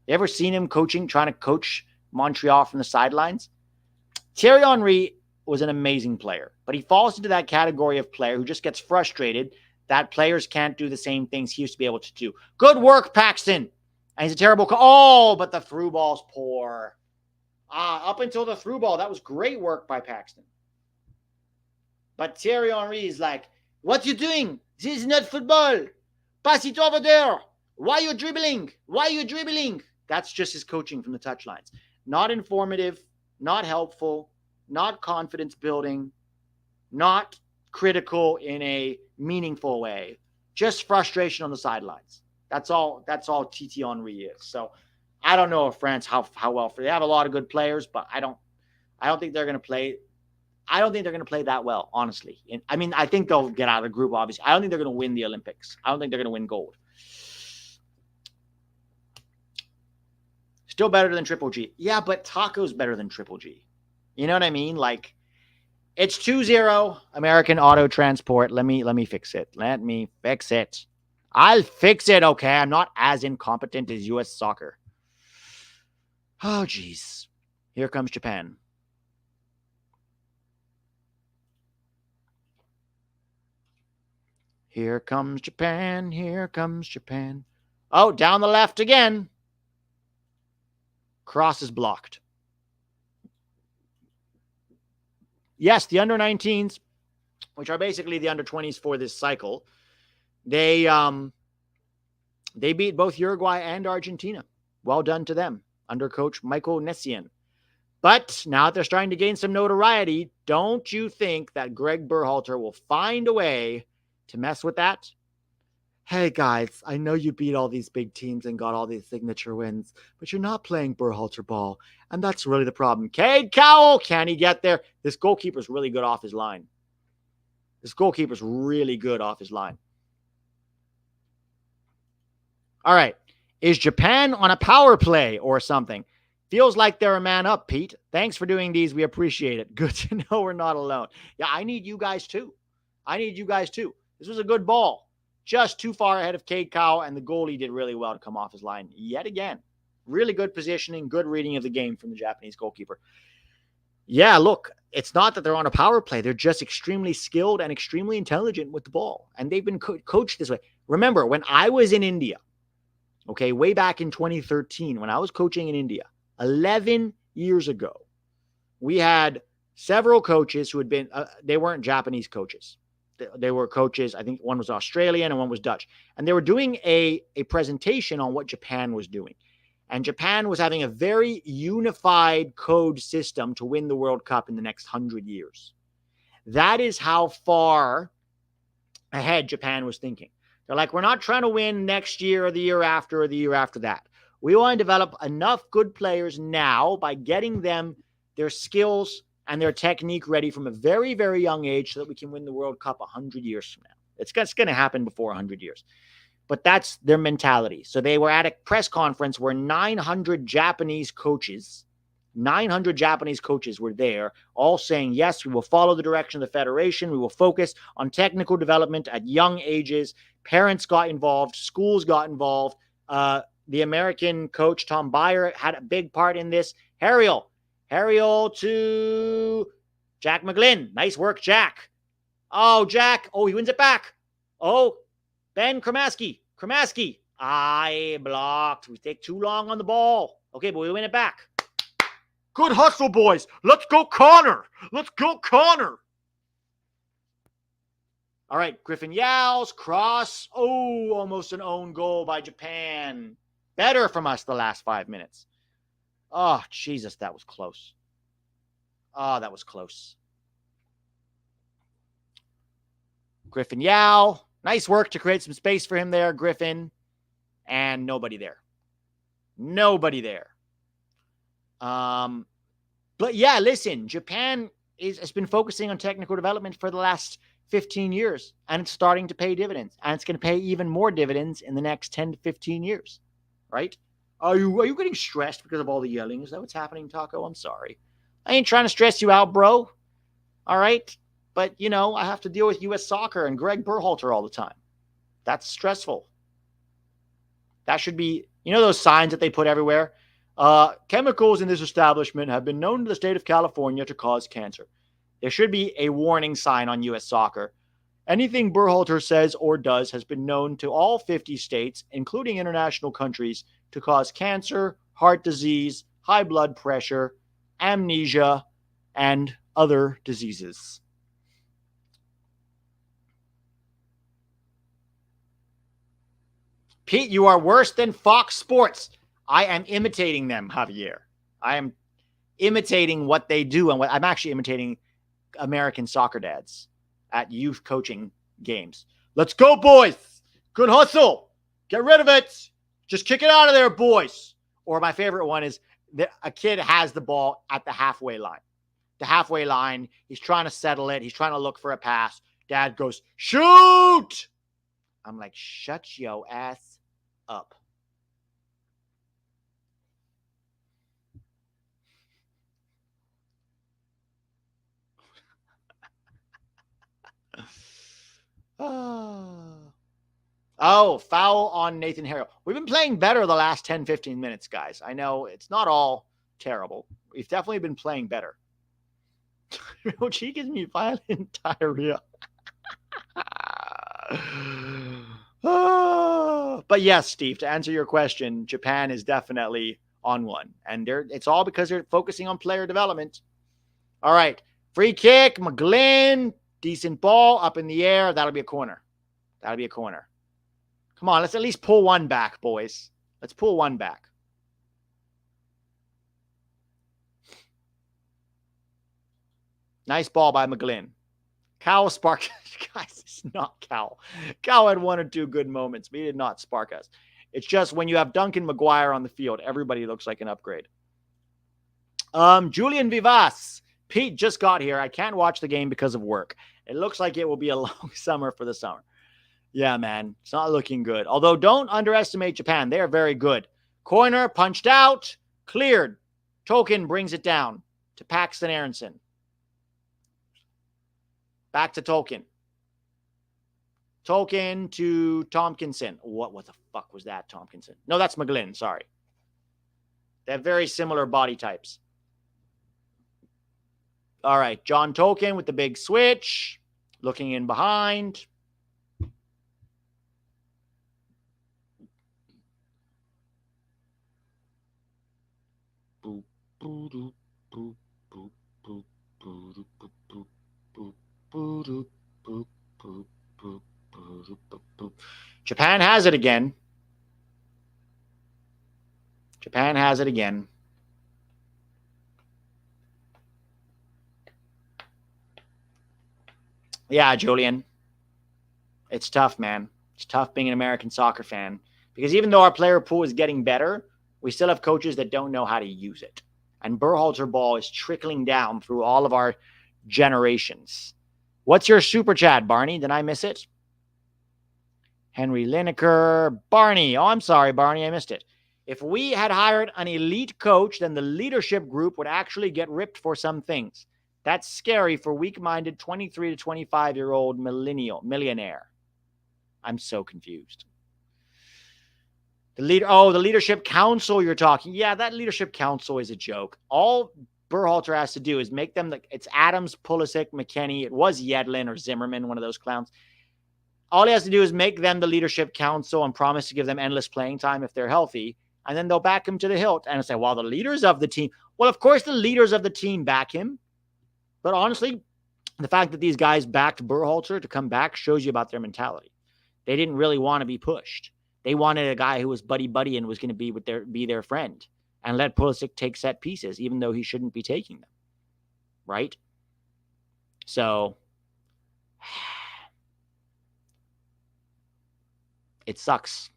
You ever seen him trying to coach Montreal from the sidelines? Thierry Henry was an amazing player, but he falls into that category of player who just gets frustrated that players can't do the same things he used to be able to do. Good work, Paxton. And he's a terrible but the through ball's poor. Up until the through ball, that was great work by Paxton. But Thierry Henry is like, what you doing? This is not football. Pass it over there. Why are you dribbling? That's just his coaching from the touchlines. Not informative, not helpful, not confidence building, not critical in a meaningful way, just frustration on the sidelines. That's all TT Henry is. So I don't know if France how well. They have a lot of good players, but I don't think they're going to play. I don't think they're going to play that well, honestly. I think they'll get out of the group, obviously. I don't think they're going to win the Olympics. I don't think they're going to win gold. Still better than Triple G. Yeah, but Taco's better than Triple G. You know what I mean? Like, it's 2-0 American Auto Transport. Let me fix it. I'll fix it, okay? I'm not as incompetent as U.S. Soccer. Oh, geez. Here comes Japan. Here comes Japan. Here comes Japan. Oh, down the left again. Cross is blocked. Yes, the under 19s, which are basically the under 20s for this cycle, they beat both Uruguay and Argentina. Well done to them under coach Michael Nessian. But now that they're starting to gain some notoriety, don't you think that Greg Berhalter will find a way to mess with that? Hey guys, I know you beat all these big teams and got all these signature wins, but you're not playing Berhalter ball, and that's really the problem. Cade Cowell, can he get there? This goalkeeper's really good off his line. All right. Is Japan on a power play or something? Feels like they're a man up, Pete. Thanks for doing these. We appreciate it. Good to know we're not alone. Yeah, I need you guys too. This was a good ball. Just too far ahead of Cade Cowell, and the goalie did really well to come off his line yet again. Really good positioning, good reading of the game from the Japanese goalkeeper. Yeah, look, it's not that they're on a power play. They're just extremely skilled and extremely intelligent with the ball, and they've been coached this way. Remember, when I was in India, okay, way back in 2013, when I was coaching in India, 11 years ago, we had several coaches who had been, they weren't Japanese coaches. They were coaches, I think one was Australian and one was Dutch. And they were doing a presentation on what Japan was doing. And Japan was having a very unified code system to win the World Cup in the next 100 years. That is how far ahead Japan was thinking. They're like, we're not trying to win next year or the year after or the year after that. We want to develop enough good players now by getting them their skills and their technique ready from a very, very young age so that we can win the World Cup 100 years from now. It's going to happen before 100 years. But that's their mentality. So they were at a press conference where 900 Japanese coaches were there, all saying, yes, we will follow the direction of the federation. We will focus on technical development at young ages. Parents got involved. Schools got involved. The American coach, Tom Byer, had a big part in this. Harriel to Jack Mcglynn. Nice work, Jack. Oh, Jack. Oh, he wins it back. Oh, Ben Kramaski. I blocked. We take too long on the ball. Okay, but we win it back. Good hustle, boys. Let's go, Connor. All right, Griffin Yow's cross. Oh, almost an own goal by Japan. Better from us the last 5 minutes. Oh, Jesus, that was close. Griffin Yow. Nice work to create some space for him there, Griffin. And nobody there. But yeah, listen, Japan has been focusing on technical development for the last 15 years, and it's starting to pay dividends. And it's going to pay even more dividends in the next 10 to 15 years, right? Are you getting stressed because of all the yelling? Is that what's happening, Taco? I'm sorry. I ain't trying to stress you out, bro. All right? But, I have to deal with U.S. soccer and Greg Berhalter all the time. That's stressful. That should be, those signs that they put everywhere? Chemicals in this establishment have been known to the state of California to cause cancer. There should be a warning sign on U.S. soccer. Anything Berhalter says or does has been known to all 50 states, including international countries, to cause cancer, heart disease, high blood pressure, amnesia, and other diseases. Pete, you are worse than Fox Sports. I am imitating them, Javier. I am imitating what they do, and I'm actually imitating American soccer dads at youth coaching games. Let's go, boys. Good hustle. Get rid of it. Just kick it out of there, boys. Or my favorite one is a kid has the ball at the halfway line. He's trying to settle it. He's trying to look for a pass. Dad goes, shoot. I'm like, shut your ass up. Oh, foul on Nathan Harriel. We've been playing better the last 10, 15 minutes, guys. I know it's not all terrible. We've definitely been playing better. She gives me violent diarrhea. But yes, Steve, to answer your question, Japan is definitely on one. And it's all because they're focusing on player development. All right. Free kick, Mcglynn. Decent ball up in the air. That'll be a corner. That'll be a corner. Come on, let's at least pull one back, boys. Let's pull one back. Nice ball by Mcglynn. Cal sparked. Guys, it's not Cal. Cal had one or two good moments, but he did not spark us. It's just when you have Duncan McGuire on the field, everybody looks like an upgrade. Julian Vivas. Pete just got here. I can't watch the game because of work. It looks like it will be a long summer for the summer. Yeah, man. It's not looking good. Although, don't underestimate Japan. They are very good. Corner, punched out, cleared. Token brings it down to Paxton Aronson. Back to Tolkien. Tolkien to Tompkinson. What the fuck was that, Tompkinson? No, that's Mcglynn. Sorry. They have very similar body types. All right. John Tolkien with the big switch. Looking in behind. Japan has it again. Japan has it again. Yeah, Julian. It's tough, man. It's tough being an American soccer fan because even though our player pool is getting better, we still have coaches that don't know how to use it. And Berhalter ball is trickling down through all of our generations. What's your super chat, Barney? Did I miss it? Henry Lineker. Barney. Oh, I'm sorry, Barney. I missed it. If we had hired an elite coach, then the leadership group would actually get ripped for some things. That's scary for weak-minded 23 to 25-year-old millionaire. I'm so confused. The leadership council you're talking. Yeah, that leadership council is a joke. All Berhalter has to do is make them it's Adams, Pulisic, McKennie. It was Yedlin or Zimmerman, one of those clowns. All he has to do is make them the leadership council and promise to give them endless playing time if they're healthy. And then they'll back him to the hilt and say, well, the leaders of the team. Well, of course, the leaders of the team back him. But honestly, the fact that these guys backed Berhalter to come back shows you about their mentality. They didn't really want to be pushed. They wanted a guy who was buddy-buddy and was going to be their friend and let Pulisic take set pieces, even though he shouldn't be taking them. Right? So, it sucks.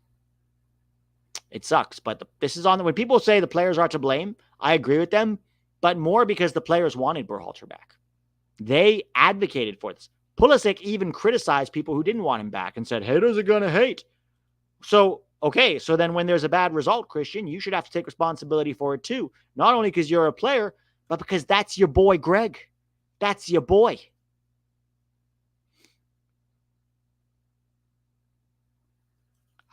It sucks. But this is when people say the players are to blame, I agree with them, but more because the players wanted Berhalter back. They advocated for this. Pulisic even criticized people who didn't want him back and said, haters are going to hate. So, okay, so then when there's a bad result, Christian, you should have to take responsibility for it too. Not only because you're a player, but because that's your boy, Greg. That's your boy.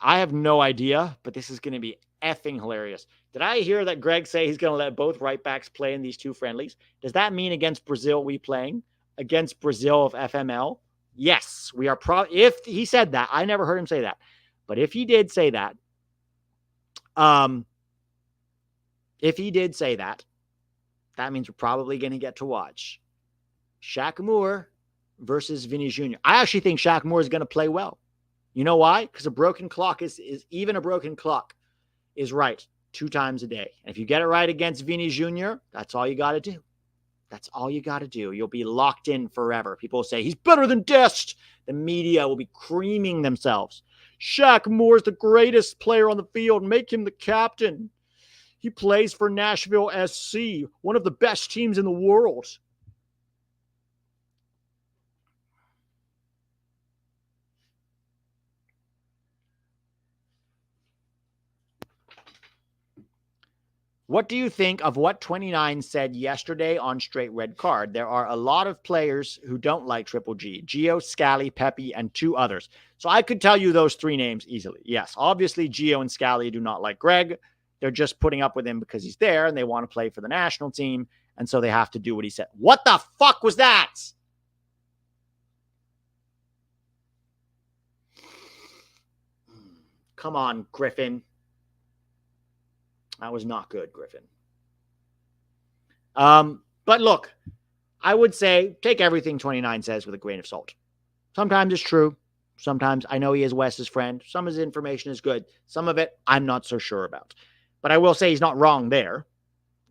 I have no idea, but this is going to be effing hilarious. Did I hear that Greg say he's going to let both right backs play in these two friendlies? Does that mean against Brazil we playing? Against Brazil of FML? Yes, we are if he said that. I never heard him say that. But if he did say that, that means we're probably going to get to watch Shaq Moore versus Vinny Jr. I actually think Shaq Moore is going to play well. You know why? Because a broken clock is even a broken clock is right 2 times a day. And if you get it right against Vinny Jr., that's all you got to do. That's all you got to do. You'll be locked in forever. People will say, he's better than Dest. The media will be creaming themselves. Shaq Moore's the greatest player on the field. Make him the captain. He plays for Nashville SC, one of the best teams in the world. What do you think of what 29 said yesterday on Straight Red Card? There are a lot of players who don't like Triple G. Gio, Scally, Pepe, and 2 others. So I could tell you those 3 names easily. Yes, obviously Gio and Scally do not like Greg. They're just putting up with him because he's there and they want to play for the national team. And so they have to do what he said. What the fuck was that? Come on, Griffin. That was not good, Griffin. But look, I would say take everything 29 says with a grain of salt. Sometimes it's true. Sometimes I know he is Wes's friend. Some of his information is good. Some of it I'm not so sure about. But I will say he's not wrong there.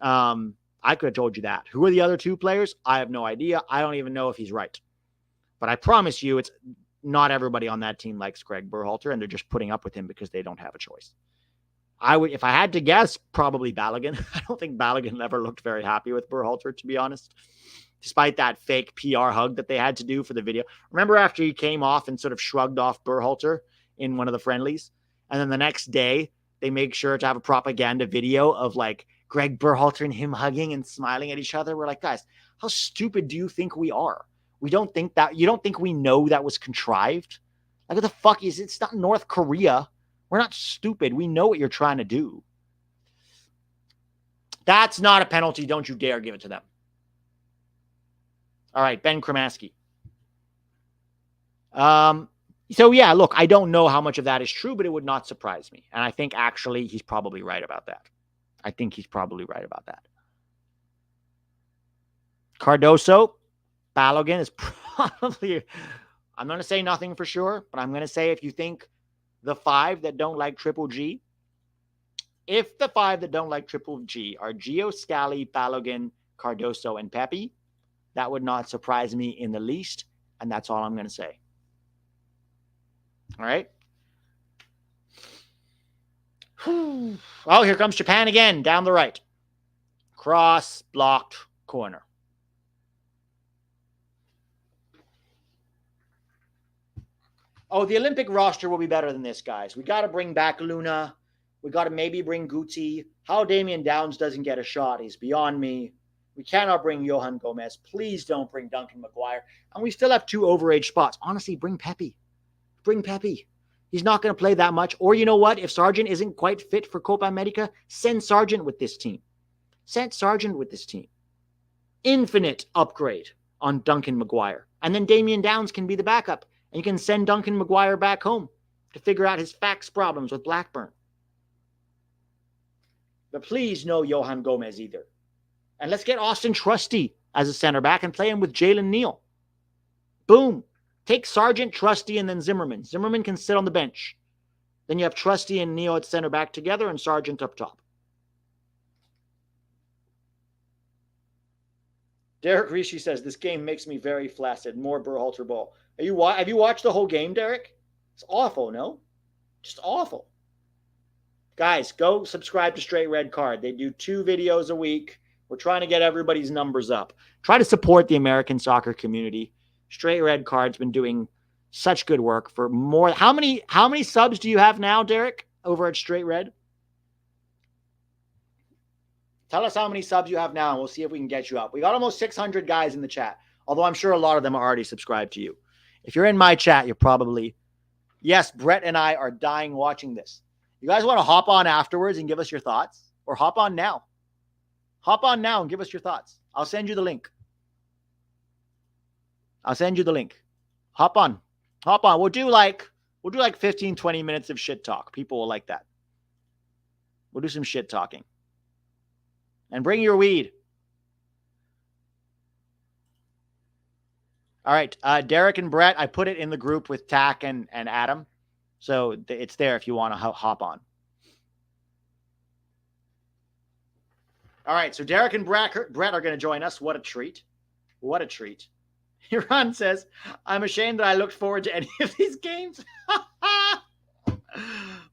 I could have told you that. Who are the other two players? I have no idea. I don't even know if he's right. But I promise you, it's not everybody on that team likes Greg Berhalter, and they're just putting up with him because they don't have a choice. I would, if I had to guess, probably Balogun. I don't think Balogun ever looked very happy with Berhalter, to be honest, despite that fake PR hug that they had to do for the video. Remember after he came off and sort of shrugged off Berhalter in one of the friendlies? And then the next day, they make sure to have a propaganda video of like Greg Berhalter and him hugging and smiling at each other. We're like, guys, how stupid do you think we are? We don't think that, you don't think we know that was contrived? Like, what the fuck is it? It's not North Korea. We're not stupid. We know what you're trying to do. That's not a penalty. Don't you dare give it to them. All right, Ben Kremaski. So, yeah, look, I don't know how much of that is true, but it would not surprise me. And I think, actually, he's probably right about that. Cardoso, Balogun is probably, I'm going to say nothing for sure, but I'm going to say if you think the five that don't like Triple G, if the five that don't like Triple G are Gio, Scally, Balogun, Cardoso, and Pepe, that would not surprise me in the least, and that's all I'm going to say. All right? Oh, here comes Japan again, down the right. Cross, blocked, corner. Oh, the Olympic roster will be better than this, guys. We got to bring back Luna. We got to maybe bring Guti. How Damian Downs doesn't get a shot is beyond me. We cannot bring Johan Gomez. Please don't bring Duncan McGuire. And we still have 2 overage spots. Honestly, bring Pepe. Bring Pepe. He's not going to play that much. Or you know what? If Sargent isn't quite fit for Copa America, send Sargent with this team. Send Sargent with this team. Infinite upgrade on Duncan McGuire. And then Damian Downs can be the backup. And you can send Duncan McGuire back home to figure out his fax problems with Blackburn. But please no Johan Gomez either. And let's get Austin Trusty as a center back and play him with Jalen Neal. Boom. Take Sargent, Trusty, and then Zimmerman. Zimmerman can sit on the bench. Then you have Trusty and Neal at center back together and Sargent up top. Derek Rishi says, this game makes me very flaccid. More Berhalter ball. Have you watched the whole game, Derek? It's awful, no? Just awful. Guys, go subscribe to Straight Red Card. They do 2 videos a week. We're trying to get everybody's numbers up. Try to support the American soccer community. Straight Red Card's been doing such good work for more. How many subs do you have now, Derek, over at Straight Red? Tell us how many subs you have now, and we'll see if we can get you up. We got almost 600 guys in the chat, although I'm sure a lot of them are already subscribed to you. If you're in my chat, you're probably, yes, Brett and I are dying watching this. You guys want to hop on afterwards and give us your thoughts? Or hop on now. Hop on now and give us your thoughts. I'll send you the link. Hop on. We'll do like 15, 20 minutes of shit talk. People will like that. We'll do some shit talking. And bring your weed. All right. Derek and Brett, I put it in the group with Tack and Adam. So it's there if you want to hop on. All right. So Derek and Brett are going to join us. What a treat. What a treat. Iran says, I'm ashamed that I looked forward to any of these games.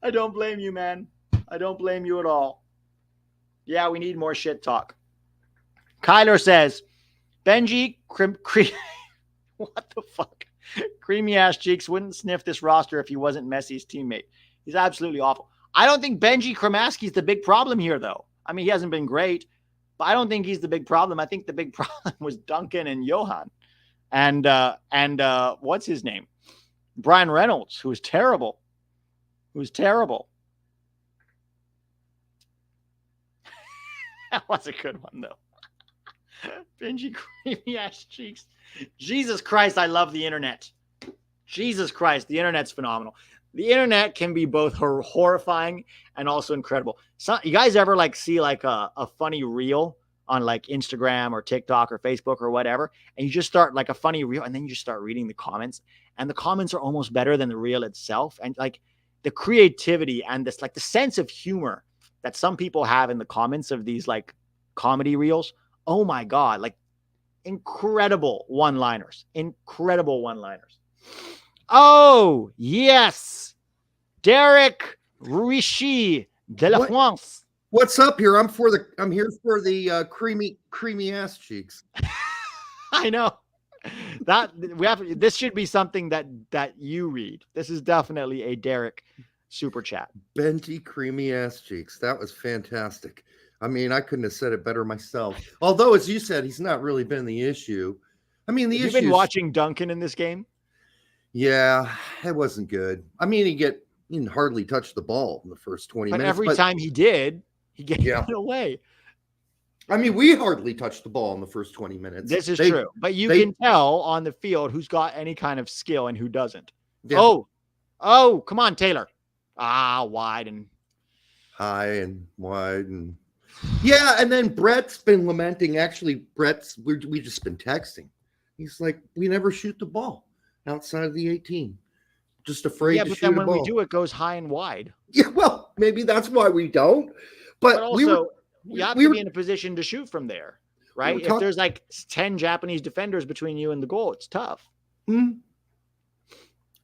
I don't blame you, man. I don't blame you at all. Yeah, we need more shit talk. Kyler says, Benji, what the fuck? Creamy ass cheeks wouldn't sniff this roster if he wasn't Messi's teammate. He's absolutely awful. I don't think Benji Kremaski's the big problem here, though. I mean, he hasn't been great, but I don't think he's the big problem. I think the big problem was Duncan and Johan. And what's his name? Bryan Reynolds, who was terrible. That was a good one, though. Benji creamy ass cheeks. Jesus Christ, I love the internet. Jesus Christ, the internet's phenomenal. The internet can be both horrifying and also incredible. So, you guys ever like see like a funny reel on like Instagram or TikTok or Facebook or whatever, and you just start like a funny reel, and then you just start reading the comments, and the comments are almost better than the reel itself, and like the creativity and this like the sense of humor that some people have in the comments of these like comedy reels. Oh my God, like incredible one-liners, incredible one-liners. Oh, yes. Derek Rishi de la France. What's up here? I'm here for the creamy ass cheeks. I know. This should be something that you read. This is definitely a Derek super chat. Benty creamy ass cheeks. That was fantastic. I mean, I couldn't have said it better myself. Although, as you said, he's not really been the issue. I mean, the issue. You've been watching Duncan in this game? Yeah, it wasn't good. I mean, he didn't hardly touch the ball in the first 20 minutes. Every time he did, he gave it away. I mean, we hardly touched the ball in the first 20 minutes. This is true. But you can tell on the field who's got any kind of skill and who doesn't. Yeah. Oh, come on, Taylor. Wide and high and wide and yeah. And then Brett's been lamenting. Actually, we just been texting. He's like, we never shoot the ball outside of the 18. Just afraid to shoot the ball. Yeah, but then when we do, it goes high and wide. Yeah, well, maybe that's why we don't. But also, you have to be in a position to shoot from there, right? If there's like 10 Japanese defenders between you and the goal, it's tough. Mm-hmm.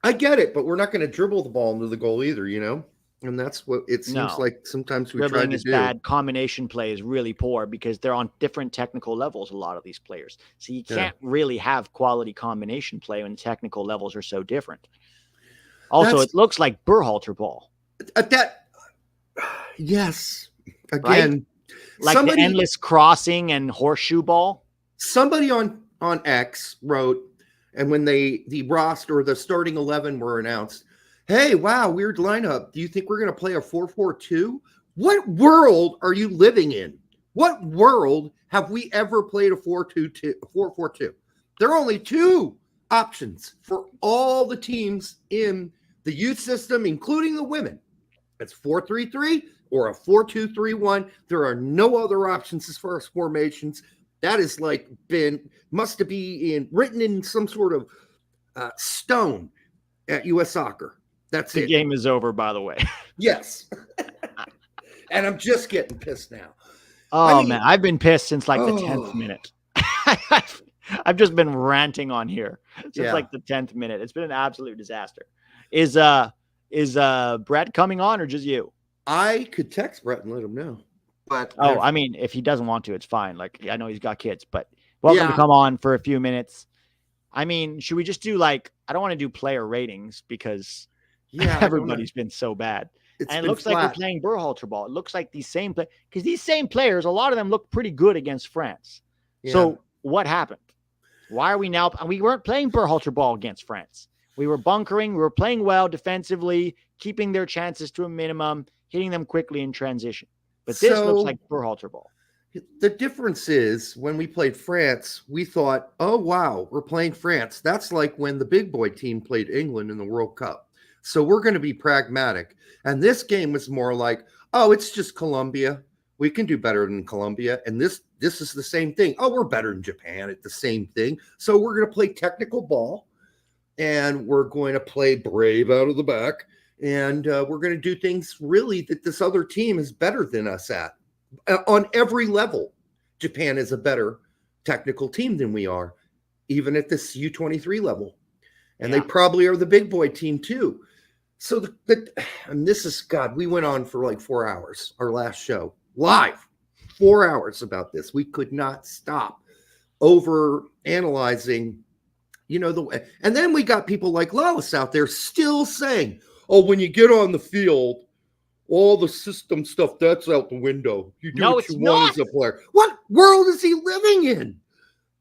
I get it, but we're not going to dribble the ball into the goal either, you know? And that's what it seems like sometimes we try to do. Dribbling is bad. Combination play is really poor because they're on different technical levels, a lot of these players. So you can't really have quality combination play when technical levels are so different. Also, it looks like Berhalter ball. Yes. Again. Right? Like the endless crossing and horseshoe ball. Somebody on X wrote, and when the roster or the starting 11 were announced, hey, wow, weird lineup. Do you think we're going to play a 4-4-2? What world are you living in? What world have we ever played a 4-4-2? There are only two options for all the teams in the youth system, including the women. It's 4-3-3 or a 4-2-3-1. There are no other options as far as formations. That is like must be written in some sort of stone at U.S. Soccer. That's it. The game is over, by the way. Yes. And I'm just getting pissed now. Oh, man. I've been pissed since like the 10th minute. I've just been ranting on here since like the 10th minute. It's been an absolute disaster. Is Brett coming on or just you? I could text Brett and let him know. But I mean, if he doesn't want to, it's fine. Like, I know he's got kids, but welcome to come on for a few minutes. I mean, should we just do like, I don't want to do player ratings because everybody's been so bad. And it looks like we're playing Berhalter ball. It looks like these same because these same players, a lot of them look pretty good against France. Yeah. So what happened? Why are we now? We weren't playing Berhalter ball against France. We were bunkering. We were playing well defensively, keeping their chances to a minimum, hitting them quickly in transition. But this looks like Berhalter ball. The difference is when we played France, we thought, oh, wow, we're playing France. That's like when the big boy team played England in the World Cup. So we're going to be pragmatic. And this game was more like, oh, it's just Colombia. We can do better than Colombia. And this is the same thing. Oh, we're better than Japan at the same thing. So we're going to play technical ball. And we're going to play brave out of the back. And we're going to do things really that this other team is better than us at. On every level, Japan is a better technical team than we are, even at this U23 level. And they probably are the big boy team too. So and this is, God, we went on for like 4 hours, our last show, live, 4 hours about this. We could not stop over analyzing, and then we got people like Lawless out there still saying, oh, when you get on the field, all the system stuff, that's out the window. You do what you want as a player. What world is he living in?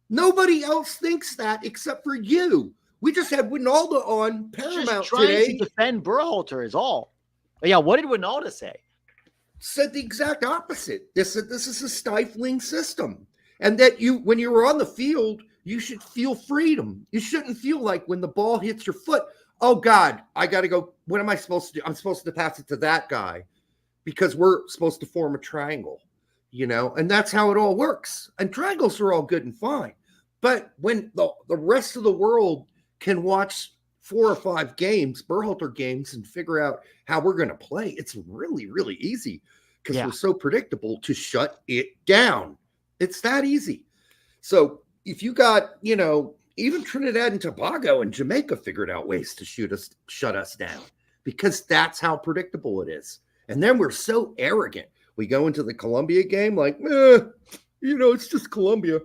Nobody else thinks that except for you. We just had Winalda on Paramount today. To defend Berhalter is all. But yeah, what did Winalda say? Said the exact opposite. They said this is a stifling system. And that when you were on the field, you should feel freedom. You shouldn't feel like when the ball hits your foot, oh, God, I got to go what am I supposed to do? I'm supposed to pass it to that guy because we're supposed to form a triangle, and that's how it all works. And triangles are all good and fine. But when the rest of the world can watch 4 or 5 games, Berhalter games, and figure out how we're going to play, it's really, really easy because we're so predictable to shut it down. It's that easy. So if you got, even Trinidad and Tobago and Jamaica figured out ways to shut us down because that's how predictable it is. And then we're so arrogant. We go into the Colombia game like, it's just Colombia.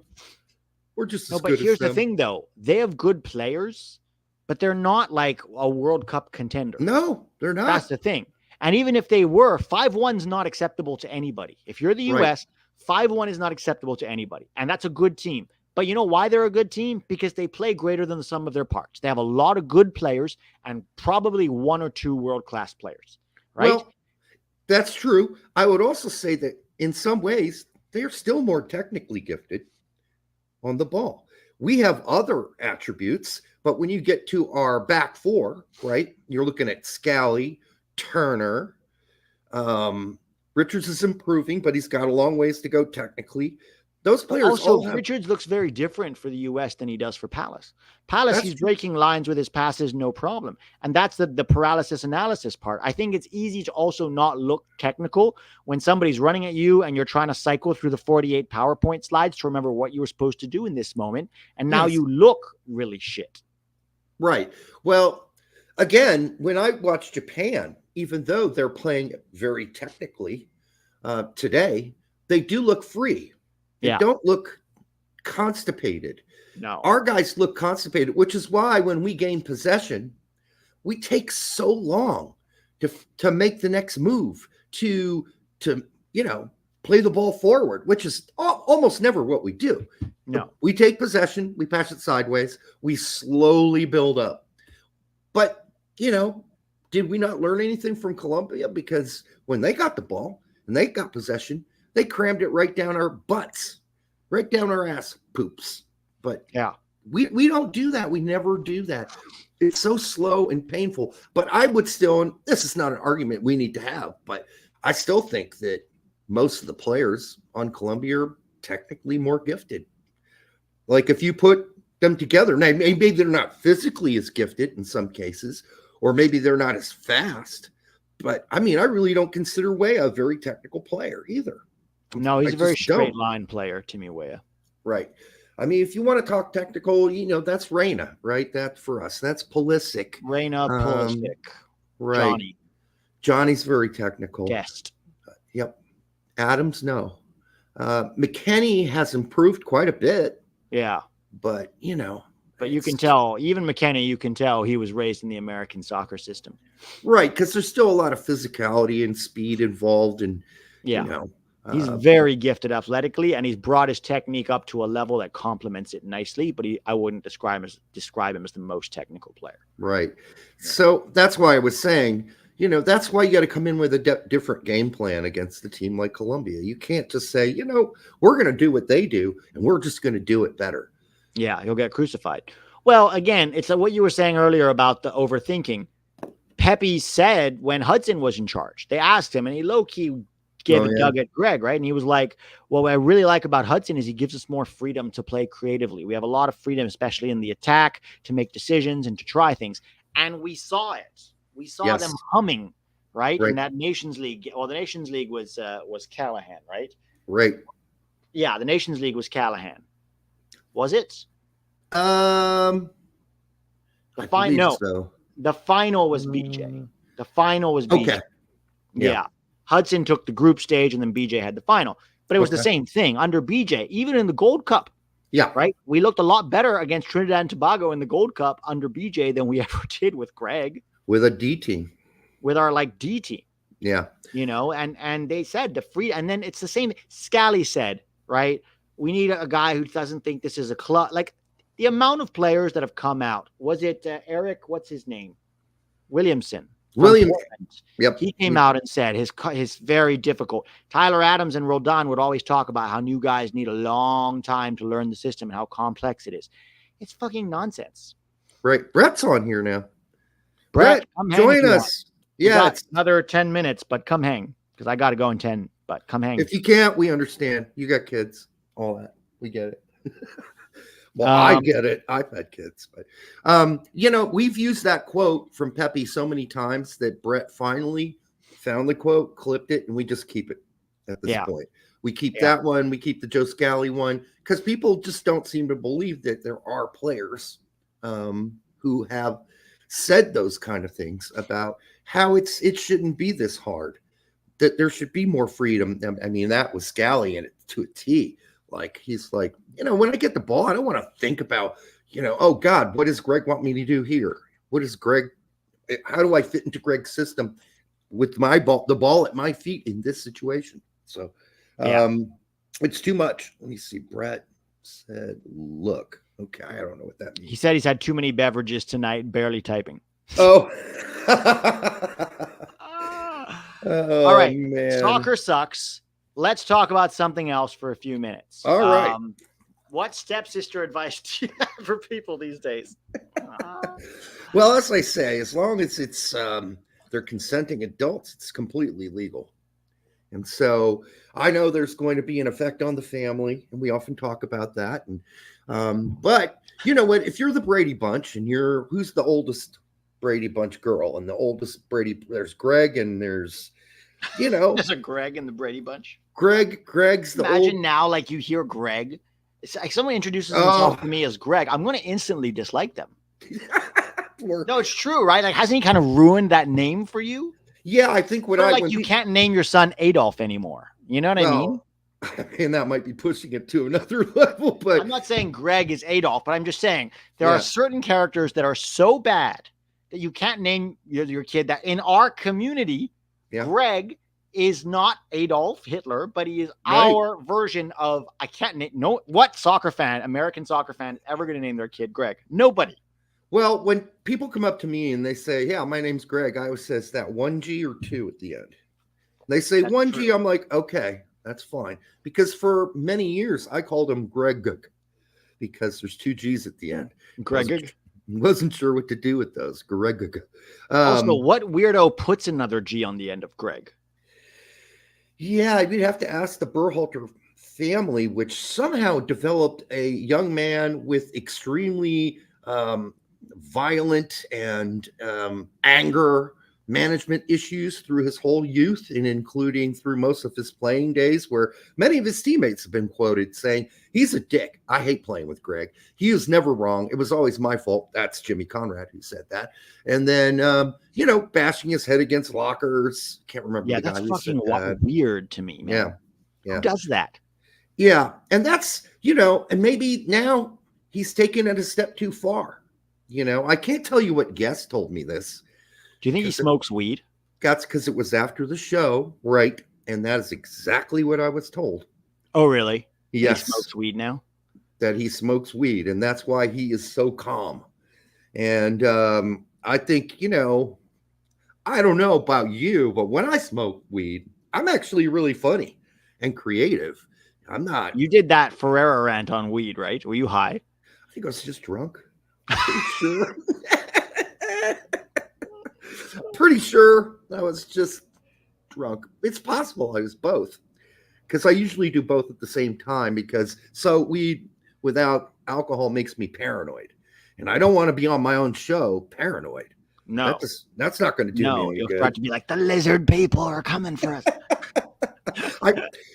We're just as good as them. But here's the thing, though. They have good players, but they're not like a World Cup contender. No, they're not. That's the thing. And even if they were, 5-1 is not acceptable to anybody. If you're the U.S., 5-1 is not acceptable to anybody. And that's a good team. But you know why they're a good team? Because they play greater than the sum of their parts. They have a lot of good players and probably 1 or 2 world-class players, right? Well, that's true. I would also say that in some ways, they're still more technically gifted on the ball. We have other attributes, but when you get to our back 4, right, you're looking at Scally, Turner. Richards is improving, but he's got a long ways to go technically. Those players also, Richards looks very different for the U.S. than he does for Palace. Palace, he's breaking lines with his passes, no problem. And that's the paralysis analysis part. I think it's easy to also not look technical when somebody's running at you and you're trying to cycle through the 48 PowerPoint slides to remember what you were supposed to do in this moment. And now you look really shit. Right. Well, again, when I watch Japan, even though they're playing very technically today, they do look free. They don't look constipated. No. Our guys look constipated, which is why when we gain possession, we take so long to make the next move, to play the ball forward, which is almost never what we do. No. We take possession, we pass it sideways, we slowly build up. But, did we not learn anything from Colombia? Because when they got the ball and they got possession, they crammed it right down our butts, right down our ass poops. But we don't do that. We never do that. It's so slow and painful. But I would still, and this is not an argument we need to have, but I still think that most of the players on Colombia are technically more gifted. Like if you put them together, now maybe they're not physically as gifted in some cases, or maybe they're not as fast. But I mean, I really don't consider Weah a very technical player either. No, he's a very straight line player, Timmy Weah. Right. I mean, if you want to talk technical, that's Reyna, right? That for us. That's Pulisic. Reyna, Pulisic. Right. Johnny's very technical. Guest. Yep. Adams, no. McKennie has improved quite a bit. Yeah. But, But you can tell, even McKennie, you can tell he was raised in the American soccer system. Right, because there's still a lot of physicality and speed involved. And, he's very gifted athletically, and he's brought his technique up to a level that complements it nicely, but I wouldn't describe him as the most technical player. Right. So that's why I was saying, that's why you got to come in with a different game plan against a team like Colombia. You can't just say, we're going to do what they do, and we're just going to do it better. Yeah, he'll get crucified. Well, again, it's what you were saying earlier about the overthinking. Pepe said when Hudson was in charge, they asked him, and he low-key gave a dug at Greg, right? And he was like, well, what I really like about Hudson is he gives us more freedom to play creatively. We have a lot of freedom, especially in the attack, to make decisions and to try things. And we saw it. We saw them humming, right? In that Nations League. Well, the Nations League was Callahan, right? Right. Yeah, the Nations League was Callahan. Was it? The final was BJ. The final was BJ. Okay. Yeah. Hudson took the group stage and then BJ had the final. But it was the same thing under BJ, even in the Gold Cup. Yeah. Right? We looked a lot better against Trinidad and Tobago in the Gold Cup under BJ than we ever did with Greg. With a D team. With our D team. Yeah. And they said the free, and then it's the same. Scally said, right? We need a guy who doesn't think this is a club. Like the amount of players that have come out. Was it Eric? What's his name? Williamson. Yep. He came out and said his very difficult. Tyler Adams and Roldan would always talk about how new guys need a long time to learn the system and how complex it is. It's fucking nonsense. Right. Brett's on here now. Brett, come hang if join you want. us. We Yeah, got it's, another 10 minutes, but come hang because I got to go in 10, but come hang. if you can't, we understand. You got kids, all that. We get it. Well, I get it. I've had kids, but we've used that quote from Pepe so many times that Brett finally found the quote, clipped it, and we just keep it at this point. We keep that one. We keep the Joe Scally one because people just don't seem to believe that there are players who have said those kind of things about how it shouldn't be this hard, that there should be more freedom. I mean, that was Scally in it to a T. Like, he's like, when I get the ball, I don't want to think about, oh God, what does Greg want me to do here? How do I fit into Greg's system with the ball at my feet in this situation? So it's too much. Let me see. Brett said, look, okay, I don't know what that means. He said he's had too many beverages tonight, barely typing. Oh. All right. Man. Soccer sucks. Let's talk about something else for a few minutes. All right. What stepsister advice do you have for people these days? Well, as I say, as long as it's they're consenting adults, it's completely legal. And so I know there's going to be an effect on the family, and we often talk about that. And but you know what? If you're the Brady Bunch and who's the oldest Brady Bunch girl, and the oldest Brady, there's Greg, and there's there's a Greg in the Brady Bunch. Greg's the Imagine now, like, you hear Greg. It's like someone introduces himself to me as Greg. I'm going to instantly dislike them. No, it's true, right? Like, hasn't he kind of ruined that name for you? Yeah, I think you can't name your son Adolf anymore. You know what I mean? And that might be pushing it to another level. But I'm not saying Greg is Adolf, but I'm just saying there are certain characters that are so bad that you can't name your kid that. In our community, Greg is not Adolf Hitler, but he is our version of, I can't name, what American soccer fan is ever going to name their kid Greg? Nobody. Well, when people come up to me and they say, yeah, my name's Greg, I always says that 1G or 2 at the end. They say that's 1G, true. I'm like, okay, that's fine. Because for many years, I called him Greg because there's 2 G's at the end. Greg. Wasn't sure what to do with those. Greg. Also, what weirdo puts another G on the end of Greg? Yeah, we'd have to ask the Berhalter family, which somehow developed a young man with extremely violent and anger management issues through his whole youth, and including through most of his playing days, where many of his teammates have been quoted saying, he's a dick. I hate playing with Greg. He was never wrong. It was always my fault. That's Jimmy Conrad who said that. And then, bashing his head against lockers. Can't remember the guy that's who fucking said that. Weird to me, man. Yeah. Who does that? Yeah. And that's, and maybe now he's taken it a step too far. I can't tell you what guest told me this. Do you think he smokes weed? That's because it was after the show, right? And that is exactly what I was told. Oh, really? Yes. He smokes weed now? That he smokes weed, and that's why he is so calm. And I think, I don't know about you, but when I smoke weed, I'm actually really funny and creative. I'm not. You did that Ferrera rant on weed, right? Were you high? I think I was just drunk. Pretty sure. Pretty sure I was just drunk. It's possible I was both, because I usually do both at the same time, because weed without alcohol makes me paranoid, and I don't want to be on my own show paranoid. No, that's not going to do me any you'll good. start to be like, the lizard people are coming for us.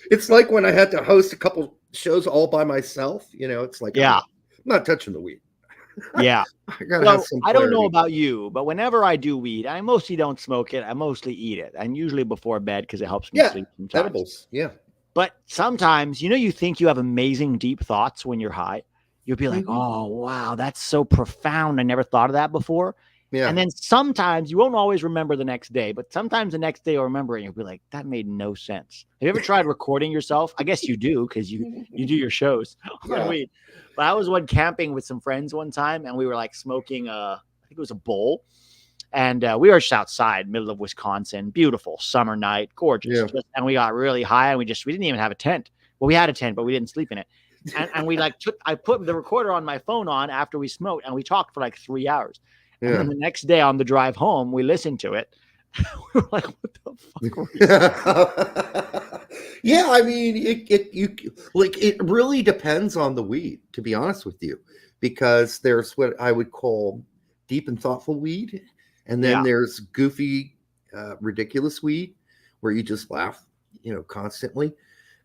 It's like when I had to host a couple shows all by myself. It's like, I'm not touching the weed. Yeah. I don't know about you, but whenever I do weed, I mostly don't smoke it. I mostly eat it, and usually before bed because it helps me sleep sometimes. Edibles. Yeah. But sometimes, you think you have amazing deep thoughts when you're high. You'll be like, oh, wow, that's so profound. I never thought of that before. Yeah. And then sometimes you won't always remember the next day, but sometimes the next day you'll remember it and you'll be like, that made no sense. Have you ever tried recording yourself? I guess you do, because you do your shows on weed. But I was camping with some friends one time, and we were like smoking I think it was a bowl. And we were just outside, middle of Wisconsin, beautiful summer night, gorgeous. Yeah. And we got really high, and we didn't even have a tent. Well, we had a tent, but we didn't sleep in it. And we I put the recorder on my phone on after we smoked, and we talked for like 3 hours. And Yeah. then the next day on the drive home, we listened to it. We were like, what the fuck were we Yeah, I mean, it really depends on the weed, to be honest with you, because there's what I would call deep and thoughtful weed, and then Yeah. there's goofy, ridiculous weed where you just laugh, constantly,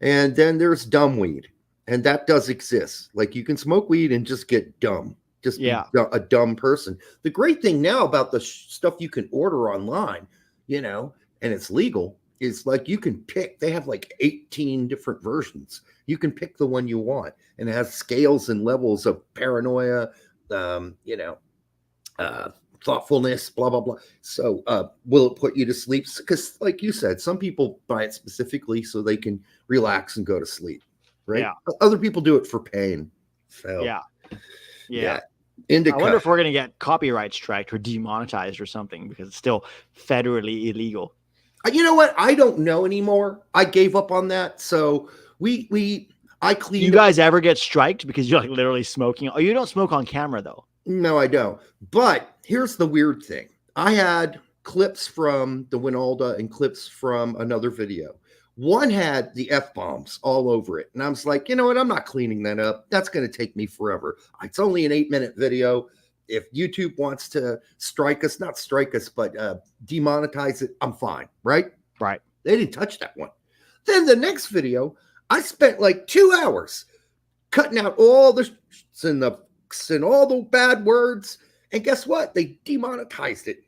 and then there's dumb weed, and that does exist. Like you can smoke weed and just get dumb, just Yeah. be a dumb person. The great thing now about the stuff you can order online, and it's legal, is like you can pick. They have like 18 different versions. You can pick the one you want, and it has scales and levels of paranoia, thoughtfulness, blah blah blah. So, will it put you to sleep? Because, like you said, some people buy it specifically so they can relax and go to sleep, right? Yeah. Other people do it for pain. So, Yeah. yeah. I Indica. wonder if we're going to get copyright striked or demonetized or something because it's still federally illegal. You know what? I don't know anymore. I gave up on that. So I Do cleaned you up. guys ever get striked because you're like literally smoking? Oh, you don't smoke on camera though. No, I don't. But here's the weird thing. I had clips from the Winalda and clips from another video. One had the F-bombs all over it. And I was like, you know what? I'm not cleaning that up. That's going to take me forever. It's only an 8-minute video. If YouTube wants to strike us, not strike us, but demonetize it, I'm fine, right? Right. They didn't touch that one. Then the next video, I spent like 2 hours cutting out all the and all the bad words. And guess what? They demonetized it.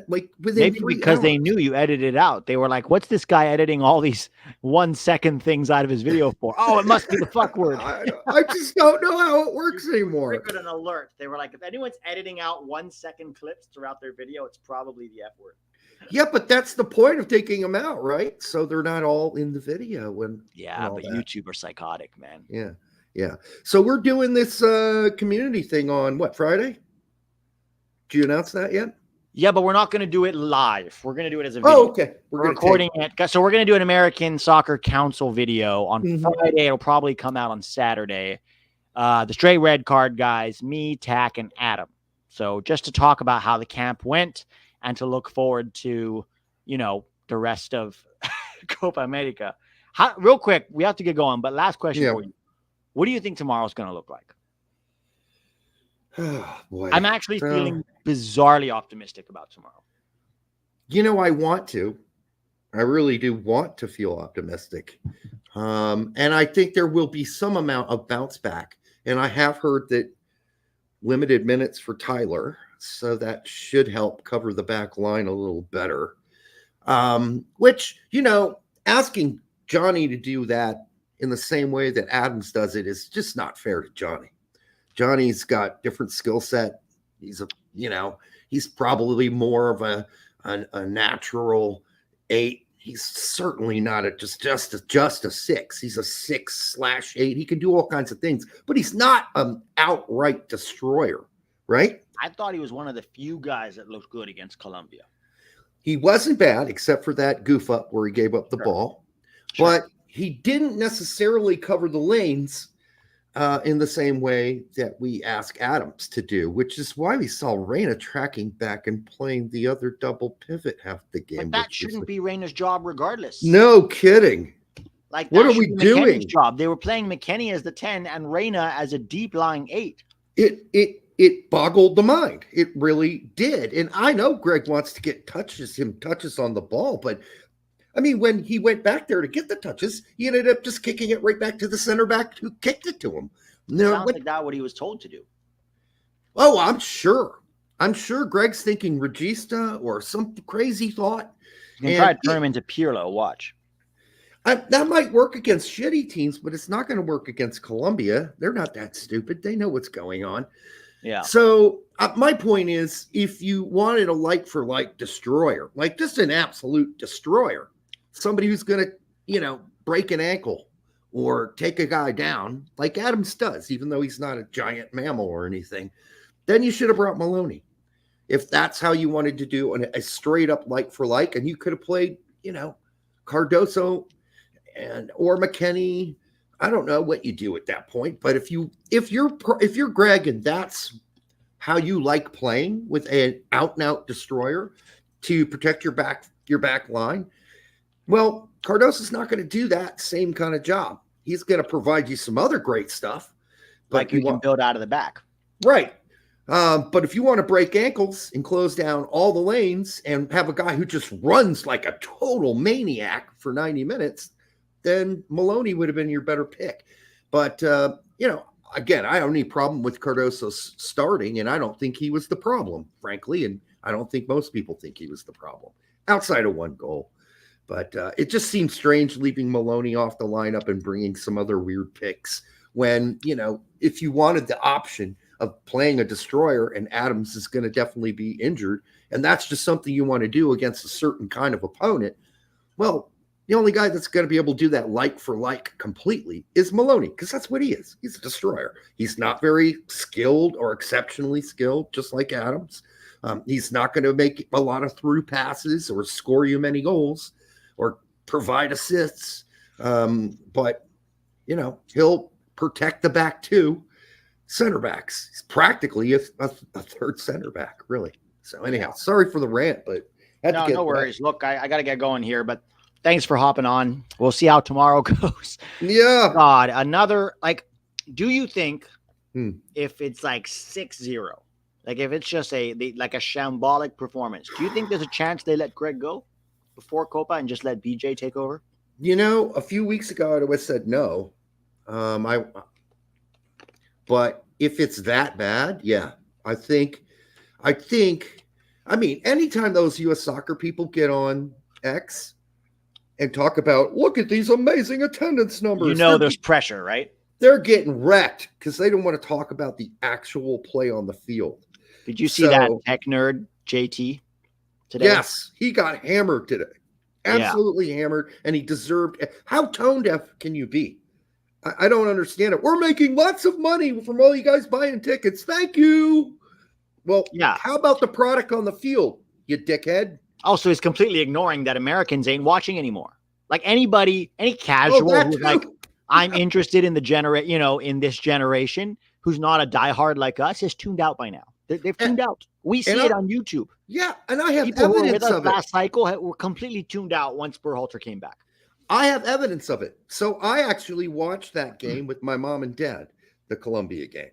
Like within Maybe 3 because they hours. knew you edited it out. They were like, what's this guy editing all these 1 second things out of his video for? Oh, it must be the fuck word. I just don't know how it works anymore. Triggered an alert. They were like, if anyone's editing out 1 second clips throughout their video, it's probably the F word. Yeah, but that's the point of taking them out, right? So they're not all in the video. Yeah, all but that. YouTube are psychotic, man. Yeah. So we're doing this community thing on what, Friday? Did you announce that yet? Yeah, but we're not going to do it live. We're going to do it as a video. Oh, okay. We're recording it. So we're going to do an American Soccer Council video on Mhm. Friday. It'll probably come out on Saturday. The Straight Red Card guys, me, Tack, and Adam. So just to talk about how the camp went and to look forward to, the rest of Copa America. Real quick, we have to get going, but last question for you. What do you think tomorrow's going to look like? Oh, boy. I'm actually feeling bizarrely optimistic about tomorrow. I want to. I really do want to feel optimistic. And I think there will be some amount of bounce back. And I have heard that limited minutes for Tyler, so that should help cover the back line a little better. Which, asking Johnny to do that in the same way that Adams does it is just not fair to Johnny. Johnny's got different skill set. He's probably more of a natural 8. He's certainly not just a 6. He's a 6/8. He can do all kinds of things, but he's not an outright destroyer, right? I thought he was one of the few guys that looked good against Colombia. He wasn't bad, except for that goof up where he gave up the ball. Sure. But he didn't necessarily cover the lanes in the same way that we ask Adams to do, which is why we saw Reyna tracking back and playing the other double pivot half the game. But that shouldn't be Reyna's job regardless. No kidding. Like, what are we doing? Job. They were playing McKinney as the 10 and Reyna as a deep lying 8. It boggled the mind. It really did. And I know Greg wants to get touches on the ball, but I mean, when he went back there to get the touches, he ended up just kicking it right back to the center back who kicked it to him. Sounds like that what he was told to do. Oh, I'm sure. Greg's thinking Regista or some crazy thought. You can try to turn him into Pirlo. Watch. That might work against shitty teams, but it's not going to work against Colombia. They're not that stupid. They know what's going on. Yeah. So my point is, if you wanted a like-for-like destroyer, like just an absolute destroyer, somebody who's going to, break an ankle or take a guy down like Adams does, even though he's not a giant mammal or anything, then you should have brought Maloney. If that's how you wanted to do a straight up like-for-like, and you could have played, Cardoso or McKinney. I don't know what you do at that point, but if you're Greg and that's how you like playing with an out and out destroyer to protect your back line. Well, Cardoso's not going to do that same kind of job. He's going to provide you some other great stuff, but Like you can build out of the back. right. But if you want to break ankles and close down all the lanes and have a guy who just runs like a total maniac for 90 minutes, then Maloney would have been your better pick. But, again, I don't have any problem with Cardoso starting, and I don't think he was the problem, frankly. And I don't think most people think he was the problem outside of one goal. But it just seems strange leaving Maloney off the lineup and bringing some other weird picks when, if you wanted the option of playing a destroyer and Adams is going to definitely be injured, and that's just something you want to do against a certain kind of opponent, well, the only guy that's going to be able to do that like for like completely is Maloney, because that's what he is. He's a destroyer. He's not very skilled or exceptionally skilled, just like Adams. He's not going to make a lot of through passes or score you many goals or provide assists. But, he'll protect the back two. Center backs. He's practically a third center back, really. So anyhow, sorry for the rant, but no worries. Look, I got to get going here, but thanks for hopping on. We'll see how tomorrow goes. Yeah. God, another, do you think if it's like 6-0, like if it's just like a shambolic performance, do you think there's a chance they let Greg go before Copa and just let BJ take over? A few weeks ago, I would have said no. But if it's that bad, yeah, I mean, anytime those U.S. soccer people get on X and talk about, look at these amazing attendance numbers. There's pressure, right? They're getting wrecked because they don't want to talk about the actual play on the field. Did you see that tech nerd JT today? Yes, he got hammered today. Absolutely hammered, and he deserved it. How tone deaf can you be? I don't understand it. We're making lots of money from all you guys buying tickets. Thank you. Well, how about the product on the field, you dickhead? Also, he's completely ignoring that Americans ain't watching anymore. Like any casual who's like, I'm interested in in this generation, who's not a diehard like us, is tuned out by now. They've tuned out. We see it on YouTube. Yeah, and I have people evidence who were with us of it. Last cycle were completely tuned out once Berhalter came back. I have evidence of it. So I actually watched that game with my mom and dad, the Columbia game.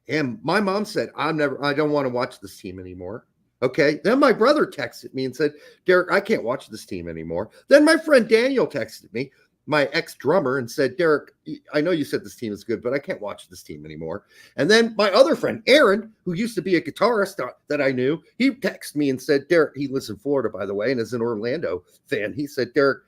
And my mom said, I don't want to watch this team anymore. Okay. Then my brother texted me and said, Derek, I can't watch this team anymore. Then my friend Daniel texted me, my ex-drummer, and said, Derek, I know you said this team is good, but I can't watch this team anymore. And then my other friend, Aaron, who used to be a guitarist that I knew, he texted me and said, Derek, he lives in Florida, by the way, and is an Orlando fan. He said, Derek,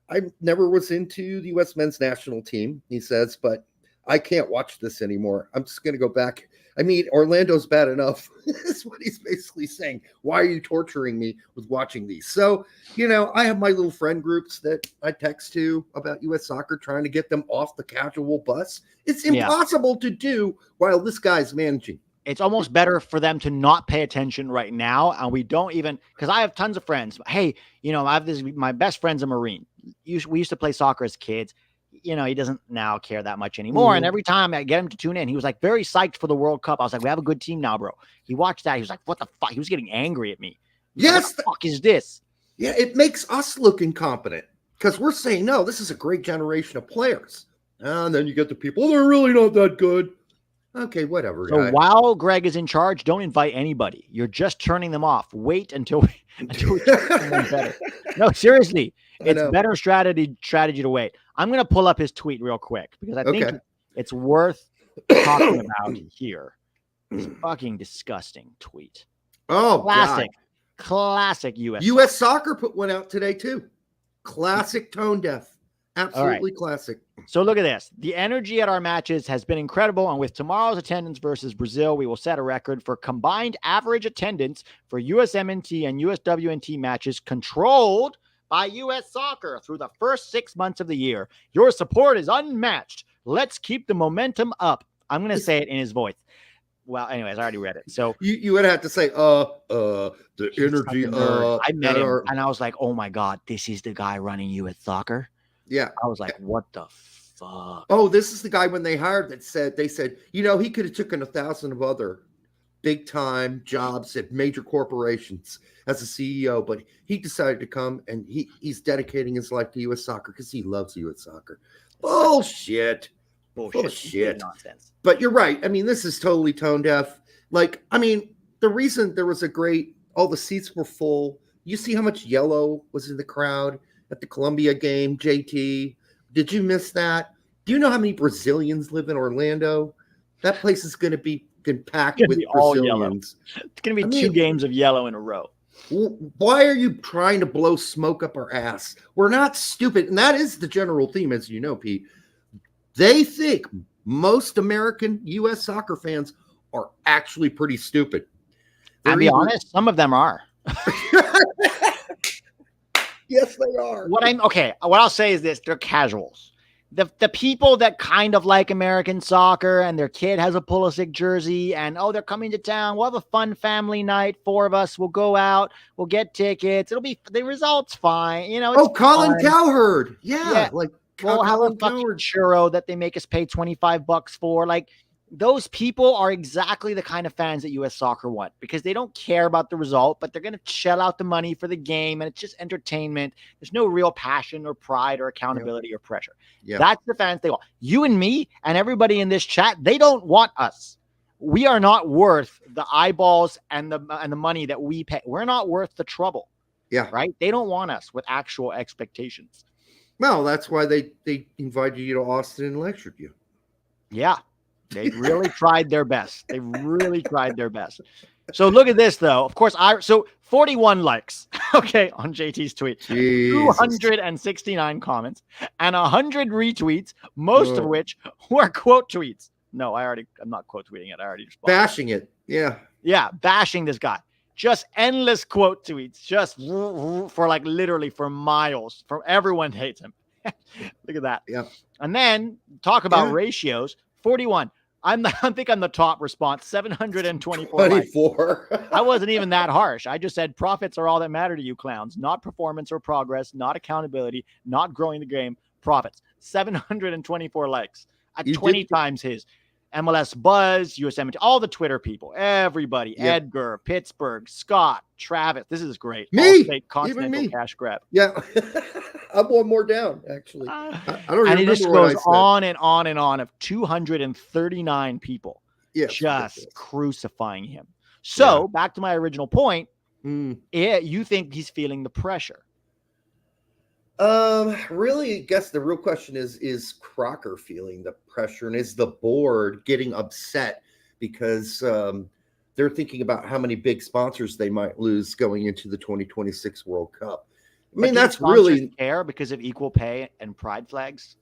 I never was into the U.S. men's national team, he says, but I can't watch this anymore. I'm just going to go back. I mean, Orlando's bad enough. That's what he's basically saying. Why are you torturing me with watching these? So, I have my little friend groups that I text to about U.S. soccer, trying to get them off the casual bus. It's impossible to do while this guy's managing. It's almost better for them to not pay attention right now. And we don't even, because I have tons of friends. Hey, I have my best friend's a Marine. We used to play soccer as kids. He doesn't now care that much anymore. And every time I get him to tune in, he was like very psyched for the World Cup. I was like, we have a good team now, bro. He watched that. He was like, what the fuck? He was getting angry at me. Yes. What the fuck is this? Yeah. It makes us look incompetent because we're saying, no, this is a great generation of players. And then you get the people, they're really not that good. Okay, whatever. So while Greg is in charge, don't invite anybody. You're just turning them off. Wait until we get someone better. No, seriously. It's better strategy to wait. I'm going to pull up his tweet real quick because I think it's worth talking about here. This fucking disgusting tweet. Oh, Classic US. U.S. soccer put one out today too. Classic tone deaf. Absolutely classic. So look at this. The energy at our matches has been incredible, and with tomorrow's attendance versus Brazil, we will set a record for combined average attendance for USMNT and USWNT matches controlled by U.S. Soccer through the first 6 months of the year. Your support is unmatched. Let's keep the momentum up. I'm going to say it in his voice. Well, anyways, I already read it. So you would have to say, the energy. I met him, and I was like, oh my God, this is the guy running U.S. Soccer. Yeah. I was like, what the fuck? Oh, this is the guy when they hired they said, he could have taken 1,000 of other big time jobs at major corporations as a CEO, but he decided to come and he's dedicating his life to U.S. soccer because he loves U.S. soccer. Bullshit. Bullshit. Nonsense. But you're right. I mean, this is totally tone deaf. Like, I mean, the reason there was all the seats were full. You see how much yellow was in the crowd at the Columbia game, JT? Did you miss that? Do you know how many Brazilians live in Orlando? That place is going to be packed with Brazilians. It's going to be 2 games of yellow in a row. Why are you trying to blow smoke up our ass? We're not stupid. And that is the general theme, as you know, Pete. They think most American U.S. soccer fans are actually pretty stupid. I'll be honest, some of them are. Yes, they are. What I'll say is this: they're casuals. The people that kind of like American soccer and their kid has a Pulisic jersey and, they're coming to town. We'll have a fun family night. 4 of us will go out. We'll get tickets. It'll be the results fine. You know. Colin Cowherd. Yeah. Like we'll have a fucking churro that they make us pay $25 for. Like, those people are exactly the kind of fans that U.S. soccer want because they don't care about the result, but they're going to shell out the money for the game, and it's just entertainment. There's no real passion or pride or accountability or pressure. Yeah. That's the fans they want. You and me and everybody in this chat, they don't want us. We are not worth the eyeballs and the money that we pay. We're not worth the trouble. Yeah. Right? They don't want us with actual expectations. Well, that's why they invited you to Austin and lectured you. Yeah. They really tried their best. They really tried their best. So look at this, though. Of course, 41 likes, okay, on JT's tweet, Jesus. 269 comments, and 100 retweets, most of which were quote tweets. No, I'm not quote tweeting it. I already responded. Bashing it. Yeah. Yeah, bashing this guy. Just endless quote tweets, just for like literally for miles. For everyone hates him. Look at that. Yeah. And then talk about ratios. 41. I think I'm the top response. 724. 24. I wasn't even that harsh. I just said profits are all that matter to you clowns, not performance or progress, not accountability, not growing the game. Profits. 724 likes at 20 times his. MLS Buzz, USMNT, all the Twitter people, everybody, Edgar, Pittsburgh, Scott, Travis. This is great. Me, Continental cash grab. Yeah, I'm one more down actually. I don't and even it just goes on and on and on of 239 people, just crucifying him. So back to my original point. You think he's feeling the pressure? Really, I guess the real question is Crocker feeling the pressure, and is the board getting upset because they're thinking about how many big sponsors they might lose going into the 2026 World Cup. I mean, that's really care because of equal pay and pride flags.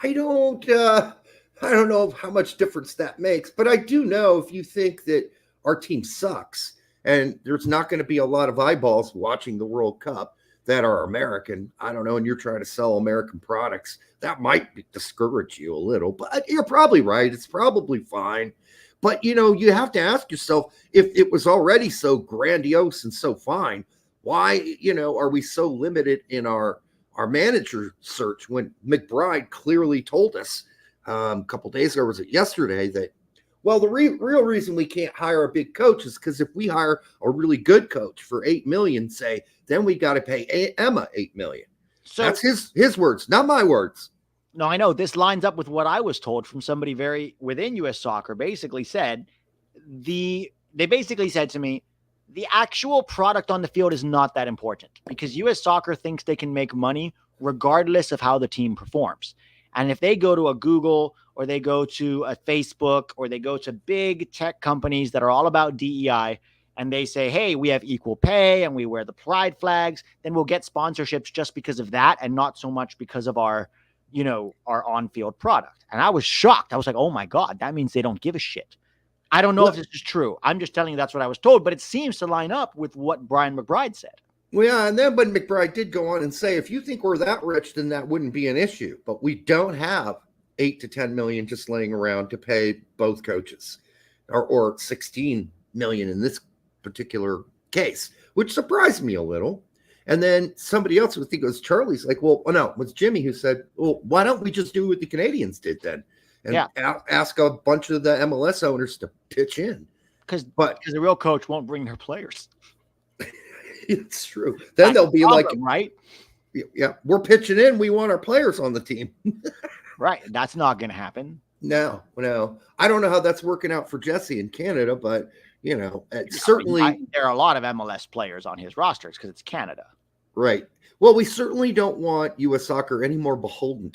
I don't know how much difference that makes, but I do know if you think that our team sucks and there's not going to be a lot of eyeballs watching the World Cup that are American, I don't know, and you're trying to sell American products, that might discourage you a little, but you're probably right. It's probably fine. But, you have to ask yourself, if it was already so grandiose and so fine, why, are we so limited in our manager search when McBride clearly told us a couple days ago, or was it yesterday, that, well, the real reason we can't hire a big coach is because if we hire a really good coach for $8 million, say, then we got to pay Emma $8 million. So that's his words, not my words. No, I know this lines up with what I was told from somebody very within U.S. soccer. Basically said they basically said to me, the actual product on the field is not that important because U.S. soccer thinks they can make money regardless of how the team performs. And if they go to a Google or they go to a Facebook or they go to big tech companies that are all about DEI and they say, hey, we have equal pay and we wear the pride flags, then we'll get sponsorships just because of that and not so much because of our on-field product. And I was shocked. I was like, oh my God, that means they don't give a shit. I don't know if this is true. I'm just telling you that's what I was told, but it seems to line up with what Brian McBride said. Well, yeah, and then but McBride did go on and say, if you think we're that rich, then that wouldn't be an issue. But we don't have 8 to 10 million just laying around to pay both coaches, or 16 million in this particular case, which surprised me a little. And then somebody else, I think it was Charlie's, like, well, no, it was Jimmy who said, well, why don't we just do what the Canadians did then? And ask a bunch of the MLS owners to pitch in. because But the real coach won't bring their players. it's true. Then That's they'll the be problem, right? yeah, we're pitching in. We want our players on the team. Right. That's not going to happen. No. I don't know how that's working out for Jesse in Canada, but it's No, certainly there are a lot of MLS players on his rosters because it's Canada. right. Well, we certainly don't want U.S. Soccer any more beholden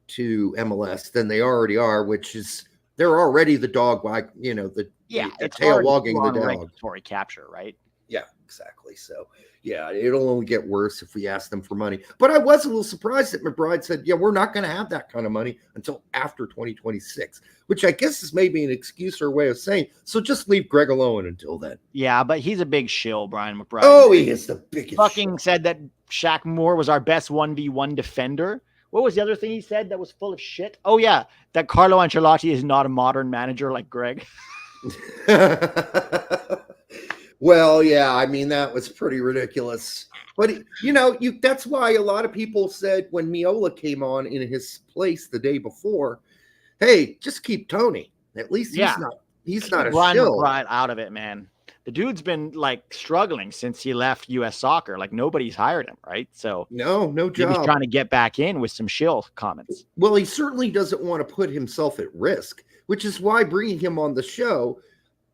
to MLS than they already are, which is they're already the dog, the It's tail wagging the dog. Regulatory capture, right? Yeah, exactly. So, yeah, it'll only get worse if we ask them for money. But I was a little surprised that McBride said, yeah, we're not going to have that kind of money until after 2026, which I guess is maybe an excuse or a way of saying, so just leave Greg alone until then. Yeah, but he's a big shill, Bryan McBride. Oh, he is the biggest fucking said that Shaq Moore was our best 1v1 defender. What was the other thing he said that was full of shit? Oh, yeah, that Carlo Ancelotti is not a modern manager like Greg. Well, yeah, I mean, that was pretty ridiculous. But, that's why a lot of people said when Miola came on in his place the day before, hey, just keep Tony. At least he's not a Bryan shill. McBride out of it, man. The dude's been struggling since he left U.S. Soccer. Nobody's hired him, right? So no job. He's trying to get back in with some shill comments. Well, he certainly doesn't want to put himself at risk, which is why bringing him on the show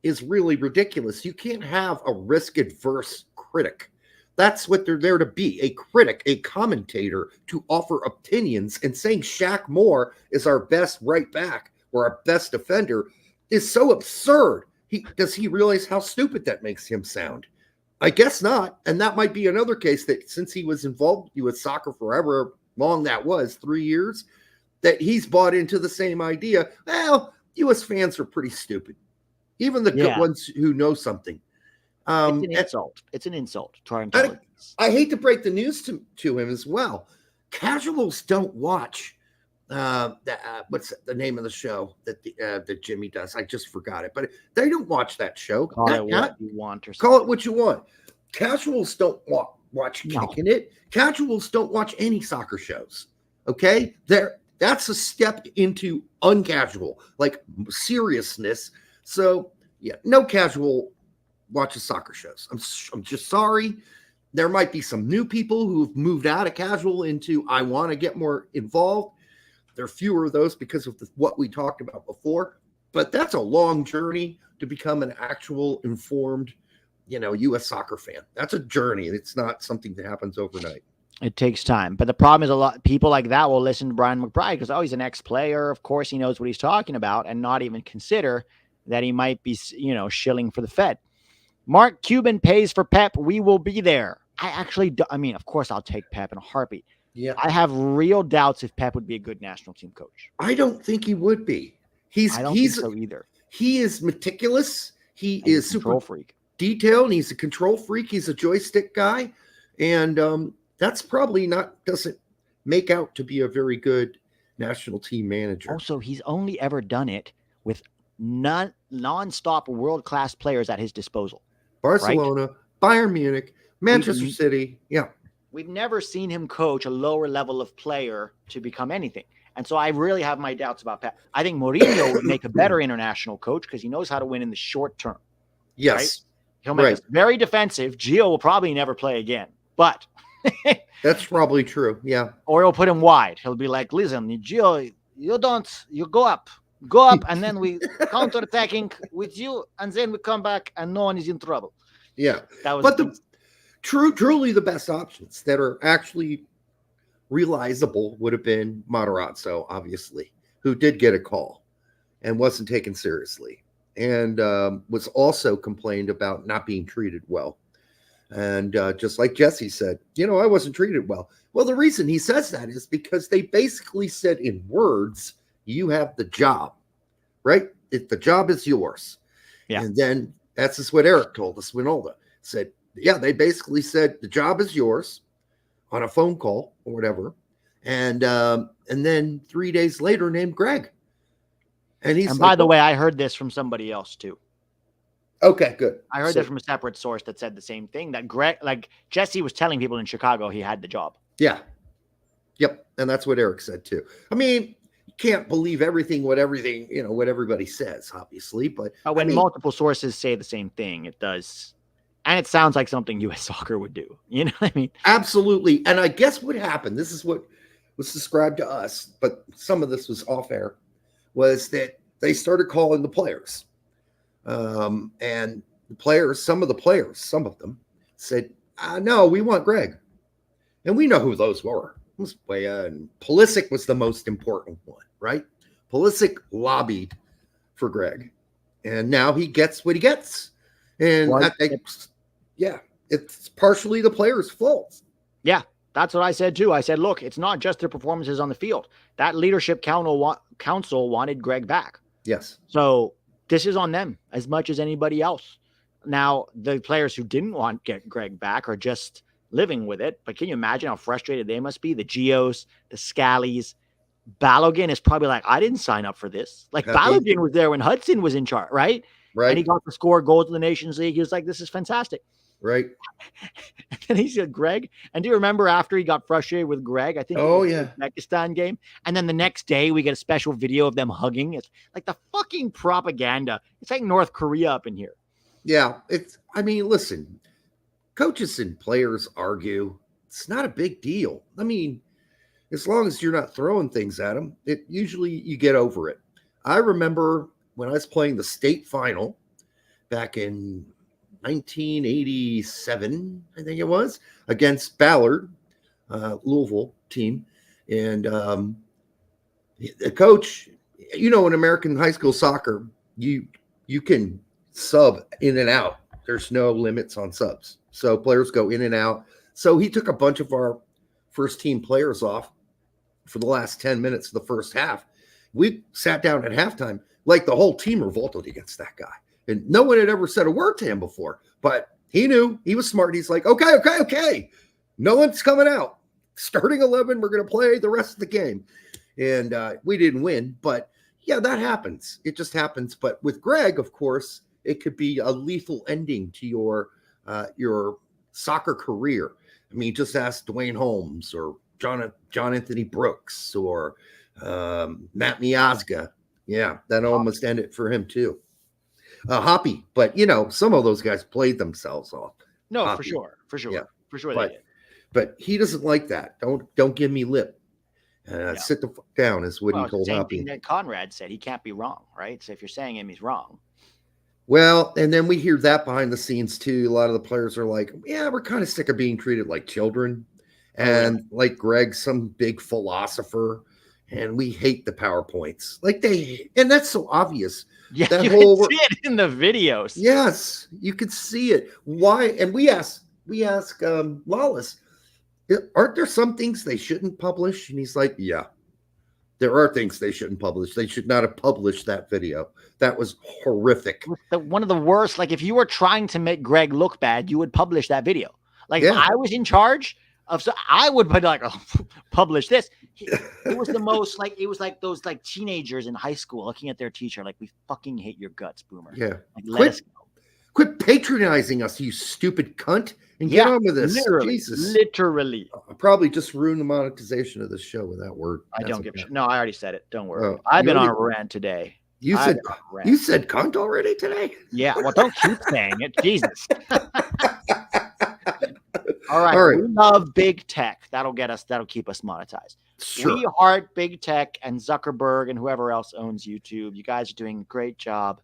is really ridiculous. You can't have a risk-adverse critic. That's what they're there to be, a critic, a commentator to offer opinions. And saying Shaq Moore is our best right back or our best defender is so absurd. Does he realize how stupid that makes him sound? I guess not. And that might be another case that since he was involved with soccer forever, long that was, 3 years, that he's bought into the same idea. Well, U.S. fans are pretty stupid. Even the good ones who know something. It's an insult. It's an insult to our intelligence. I hate to break the news to him as well. Casuals don't watch what's the name of the show that Jimmy does? I just forgot it, but they don't watch that show. Call it what you want, or call it what you want. Casuals don't watch Kicking It. Casuals don't watch any soccer shows. Okay, that's a step into uncasual, seriousness. So, yeah, no casual watches soccer shows. I'm just sorry. There might be some new people who've moved out of casual into I want to get more involved. There are fewer of those because of what we talked about before. But that's a long journey to become an actual informed, U.S. soccer fan. That's a journey. It's not something that happens overnight. It takes time. But the problem is a lot of people like that will listen to Bryan McBride because, he's an ex-player. Of course, he knows what he's talking about and not even consider that he might be, shilling for the Fed. Mark Cuban pays for Pep. We will be there. Of course, I'll take Pep in a heartbeat. Yeah. I have real doubts if Pep would be a good national team coach. I don't think he would be. I don't think so either. He is meticulous. He is super freak, detailed. And he's a control freak. He's a joystick guy. And that's probably doesn't make out to be a very good national team manager. Also, he's only ever done it with non-stop world-class players at his disposal. Barcelona, right? Bayern Munich, Manchester City. Yeah. We've never seen him coach a lower level of player to become anything. And so I really have my doubts about Pep. I think Mourinho would make a better international coach because he knows how to win in the short term. Yes. Right? He'll make us very defensive. Gio will probably never play again. But that's probably true. Yeah. Or he'll put him wide. He'll be like, listen, Gio, you go up, and then we counter-attacking with you, and then we come back, and no one is in trouble. Yeah. Truly the best options that are actually realizable would have been Matarazzo, obviously, who did get a call and wasn't taken seriously and was also complained about not being treated well. And just like Jesse said, I wasn't treated well. Well, the reason he says that is because they basically said in words, you have the job, right? If the job is yours. Yeah. And then that's just what Eric told us, Winolda said, yeah, they basically said the job is yours on a phone call or whatever. And then 3 days later named Greg. And by the way, I heard this from somebody else too. Okay, good. I heard that from a separate source that said the same thing, that Greg, Jesse was telling people in Chicago he had the job. Yeah. Yep. And that's what Eric said too. I mean, can't believe what everybody says, obviously. But when multiple sources say the same thing, it does. And it sounds like something U.S. Soccer would do. You know what I mean? Absolutely. And I guess what happened, this is what was described to us, but some of this was off air, was that they started calling the players. And the players, some of them said, no, we want Greg. And we know who those were. It was Weah, and Pulisic was the most important one, right? Pulisic lobbied for Greg. And now he gets what he gets. And it's partially the players' fault. Yeah, that's what I said too. I said, look, it's not just their performances on the field. That leadership council wanted Greg back. Yes. So this is on them as much as anybody else. Now, the players who didn't want to get Greg back are just living with it. But can you imagine how frustrated they must be? The Gios, the Scallies. Balogun is probably like, I didn't sign up for this. Like Balogun was there when Hudson was in charge, right? Right. And he got to score goals in the Nations League. He was like, this is fantastic. Right. And then he said Greg. And do you remember after he got frustrated with Greg? I think the Uzbekistan game. And then the next day we get a special video of them hugging. It's like the fucking propaganda. It's like North Korea up in here. Yeah. Listen, coaches and players argue. It's not a big deal. I mean, as long as you're not throwing things at them, usually you get over it. I remember when I was playing the state final back in 1987, I think it was, against Ballard, Louisville team. And the coach, in American high school soccer, you can sub in and out. There's no limits on subs. So players go in and out. So he took a bunch of our first team players off for the last 10 minutes of the first half. We sat down at halftime, like the whole team revolted against that guy. And no one had ever said a word to him before, but he knew. He was smart. He's like, okay. No one's coming out. Starting 11, we're going to play the rest of the game. And we didn't win, but yeah, that happens. It just happens. But with Greg, of course, it could be a lethal ending to your soccer career. I mean, just ask Dwayne Holmes or John Anthony Brooks or Matt Miazga. Yeah, that almost ended for him too. Hoppy, but some of those guys played themselves off. No, Hoppy. for sure. Yeah. For sure they did. But he doesn't like that. Don't give me lip. Sit the fuck down is what he told same Hoppy. thing that Conrad said. He can't be wrong, right? So if you're saying him, he's wrong. Well, and then we hear that behind the scenes too. A lot of the players are like, yeah, we're kind of sick of being treated like children. And like Greg, some big philosopher, and we hate the PowerPoints. And that's so obvious. Yeah, that you can see it in the videos. Yes, you could see it. Why? And we ask Lawless, aren't there some things they shouldn't publish? And he's like, yeah, there are things they shouldn't publish. They should not have published that video. That was horrific. One of the worst. Like if you were trying to make Greg look bad, you would publish that video. Like if I was in charge of, so I would put like, publish this. It was the most like, it was like those like teenagers in high school looking at their teacher like, we fucking hate your guts, Boomer. Yeah. Like, let us go. Quit patronizing us, you stupid cunt, and get on with this. Literally. I'll probably just ruin the monetization of the show with that word. I don't give a shit. No, I already said it. Don't worry. I've been on a rant today. You said cunt already today? Yeah. Well, don't keep saying it. Jesus. All right. We love big tech. That'll keep us monetized. Sure. We heart big tech and Zuckerberg and whoever else owns YouTube. You guys are doing a great job.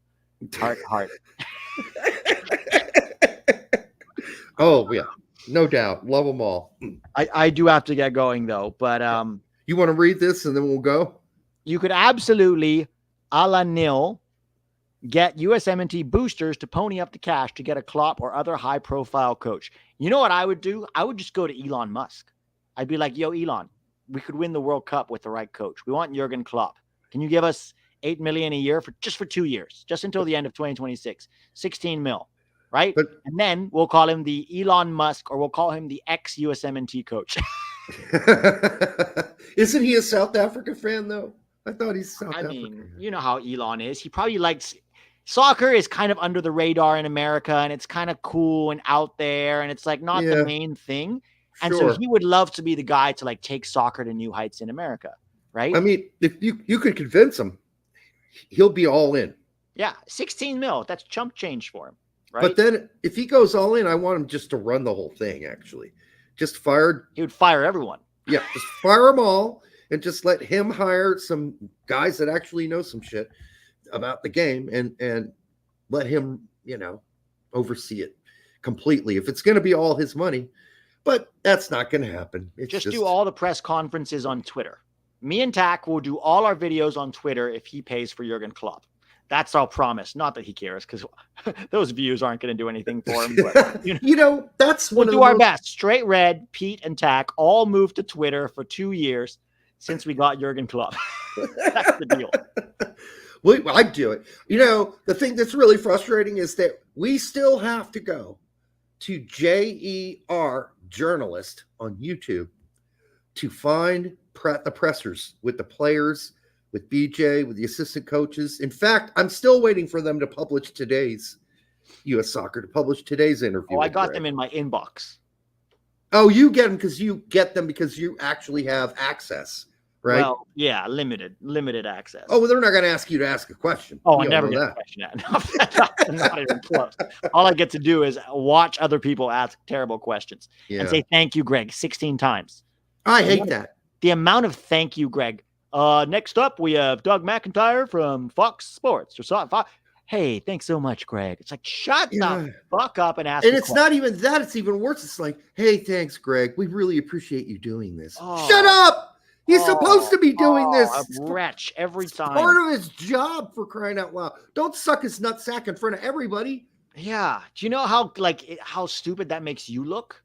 Heart. Oh, yeah. No doubt. Love them all. I do have to get going, though. But you want to read this and then we'll go? You could absolutely, a la nil, get USMNT boosters to pony up the cash to get a Klopp or other high-profile coach. You know what I would do? I would just go to Elon Musk. I'd be like, yo, Elon, we could win the World Cup with the right coach. We want Jurgen Klopp. Can you give us $8 million a year for 2 years, just until the end of 2026, 16 mil, right? And then we'll call him the Elon Musk, or we'll call him the ex-USMNT coach. Isn't he a South Africa fan, though? I thought he's South African. Mean, you know how Elon is. He probably likes soccer is kind of under the radar in America, and it's kind of cool and out there, and it's like not the main thing. And so he would love to be the guy to like take soccer to new heights in America. right? I mean, if you could convince him, he'll be all in. Yeah, 16 mil. That's chump change for him, right? But then if he goes all in, I want him just to run the whole thing, actually. Just fire. He would fire everyone. Yeah, just fire them all and just let him hire some guys that actually know some shit about the game and let him, oversee it completely. If it's going to be all his money, but that's not going to happen. It's just do all the press conferences on Twitter. Me and Tack will do all our videos on Twitter if he pays for Jurgen Klopp. That's our promise. Not that he cares, because those views aren't going to do anything for him. But, that's we'll do our best. Straight Red, Pete, and Tack all moved to Twitter for 2 years since we got Jurgen Klopp. That's the deal. Well, I'd do it. The thing that's really frustrating is that we still have to go to JER Journalist on YouTube to find the pressers with the players, with BJ, with the assistant coaches. In fact, I'm still waiting for them to publish today's U.S. Soccer, to publish today's interview. Oh, I got them in my inbox. Oh, you get them because you actually have access, right? Well, yeah, limited access. Oh, well, they're not going to ask you to ask a question. Oh, I never get a question. Not even close. All I get to do is watch other people ask terrible questions and say, thank you, Greg, 16 times. I hate that. The amount of thank you, Greg. Next up, we have Doug McIntyre from Fox Sports. Hey, thanks so much, Greg. It's like, shut the fuck up and ask. And it's not even that. It's even worse. It's like, hey, thanks, Greg. We really appreciate you doing this. Oh. Shut up. He's supposed to be doing this. A wretch every time. Part of his job, for crying out loud. Don't suck his nutsack in front of everybody. Yeah. Do you know how stupid that makes you look?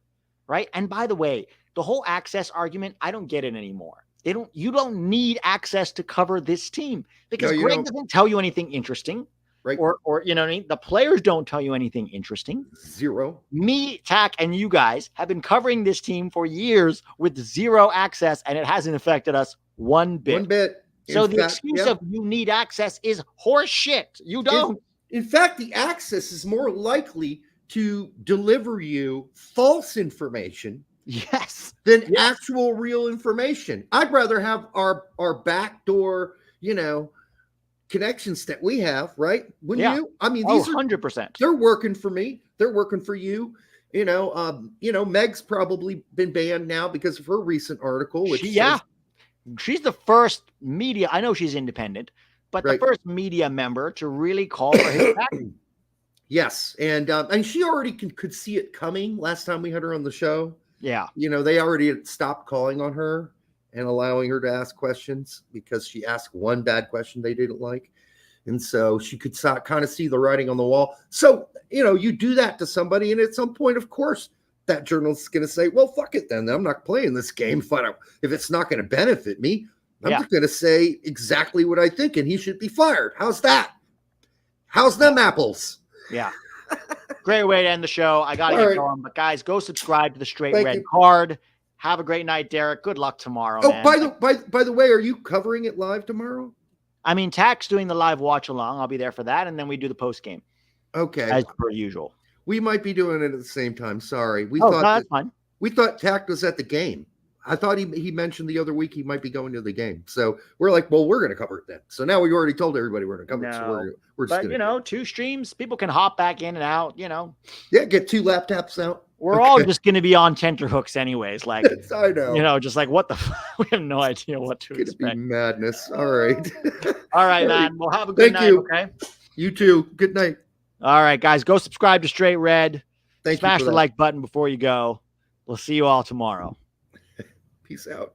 Right. And by the way, the whole access argument, I don't get it anymore. You don't need access to cover this team because Greg doesn't tell you anything interesting. Right. Or you know what I mean? The players don't tell you anything interesting. Zero. Me, Tack, and you guys have been covering this team for years with zero access, and it hasn't affected us one bit. So the excuse of you need access is horse shit. You don't. In fact, the access is more likely to deliver you false information. Yes. Than actual real information. I'd rather have our backdoor, connections that we have, right? You? I mean, these 100%. They're working for me. They're working for you. Meg's probably been banned now because of her recent article. She's the first media. I know she's independent, but the first media member to really call for his back. Yes, and she already could see it coming last time we had her on the show. Yeah, they already had stopped calling on her and allowing her to ask questions because she asked one bad question they didn't like. And so she could kind of see the writing on the wall. So, you do that to somebody, and at some point, of course, that journalist is going to say, well, fuck it then. I'm not playing this game. If it's not going to benefit me, I'm just going to say exactly what I think, and he should be fired. How's that? How's them apples? Yeah. Great way to end the show. I got to get going. But, guys, go subscribe to the Straight Red Card. Have a great night, Derek. Good luck tomorrow, man. By the way, are you covering it live tomorrow? I mean, Tack's doing the live watch along. I'll be there for that, and then we do the post game. Okay, as per usual. We might be doing it at the same time. Sorry, that's fine. We thought Tack was at the game. I thought he mentioned the other week he might be going to the game. So we're like, well, we're going to cover it then. So now we already told everybody we're going to cover it. So we're just but 2 streams, people can hop back in and out. Yeah, get 2 laptops out. We're all just going to be on tenterhooks anyways. Like, I know. Just like what the we have no idea what to expect. It's going to be madness. All right. All right, man. Well, have a good night. Okay. You too. Good night. All right, guys. Go subscribe to Straight Red. Thank you. Smash the like button before you go. We'll see you all tomorrow. Peace out.